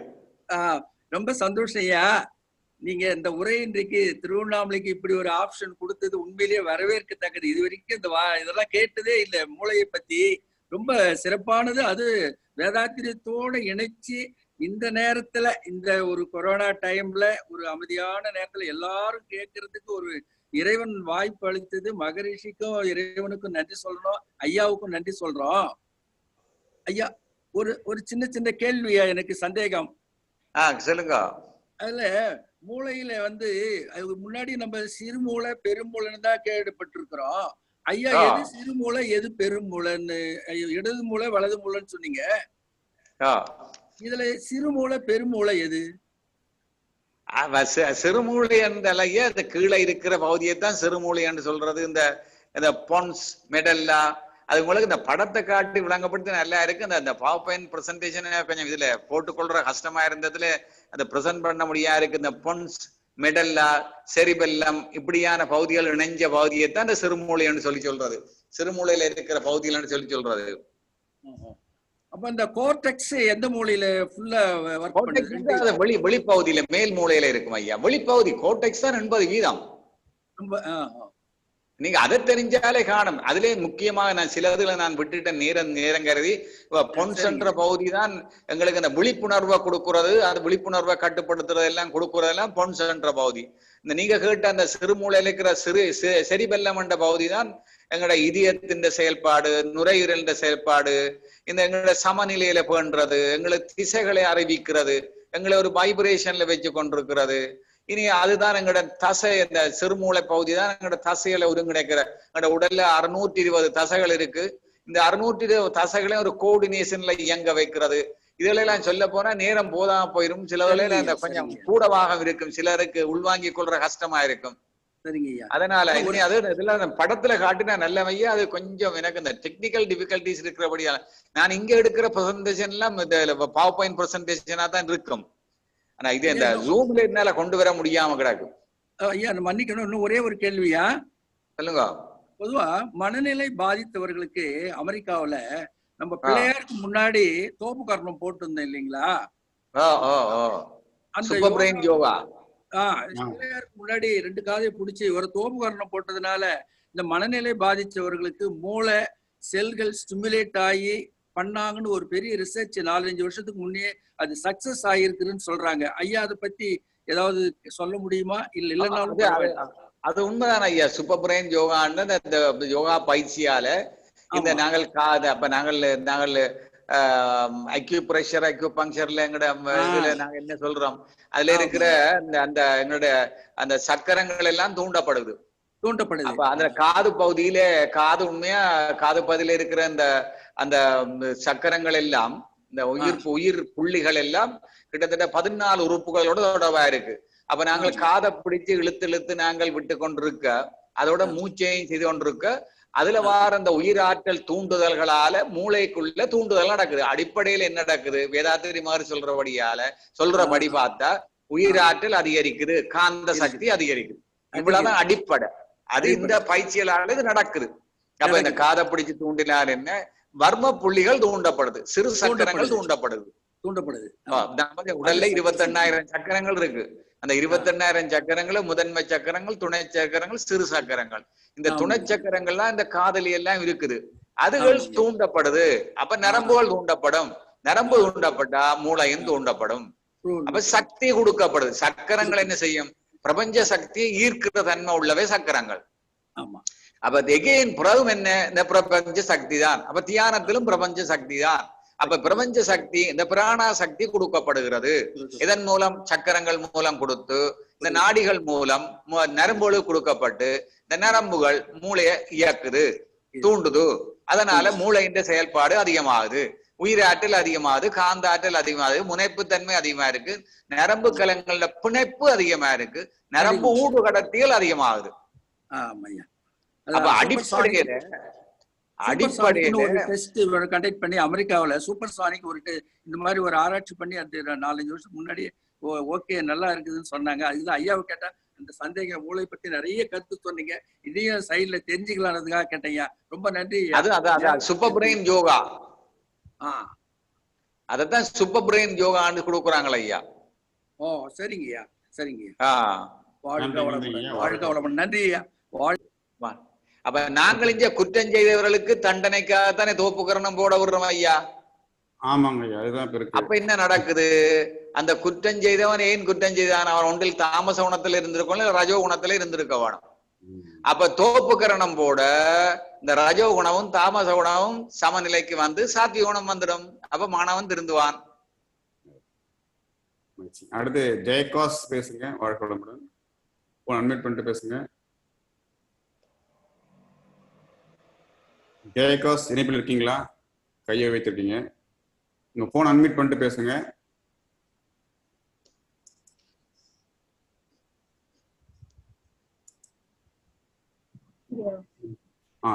ரொம்ப சந்தோஷம் ஐயா. நீங்க இந்த உரை இன்றைக்கு திருவண்ணாமலைக்கு இப்படி ஒரு ஆப்ஷன் கொடுத்தது உண்மையிலேயே வரவேற்கத்தக்கது. இது வரைக்கும் இதெல்லாம் கேட்டதே இல்லை. மூளையை பத்தி ரொம்ப சிறப்பானது. அது வேதாத்திரியத்தோட இணைச்சு இந்த நேரத்துல, இந்த ஒரு கொரோனா டைம்ல, ஒரு அமைதியான நேரத்துல எல்லாரும் கேட்கறதுக்கு ஒரு இறைவன் வாய்ப்பு அளித்தது. மகரிஷிக்கும் இறைவனுக்கும் நன்றி சொல்றோம், ஐயாவுக்கும் நன்றி சொல்றோம். ஐயா, ஒரு சின்ன சின்ன கேள்வியா, எனக்கு சந்தேகம். சொல்லுங்க. அதுல மூளையில அது முன்னாடி நம்ம சிறுமூளை பெருமூளைன்னு தான் கேள்விப்பட்டிருக்கிறோம். ஐயா, எது சிறுமூளை எது பெருமூளைன்னு, இடது மூளை வலது மூளைன்னு சொன்னீங்க. இதுல சிறுமூளை பெருமூளை எது? சிறுமூளை என்றலையே அந்த கீழே இருக்கிற பகுதியைத்தான் சிறுமூளை என்று சொல்றது. இந்த பொன்ஸ் மெடல்லா, அது உங்களுக்கு இந்த படத்தை காட்டி விளங்கப்படுத்தி நல்லா இருக்கு. அந்த பவர்பாயிண்ட் பிரசன்டேஷன் கொஞ்சம் இதுல போட்டுக்கொள்ற கஷ்டமா இருந்ததுல அந்த பிரசன்ட் பண்ண முடியா இருக்கு. இந்த பொன்ஸ் மெடல்லா செரிபெல்லம் இப்படியான பகுதிகள் இணைஞ்ச பகுதியைத்தான் இந்த சிறுமூளைன்னு சொல்லி சொல்றது. சிறுமூளையில இருக்கிற பகுதிகள்னு சொல்லி சொல்றது. அப்ப இந்த கோர்டெக்ஸ் எந்த மூலையில ஃபுல்லா வர்க் பண்ணுது? வெளிப்பகுதியில மேல் மூலையில இருக்கும் ஐயா. வெளிப்பகுதி கோர்டெக்ஸ் தான் 80%. நீங்க அதை தெரிஞ்சாலே காணும். அதுல முக்கியமாக நான் சிலதுல நான் விட்டுட்ட நேரம் கருதி பொன்சென்ற பகுதி தான் எங்களுக்கு அந்த விழிப்புணர்வை கொடுக்கறது, அது விழிப்புணர்வை கட்டுப்படுத்துறது எல்லாம் கொடுக்கறதெல்லாம் பொன்சென்ற பகுதி. இந்த நீங்க கேட்ட அந்த சிறுமூளையில இருக்கிற செரிபெல்லம் என்ற பகுதி தான் எங்களோட இதயத்தின் செயல்பாடு, நுரையீரல் செயல்பாடு, இந்த எங்களோட சமநிலையில பேணுறது, எங்களுக்கு திசைகளை அறிவிக்கிறது, எங்களை ஒரு வைப்ரேஷன்ல வச்சு கொண்டிருக்கிறது. இனி அதுதான் எங்களோட தசை, இந்த சிறுமூளை பகுதி தான் எங்களோட தசைகளை ஒருங்கிணைக்கிற. எங்களோட உடல்ல 620 தசைகள் இருக்கு. இந்த 620 தசைகளையும் ஒரு கோஆர்டினேஷன்ல இயங்க வைக்கிறது. இதுல எல்லாம் சொல்ல போனா நேரம் போதாம போயிரும். சிலதுல இந்த கொஞ்சம் கூடவாக இருக்கும், சிலருக்கு உள்வாங்கி கொள்ற கஷ்டமா இருக்கும். அதனால இதுல படத்துல காட்டினா நல்லவையா. அது கொஞ்சம் எனக்கு இந்த டெக்னிக்கல் டிஃபிகல்டிஸ் இருக்கிறபடியால நான் இங்க எடுக்கிற பிரசன்டேஷன் எல்லாம் பவர் பாயிண்ட் பிரசன்டேஷனா தான் இருக்கும். ஆனா இது இந்த ஜூம்ல என்னால கொண்டு வர முடியாம கிடக்கும். ஐயா மன்னிக்கணும், இன்னும் ஒரே ஒரு கேள்வியா. சொல்லுங்க. பொதுவா மனநிலை பாதித்தவர்களுக்கு அமெரிக்காவில நம்ம பிள்ளையாருக்கு முன்னாடி தோப்பு கரணம் போட்டு இருந்தோம் இல்லைங்களா? அந்த யோகா பிள்ளையாருக்கு முன்னாடி 2 காதை பிடிச்சி ஒரு தோப்பு கரணம் போட்டதுனால இந்த மனநிலை பாதிச்சவர்களுக்கு மூளை செல்கள் ஸ்டிமுலேட் ஆகி பண்ணாங்கன்னு ஒரு பெரிய ரிசர்ச் 4-5 வருஷத்துக்கு முன்னே அது சக்சஸ் ஆகிருக்குன்னு சொல்றாங்க. ஐயா, அதை பத்தி ஏதாவது சொல்ல முடியுமா? இல்லைன்னாலும் அது உண்மைதான் ஐயா. சூப்பர் பிரெயின் யோகான்னு இந்த யோகா பயிற்சியால இந்த நாங்கள் அப்ப நாங்கள் அக்யூப்ரெஷர் அக்யூபங்க்சர்ல எங்கட இதுல நாங்க என்ன சொல்றோம், அதுல இருக்கிற அந்த எங்களுடைய அந்த சக்கரங்கள் எல்லாம் தூண்டப்படுது. அப்ப அந்த காது பகுதியில உண்மையா காது பகுதியில இருக்கிற அந்த சக்கரங்கள் எல்லாம், இந்த உயிர் புள்ளிகள் எல்லாம் கிட்டத்தட்ட 14 உறுப்புகளோட தொடர்பா இருக்கு. அப்ப நாங்கள் காதை பிடிச்சு இழுத்து நாங்கள் விட்டு கொண்டிருக்க, அதோட மூச்சையும் செய்து கொண்டிருக்க, அதுல வார அந்த உயிராற்றல் தூண்டுதல்களால மூளைக்குள்ள தூண்டுதல் நடக்குது. அடிப்படையில என்ன நடக்குது, வேதாத்திரி மாதிரி சொல்றபடி பார்த்தா உயிராற்றல் அதிகரிக்குது, காந்த சக்தி அதிகரிக்குது. இவ்வளவுதான் அடிப்படை. அது இந்த பயிற்சியலால இது நடக்குது. அப்ப இந்த காதை பிடிச்சு தூண்டினால் என்ன, வர்ம புள்ளிகள் தூண்டப்படுது, சிறு சக்கரங்கள் தூண்டப்படுது. உடல்ல 28,000 சக்கரங்கள் இருக்கு. அந்த 28,000 சக்கரங்கள முதன்மை சக்கரங்கள், துணை சக்கரங்கள், சிறு சக்கரங்கள். இந்த துணை சக்கரங்கள்லாம் இந்த காதலி எல்லாம் இருக்குது, அதுகள் தூண்டப்படுது. அப்ப நரம்புகள் தூண்டப்படும். நரம்பு தூண்டப்பட்டா மூளையும் தூண்டப்படும். அப்ப சக்தி கொடுக்கப்படுது. சக்கரங்கள் என்ன செய்யும், பிரபஞ்ச சக்தியை ஈர்க்கிற தன்மை உள்ளவே சக்கரங்கள். அப்ப எகெயின் புறவும் என்ன, இந்த பிரபஞ்ச சக்தி தான். அப்ப தியானத்திலும் பிரபஞ்ச சக்தி தான். அப்ப பிரபஞ்ச சக்தி, இந்த பிராணா சக்தி கொடுக்கப்படுகிறது. இதன் மூலம் சக்கரங்கள் மூலம் கொடுத்து, இந்த நாடிகள் மூலம் நரம்புகள் கொடுக்கப்பட்டு, இந்த நரம்புகள் மூளையை இயக்குது, தூண்டுது. அதனால மூளையின் செயல்பாடு அதிகமாகுது, உயிராற்றல் அதிகமாகுது, காந்த ஆற்றல் அதிகமாகுது, முனைப்பு தன்மை அதிகமா இருக்கு, நரம்பு கலங்கள பிணைப்பு அதிகமா இருக்கு, நரம்பு ஊடு கடத்திகள் அதிகமாகுது. அப்ப அடிப்படையில கண்டக்ட் பண்ணி அமெரிக்காவில சூப்பர் சானிக் இந்த மாதிரி ஒரு ஆராய்ச்சி பண்ணி அது 4-5 வருஷம் முன்னாடியே ஓகே நல்லா இருக்குதுன்னு சொன்னாங்க. அதுதான் ஐயாவை கேட்டா அந்த சந்தேக மூளை பத்தி நிறைய கருத்து சொன்னீங்க. இதையும் சைட்ல தெரிஞ்சுக்கலான்றதுக்காக கேட்டேன்யா. ரொம்ப நன்றி ஐயா. அது சூப்பர் பிரெயின் யோகா. அதத்தான் சூப்பர் பிரெயின் யோகான்னு கொடுக்குறாங்களா ஐயா? ஓ சரிங்கய்யா, சரிங்கய்யா. நன்றி, நன்றிங்கய்யா. வாழ்க வளமுடன். நன்றி ஐயா. அப்ப நாங்கள் இங்க குற்றம் செய்தவர்களுக்கு தண்டனைக்காகத்தானே தோப்புக்கரணம் போட விடுறோம் ஐயா. ஆமாங்க ஐயா, அதுதான் இப்ப இருக்கு. அப்ப என்ன நடக்குது? அந்த குற்றம் செய்தவன் ஏன் குற்றம் செய்தான்? அவன் ஒன்றில் தாமச குணத்துல இருந்திருக்கணும், இல்ல ரஜோ குணத்துல இருந்திருக்க வேணும். அப்ப தோப்புக்கரணம் போட இந்த ரஜோ குணமும் தாமச குணமும் சமநிலைக்கு வந்து சாத்திய குணம் வந்துடும். அப்ப மாணவன் திருந்துவான். அடுத்து ஜெயகாஸ் பேசுங்க. வாழ்க வளமுடன். அன்மியூட் பண்ணிட்டு பேசுங்க. ஜெயகாஸ் இணைப்பில் இருக்கீங்களா? கையை வைத்திருக்கீங்க. உங்க போன் அன்மியூட் பண்ணிட்டு பேசுங்க.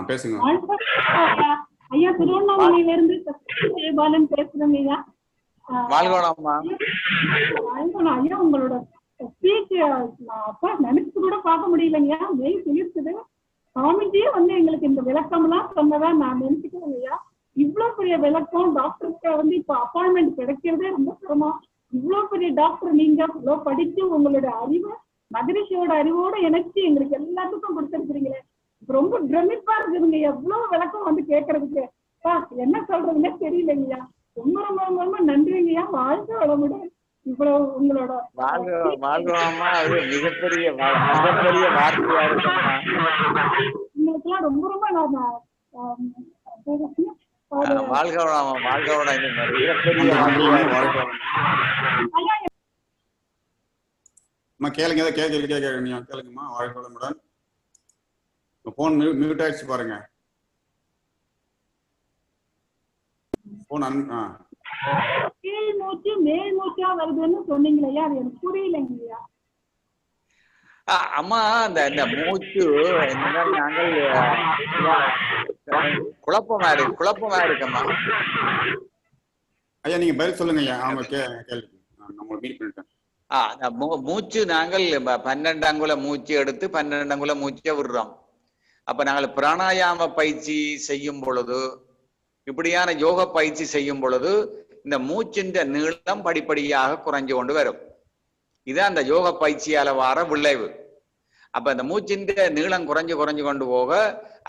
பேசுங்க ஐயா. திருவண்ணாமலையில இருந்து ஜெயபாலன் பேசுறேங்க ஐயா. ஐயா உங்களோட ஸ்பீச் அப்பா நினைச்சு கூட பார்க்க முடியலைங்க. மெய் சிலிர்க்குது. சுவாமிஜியே வந்து எங்களுக்கு இந்த விளக்கம் எல்லாம் சொன்னதா நான் நினைச்சுக்கிறேங்க ஐயா. இவ்வளவு பெரிய விளக்கம் டாக்டருக்கு வந்து இப்ப அப்பாயின்மெண்ட் கிடைக்கிறதே ரொம்ப சிரமம். இவ்வளவு பெரிய டாக்டர் நீங்க இவ்வளவு படிச்சு உங்களோட அறிவை மகரிஷியோட அறிவோட இணைச்சு எங்களுக்கு எல்லாத்துக்கும் கொடுத்துருக்கிறீங்களே, ரொம்ப பிரமிப்பா இருக்குதுங்க. எவ்வளவு விளக்கம் வந்து கேட்கறதுக்கு என்ன சொல்றதுன்னே தெரியலைங்கய்யா. ரொம்ப ரொம்ப ரொம்ப நன்றிங்கய்யா. வாழ்க வளமுடன். இவ்வளவு உங்களோட மிகப்பெரிய வார்த்தையா இருக்குமா? உங்களுக்கெல்லாம் ரொம்ப ரொம்ப கேளுங்க. கேளுங்கம்மா. வாழ்க வளமுடன். போன் மியூட் ஆயிடுச்சு பாருங்க. கீழ் மூச்சு மேல் மூச்சா வருதுன்னு சொன்னீங்களா? அது எனக்கு புரியலைங்கய்யா. அம்மா அந்த மூச்சு நாங்கள் குழப்பமா இருக்கும்மா. ஐயா நீங்க பதில் சொல்லுங்க ஐயா. அவங்க கேள்வி நம்ம மீட் பண்ணிட்டேன். மூச்சு நாங்கள் 12 அங்குல மூச்சு எடுத்து 12 அங்குல மூச்சை விடுறோம். அப்ப நாங்கள் பிராணாயாம பயிற்சி செய்யும் பொழுது, இப்படியான யோக பயிற்சி செய்யும் பொழுது இந்த மூச்சின் நீளம் படிப்படியாக குறைஞ்சு கொண்டு வரும். இதான் அந்த யோக பயிற்சியால வர விளைவு. அப்ப இந்த மூச்சின் நீளம் குறைஞ்சு கொண்டு போக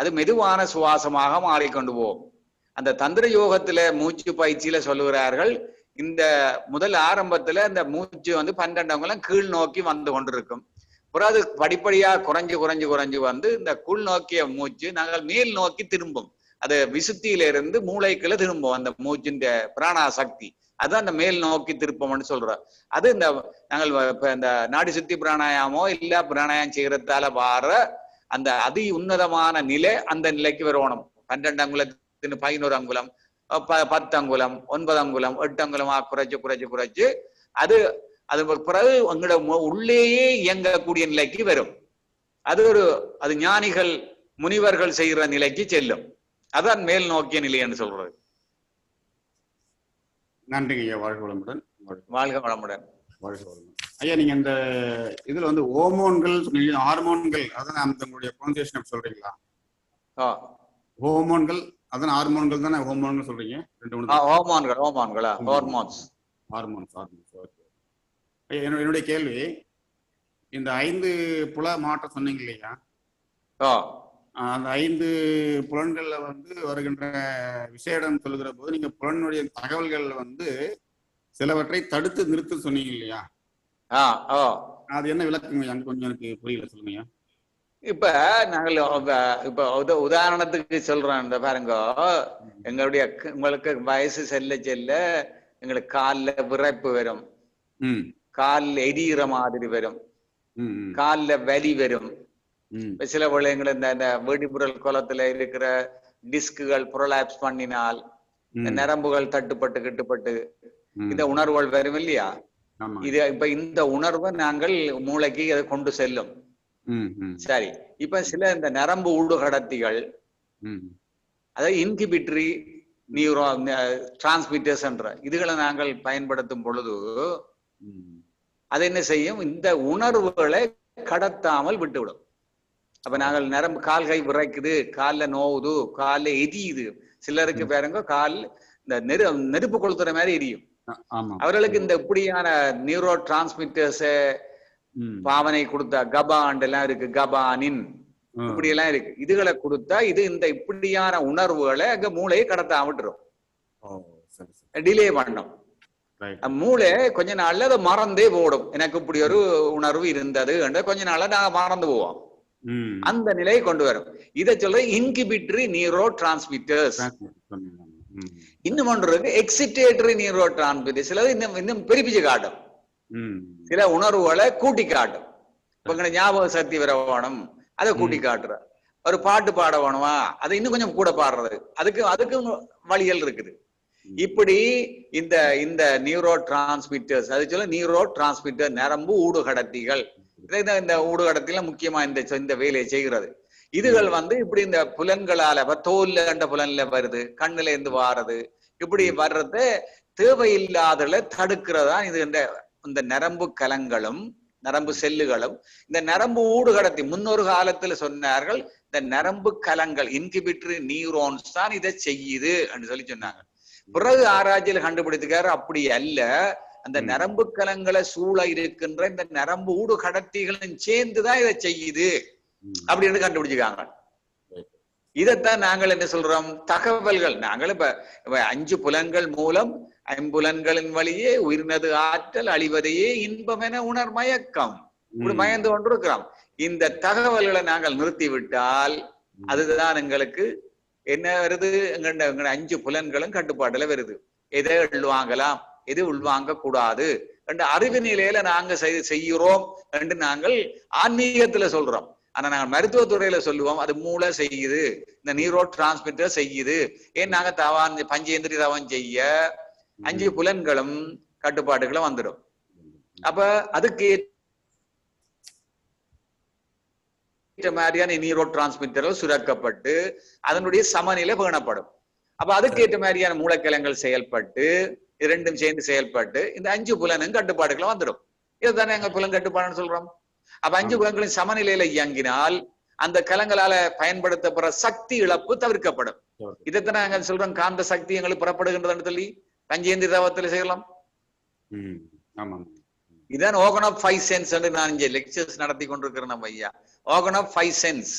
அது மெதுவான சுவாசமாக மாறிக்கொண்டு போகும். அந்த தந்திர யோகத்துல மூச்சு பயிற்சியில சொல்லுகிறார்கள், இந்த முதல் ஆரம்பத்துல இந்த மூச்சு வந்து 12 அங்குலம் கீழ் நோக்கி வந்து கொண்டிருக்கும். அப்புறம் அது படிப்படியா குறைஞ்சு வந்து இந்த கீழ் நோக்கிய மூச்சு நாங்கள் மேல் நோக்கி திரும்பும். அது விசுத்தியில இருந்து மூளைக்குள்ள திரும்பும். அந்த மூச்சின் பிராணா சக்தி அதுதான் அந்த மேல் நோக்கி திருப்பம்னு சொல்றோம். அது இந்த நாங்கள் இப்ப இந்த நாடி சுத்தி பிராணாயாமோ இல்ல பிராணாயாமம் செய்யறதால வார அந்த அதி உன்னதமான நிலை, அந்த நிலைக்கு வரணும். 12 அங்குலத்தின் 11 அங்குலம் 10 அங்குலம் 9 அங்குலம் 8 அங்குலமா குறைச்சு அது பிறகு உங்களோட உள்ளேயே இயங்கக்கூடிய நிலைக்கு வரும். அது ஞானிகள் முனிவர்கள் செய்கிற நிலைக்கு செல்லும். அதான் மேல் நோக்கிய நிலை என்று சொல்றது. நன்றிங்க ஐயா. வாழ்க வளமுடன். வாழ்க வளமுடன். ஐயா நீங்க இந்த இதுல வந்து ஹோமோன்கள் சொன்னீங்க, ஹார்மோன்கள், அதான் அந்த உங்களுடைய ப்ரொனன்சியேஷன் சொல்றீங்களா? ஹோமோன்கள் அதான் ஹார்மோன்கள் தானே ஹோமோன்கள் சொல்றீங்க? என்னுடைய கேள்வி, இந்த 5 புல மாற்றம் சொன்னீங்க இல்லையா? அந்த 5 புலன்கள்ல வந்து வருகின்ற விசேடம் சொல்லுகிற போது நீங்க புலனுடைய தகவல்கள் வந்து சிலவற்றை தடுத்து நிறுத்து சொன்னீங்க இல்லையா? அது என்ன விளக்குங்க? அங்க கொஞ்சம் எனக்கு புரியல, சொல்லுங்க. இப்ப நாங்கள் உதாரணத்துக்கு சொல்றோம். இந்த பாருங்க, உங்களுக்கு வயசு செல்ல எங்களுக்கு காலில் விரைப்பு வரும், காலில் எரியிற மாதிரி வரும், காலில் வலி வரும். சில வேளைகள் இந்த வெடிபுரல் குளத்துல இருக்கிற டிஸ்குகள் புரலாப்ஸ் பண்ணினால் நரம்புகள் தட்டுப்பட்டு கிட்டுப்பட்டு இந்த உணர்வுகள் வரும் இல்லையா? இது இப்ப இந்த உணர்வை நாங்கள் மூளைக்கு அதை கொண்டு செல்லும். சரி, இப்ப சில இந்த நரம்பு ஊடுகடத்திகள், அதாவது இன்ஹிபிட்டரி நியூரோ டிரான்ஸ்மிட்டர்ஸ் என்ற இதுகளை நாங்கள் பயன்படுத்தும் பொழுது அது என்ன செய்யும், இந்த உணர்வுகளை கடத்தாமல் விட்டுவிடும். அப்ப நாங்கள் நரம்பு கால் கை விரைக்குது, காலில் நோவுது, காலில் எரியுது. சிலருக்கு பாருங்க கால் இந்த நெருப்பு கொளுத்துற மாதிரி எரியும். அவர்களுக்கு இந்த இப்படியான நியூரோ டிரான்ஸ்மிட்டர்ஸ் பாவனை கொடுத்தா கபாண்ட் எல்லாம் இருக்கு, கபானின் இப்படி எல்லாம் இருக்கு. இதுகளை கொடுத்தா இது இந்த இப்படியான உணர்வுகளை அங்க மூளையை கடத்தாம விட்டுரும், டிலே பண்ணும். மூளை கொஞ்ச நாள்ல அதை மறந்தே போடும். எனக்கு இப்படி ஒரு உணர்வு இருந்தது கொஞ்ச நாள்ல நாங்க மறந்து போவோம். அந்த நிலையை கொண்டு வரும். இதை சொல்ற இன்கிபிட்டரி நியூரோ டிரான்ஸ்மிட்டர்ஸ். இன்னும் ஒன்று இருக்கு எக்ஸிட்டேட்டரி நியூரோ டிரான்ஸ்மிட்டர்ஸ். சிலது இன்னும் பெருப்பிச்சு காட்டும், சில உணர்வுகளை கூட்டி காட்டும். இப்ப ஞாபக சக்தி வர வேணும், அதை கூட்டி காட்டுற. ஒரு பாட்டு பாட வேணுமா, அதை இன்னும் கொஞ்சம் கூட பாடுறது. அதுக்கு வழிகள் இருக்குது. இப்படி இந்த நியூரோ டிரான்ஸ்மிட்டர்ஸ், அது சொல்ல நியூரோ டிரான்ஸ்மிட்டர் நரம்பு ஊடுகடத்திகள். இந்த ஊடுகடத்தில முக்கியமா இந்த வேலையை செய்கிறது. இதுகள் இப்படி இந்த புலன்களால தோல்ல கண்ட புலன்ல வருது, கண்ணுல இருந்து வாரது, இப்படி வர்றத தேவையில்லாதல தடுக்கிறதா இது. இந்த நரம்பு கலங்களும் நரம்பு செல்லுகளும் இந்த நரம்பு ஊடுகடத்தி முன்னொரு காலத்துல சொன்னார்கள், இந்த நரம்பு கலங்கள் இன்கிபிட்டரி நியூரோன்ஸ் தான் இதை செய்யுது என்று சொல்லி சொன்னாங்க. பிறகு ஆராய்ச்சியில் கண்டுபிடித்துக்காரு அப்படி அல்ல, அந்த நரம்பு கலங்களை சூழ இருக்கின்ற இந்த நரம்பு ஊடு கடத்திகளும் சேர்ந்துதான் இதை செய்யுது அப்படின்னு கண்டுபிடிச்சிருக்காங்க. இதைத்தான் நாங்கள் என்ன சொல்றோம், தகவல்கள். நாங்கள் இப்ப 5 புலன்கள் மூலம், ஐம்புலன்களின் வழியே உயிர்னது ஆற்றல் அழிவதையே இன்பம் என உணர் மயக்கம் இப்படி மயந்து கொண்டிருக்கிறோம். இந்த தகவல்களை நாங்கள் நிறுத்திவிட்டால் அதுதான் எங்களுக்கு என்ன வருது, எங்க 5 புலன்களும் கட்டுப்பாட்டுல வருது. எதை உள்வாங்கலாம், எது உள்வாங்க கூடாது என்ற அறிவு நிலையில நாங்க செய்கிறோம் என்று நாங்கள் ஆன்மீகத்துல சொல்றோம். ஆனா நாங்க மருத்துவத்துறையில சொல்லுவோம் அது மூளை செய்யுது, இந்த நியூரோ டிரான்ஸ்மிட்டர் செய்யுது. ஏன் நாங்க பஞ்சேந்திரி தவம் செய்ய 5 புலன்களும் கட்டுப்பாட்டுகளும் வந்துடும். அப்ப அதுக்கு மாதிரியான நியூரோ டிரான்ஸ்மிட்டர்கள் சுரக்கப்பட்டு அதனுடைய சமநிலை பேணப்படும். அப்ப அதுக்கேற்ற மாதிரியான மூலக்கிழங்கள் செயல்பட்டு இரண்டும் சேர்ந்து செயல்பட்டு இந்த 5 புலனும் கட்டுப்பாடுகளும் வந்துடும். இதுதானே எங்க புலன் கட்டுப்பாடுன்னு சொல்றோம். அப்ப 5 புலன்களின் சமநிலையில இயங்கினால் அந்த கலங்களால பயன்படுத்தப்படுற சக்தி இழப்பு தவிர்க்கப்படும். இதைத்தானே நாங்க சொல்றோம், காந்த சக்தி எங்களுக்கு புறப்படுகின்றதுன்னு சொல்லி பஞ்சேந்திர தவத்துல செய்யலாம். இதான் organ of 5 sense என்று நான் இங்க லெக்சர்ஸ் நடத்தி கொண்டிருக்கிறேன் நம்ம ஐயா. organ of 5 sense,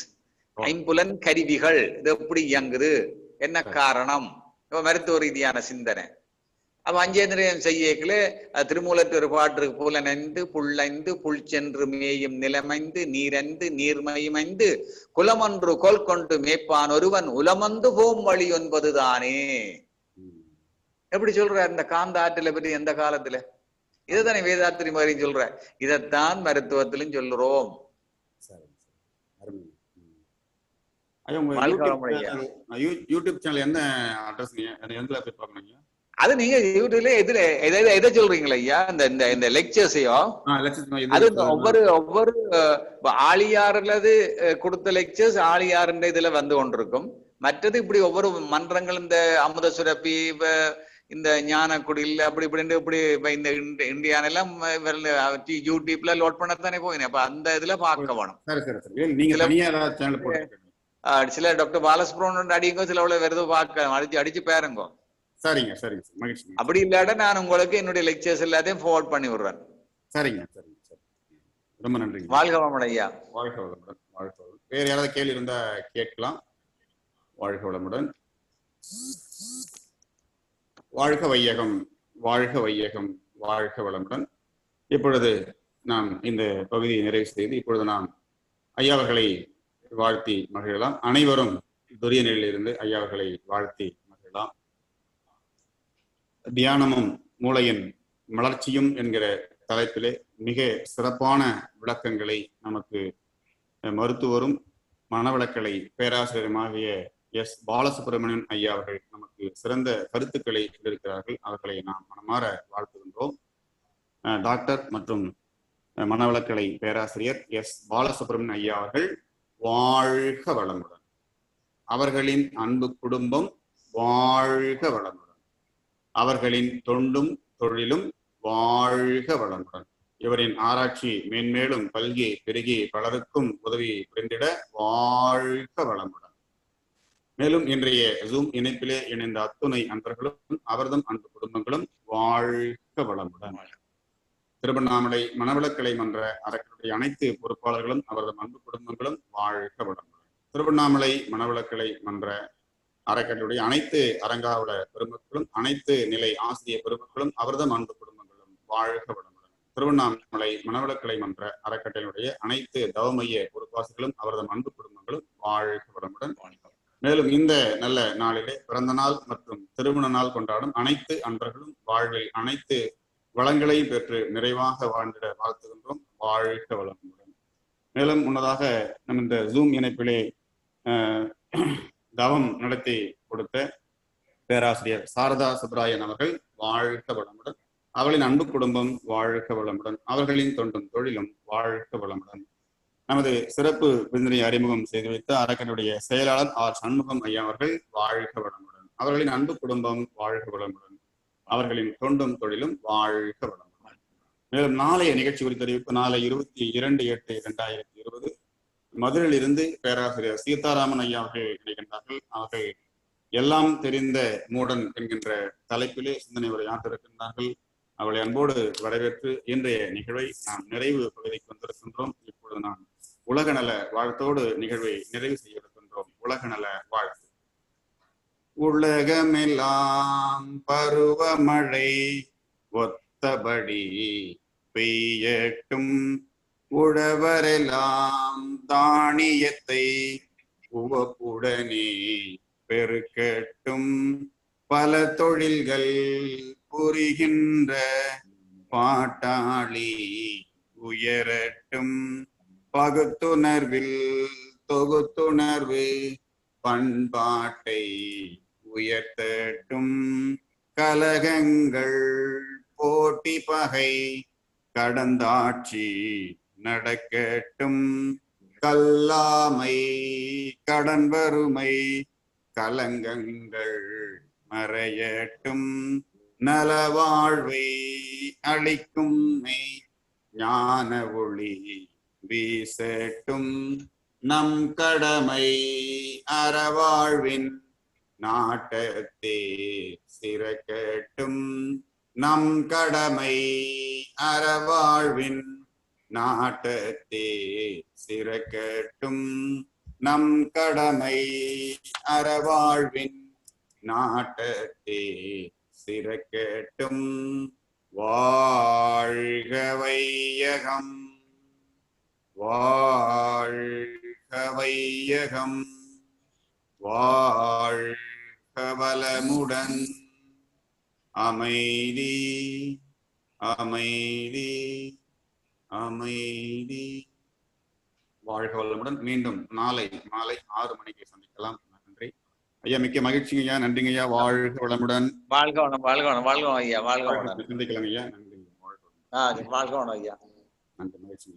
ஐம்புலன் கருவிகள் இது எப்படி இயங்குது, என்ன காரணம், மருத்துவ ரீதியான சிந்தனை. அப்ப பஞ்சேந்திரியம் செய்யல திருமூலத்து ஒரு பாட்டு, புலனைந்து புள்ளைந்து புல் சென்று மேயும் நிலமைந்து நீரைந்து நீர்மயமைந்து குலமொன்று கோல் கொண்டு மேய்ப்பான் ஒருவன் உலமந்து போம் வழி என்பதுதானே. எப்படி சொல்ற இந்த காந்த ஆற்றலை பற்றி எந்த காலத்துல? இதுதானே வேதாத்திரி மாதிரி சொல்ற. இதைத்தான் மருத்துவத்திலும் சொல்றோம். யூடியூப் சேனல் என்ன அட்ரஸ், அது நீங்க யூடியூப்ல எதை சொல்றீங்களா ஐயா? இந்த லெக்சர்ஸையோ அது ஒவ்வொரு ஆளியார்லது கொடுத்த லெக்சர்ஸ் ஆளியாருன்ற இதுல வந்து கொண்டிருக்கும். மற்றது இப்படி ஒவ்வொரு மன்றங்கள் இந்த அமுத சுரப்பி இந்த ஞானக்குடியில் அப்படி இப்படின்னு இப்படி இந்த இந்தியானெல்லாம் யூடியூப்ல லோட் பண்ணத்தானே போயினேன். அப்ப அந்த இதுல பார்க்க வேணும். சில டாக்டர் பாலசுப்ரமணியன் அடிங்க சில வருது பார்க்க அடிச்சு பாருங்க. சரிங்க சரிங்க மகிழ்ச்சி. அப்படி இல்லாட்ட நான் உங்களுக்கு என்னுடைய லெக்சர்ஸ் எல்லாத்தையும் ஃபார்வர்ட் பண்ணி விடுறேன். சரிங்க சரிங்க சரி, ரொம்ப நன்றி. வாழ்க வளமுடன் ஐயா. வாழ்க வளமுடன். வாழ்க வளமுடன். வேற யாராவது கேள்வி இருந்தா கேட்கலாம். வாழ்க வளமுடன். வாழ்க வையகம், வாழ்க வையகம், வாழ்க வளமுடன். இப்பொழுது நாம் இந்த பகுதியை நிறைவு செய்து இப்பொழுது நாம் ஐயாவர்களை வாழ்த்தி மகிழலாம். அனைவரும் துரிய நிலையில் இருந்து ஐயாவர்களை வாழ்த்தி மகிழலாம். தியானமும் மூளையின் மலர்ச்சியும் என்கிற தலைப்பிலே மிக சிறப்பான விளக்கங்களை நமக்கு மருத்துவரும் மனவளக்கலை பேராசிரியருமாகிய எஸ் பாலசுப்ரமணியன் ஐயா அவர்கள் நமக்கு சிறந்த கருத்துக்களை சொல்லியிருக்கிறார்கள். அவர்களை நாம் மனமாற வாழ்த்துகின்றோம். டாக்டர் மற்றும் மனவளக்கலை பேராசிரியர் எஸ் பாலசுப்ரமணியன் ஐயா அவர்கள் வாழ்க வளமுடன். அவர்களின் அன்பு குடும்பம் வாழ்க வளமுடன். அவர்களின் தொண்டும் தொழிலும் வாழ்க வளமுடன். இவரின் ஆராய்ச்சி மேன்மேலும் பல்கி பெருகி பலருக்கும் உதவி புரிந்திட வாழ்க வளமுடன். மேலும் இன்றைய ஜூம் இணைப்பிலே இணைந்த அத்துணை அன்பர்களும் அவர்தம் அன்பு குடும்பங்களும் வாழ்க வளமுடன். திருவண்ணாமலை மனவளக்கலை மன்ற அறக்கட்டளை அனைத்து பொறுப்பாளர்களும் அவரது அன்பு குடும்பங்களும் வாழ்க வளமுடன். திருவண்ணாமலை மனவளக்கலை மன்ற அறக்கட்டளை அனைத்து அரங்காவலர் பெருமக்களும் அனைத்து நிலை ஆசிரியர் பெருமக்களும் அவரதும் அன்பு குடும்பங்களும் வாழ்க வளமுடன். திருவண்ணாமலை மனவளக்கலை மன்ற அறக்கட்டளையுடைய அனைத்து தவமைய பொறுப்பாசிகளும் அவரது அன்பு குடும்பங்களும் வாழ்க வளமுடன். மேலும் இந்த நல்ல நாளிலே பிறந்த நாள் மற்றும் திருமண நாள் கொண்டாடும் அனைத்து அன்பர்களும் வாழ்வில் அனைத்து வளங்களையும் பெற்று நிறைவாக வாழ்ந்திட வாழ்த்துகின்றோம். வாழ்க வளமுடன். மேலும் முன்னதாக நம் இந்த ஜூம் இணைப்பிலே தவம் நடத்தி கொடுத்த பேராசிரியர் சாரதா சுப்ராயன் அவர்கள் வாழ்க வளமுடன். அவர்களின் அன்பு குடும்பம் வாழ்க வளமுடன். அவர்களின் தொண்டும் தொழிலும் வாழ்க வளமுடன். நமது சிறப்பு விருந்தினை அறிமுகம் செய்து வைத்த அறக்கட்டளையுடைய செயலாளர் ஆர் சண்முகம் ஐயா அவர்கள் வாழ்க வளமுடன். அவர்களின் அன்பு குடும்பம் வாழ்க வளமுடன். அவர்களின் தொண்டும் தொழிலும் வாழ்க வளமுடன். மேலும் நாளைய நிகழ்ச்சி குறித்த அறிவிப்பு நாளை 22/8/2020 மதுரையில் இருந்து பேராசிரியர் சீதாராமன் ஐயா அவர்கள் இணைகின்றார்கள். அவர்கள் எல்லாம் தெரிந்த மூடன் என்கின்ற தலைப்பிலே சிந்தனை உரை ஆற்றிருக்கின்றார்கள். அவளை அன்போடு வரவேற்று இன்றைய நிகழ்வை நாம் நிறைவு பகுதிக்கு வந்திருக்கின்றோம். இப்பொழுது நாம் உலக நல வாழ்த்தோடு நிகழ்வை நிறைவு செய்ய இருக்கின்றோம். உலக நல வாழ்த்து. உலகமெல்லாம் பருவமழை ஒத்தபடி பெய்யட்டும், உழவரெல்லாம் தானியத்தை உவப்புடனே பெருக்கட்டும், பல தொழில்கள் புரிகின்ற பாட்டாளி உயரட்டும், பகுத்துணர்வில் தொகுத்துணர்வு பண்பாட்டை உயர்த்தட்டும், கலகங்கள் போட்டி பகை கடந்தாட்சி நடக்கட்டும், கல்லாமை கடன் வறுமை கலங்கங்கள் மறையட்டும், நலவாழ்வை அளிக்கும் மெய் ஞான ஒளி வீசட்டும், நம் கடமை அறவாழ்வின் நாட்டத்தே சிறக்கட்டும், நம் கடமை அறவாழ்வின் நாட்டத்தே சிறக்கட்டும், நம் கடமை அறவாழ்வின் நாட்டத்தே சிறக்கட்டும். வாழ்க வையகம், வாழ்க வையகம், வாழ்க வளமுடன். அமைதி அமைதி அமைதி. வாழ்க வளமுடன். மீண்டும் நாளை மாலை 6 மணிக்கு சந்திக்கலாம். நன்றி ஐயா. மிக்க மகிழ்ச்சிங்க ஐயா. நன்றிங்க ஐயா. வாழ்க வளமுடன். வாழ்க வளம், வாழ்க வளம், வாழ்க ஐயா, வாழ்க வளம். சந்திக்கலாம் ஐயா. நன்றி. வாழ்க வளம் ஐயா. நன்றி. மகிழ்ச்சி.